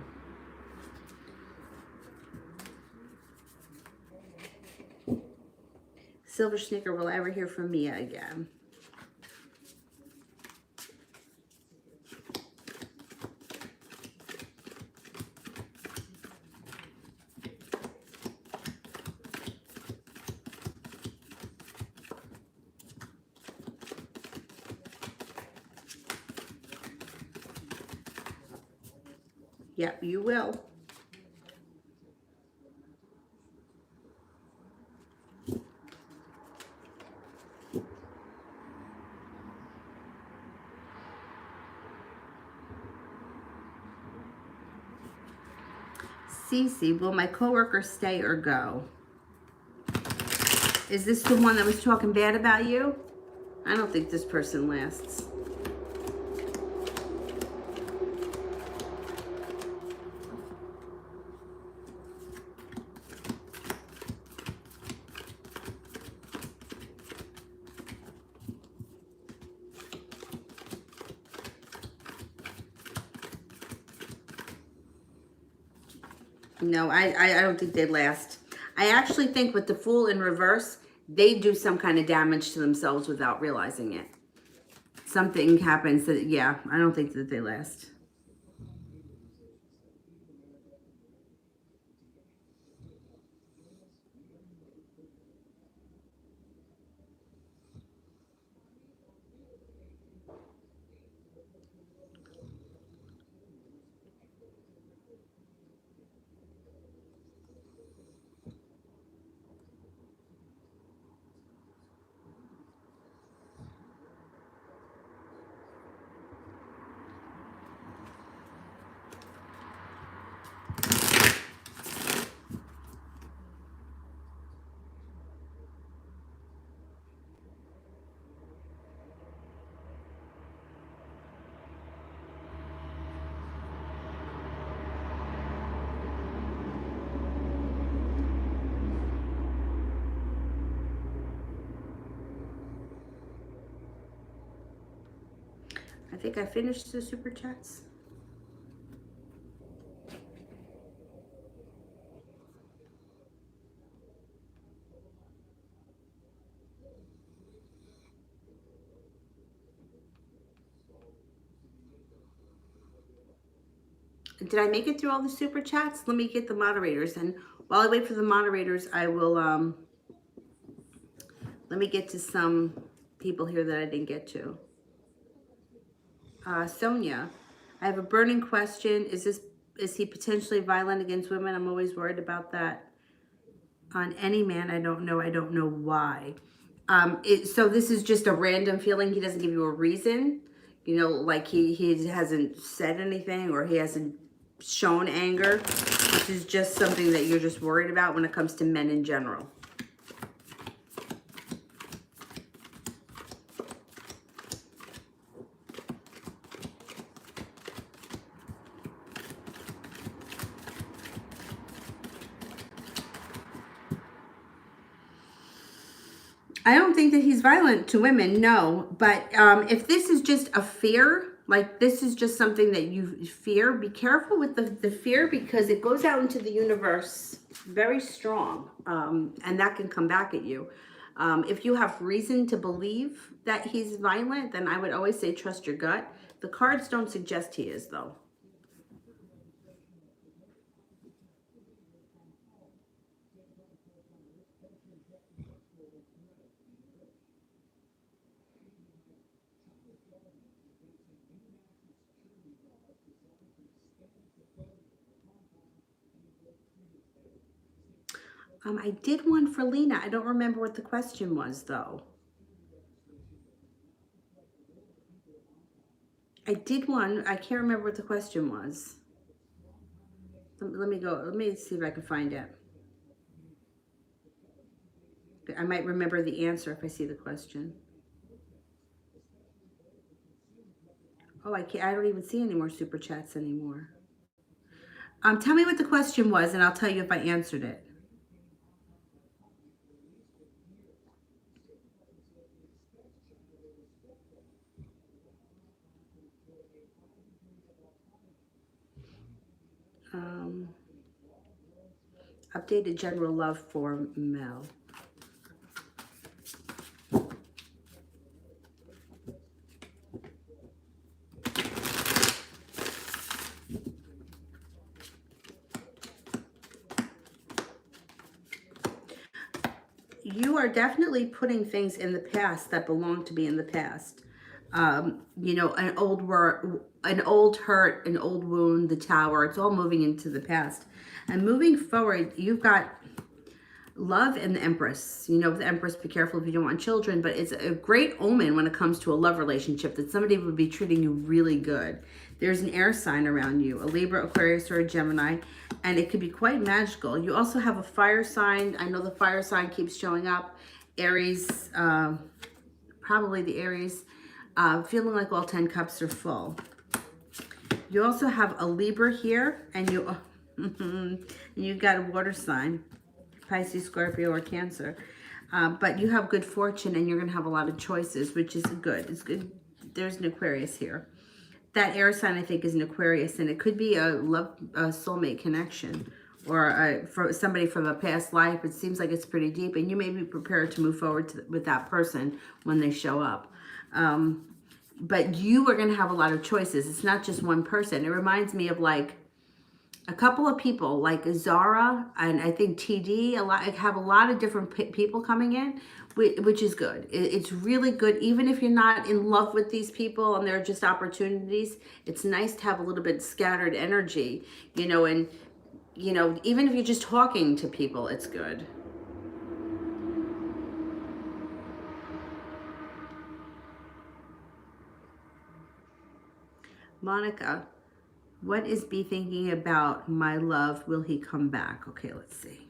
Silver Snicker, will I ever hear from Mia again? Yep, you will. Cece, will my coworker stay or go? Is this the one that was talking bad about you? I don't think this person lasts. No, I don't think they last. I actually think with the Fool in reverse, they do some kind of damage to themselves without realizing it. Something happens that, yeah, I don't think that they last. I think I finished the super chats. Did I make it through all the super chats? Let me get the moderators. And while I wait for the moderators, I will, let me get to some people here that I didn't get to. Sonia, I have a burning question. Is he potentially violent against women? I'm always worried about that. On any man, I don't know why. So this is just a random feeling. He doesn't give you a reason. You know, like he hasn't said anything or he hasn't shown anger. This is just something that you're just worried about when it comes to men in general. I don't think that he's violent to women, no. But if this is just a fear, like this is just something that you fear, be careful with the fear because it goes out into the universe very strong. And that can come back at you. If you have reason to believe that he's violent, then I would always say trust your gut. The cards don't suggest he is, though. I did one for Lena. I don't remember what the question was, though. I did one. I can't remember what the question was. Let me go. Let me see if I can find it. I might remember the answer if I see the question. Oh, I can't. I don't even see any more super chats anymore. Tell me what the question was, and I'll tell you if I answered it. Updated general love for Mel. You are definitely putting things in the past that belong to be in the past. You know, an old hurt, an old wound, the Tower. It's all moving into the past. And moving forward, you've got Love and the Empress. You know, the Empress, be careful if you don't want children, but it's a great omen when it comes to a love relationship that somebody would be treating you really good. There's an air sign around you, a Libra, Aquarius, or a Gemini, and it could be quite magical. You also have a fire sign. I know the fire sign keeps showing up. Aries, probably the Aries, feeling like all 10 cups are full. You also have a Libra here, and you got a water sign. Pisces, Scorpio, or Cancer. But you have good fortune and you're going to have a lot of choices, which is good. It's good. There's an Aquarius here. That air sign, I think, is an Aquarius, and it could be a soulmate connection, or for somebody from a past life. It seems like it's pretty deep, and you may be prepared to move forward with that person when they show up. But you are going to have a lot of choices. It's not just one person. It reminds me of like a couple of people like Zara and I think TD, have a lot of different people coming in, which is good. It's really good. Even if you're not in love with these people and they're just opportunities, it's nice to have a little bit scattered energy, you know, and, you know, even if you're just talking to people, it's good. Monica, what is B thinking about my love? Will he come back? Okay, let's see.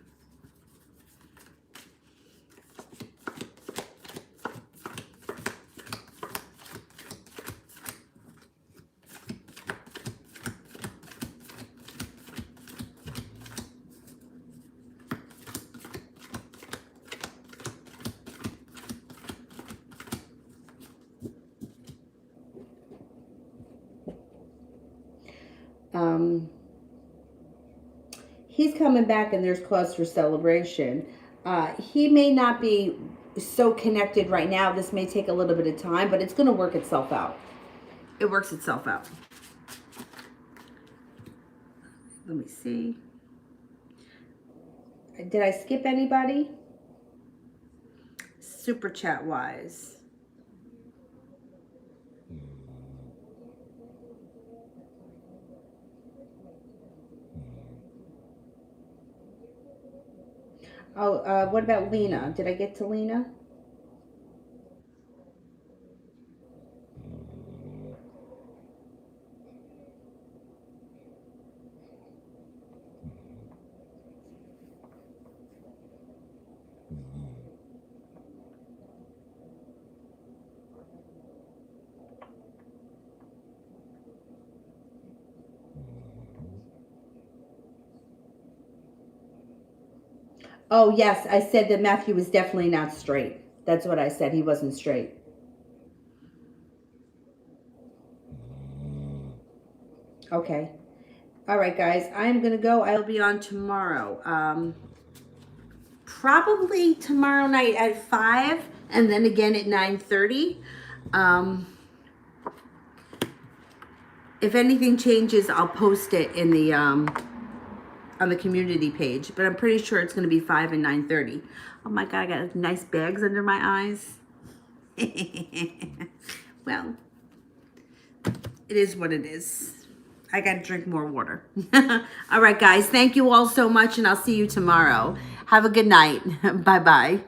He's coming back and there's cause for celebration. He may not be so connected right now. This may take a little bit of time, but it's going to work itself out. It works itself out. Let me see. Did I skip anybody? Super chat wise. Oh, what about Lena? Did I get to Lena? Oh, yes. I said that Matthew was definitely not straight. That's what I said. He wasn't straight. Okay. All right, guys. I'm going to go. I'll be on tomorrow. Probably tomorrow night at 5 and then again at 9:30. If anything changes, I'll post it in the on the community page, but I'm pretty sure it's going to be 5 and 9:30. Oh my God, I got nice bags under my eyes. Well, it is what it is. I got to drink more water. All right, guys, thank you all so much, and I'll see you tomorrow. Have a good night. Bye-bye.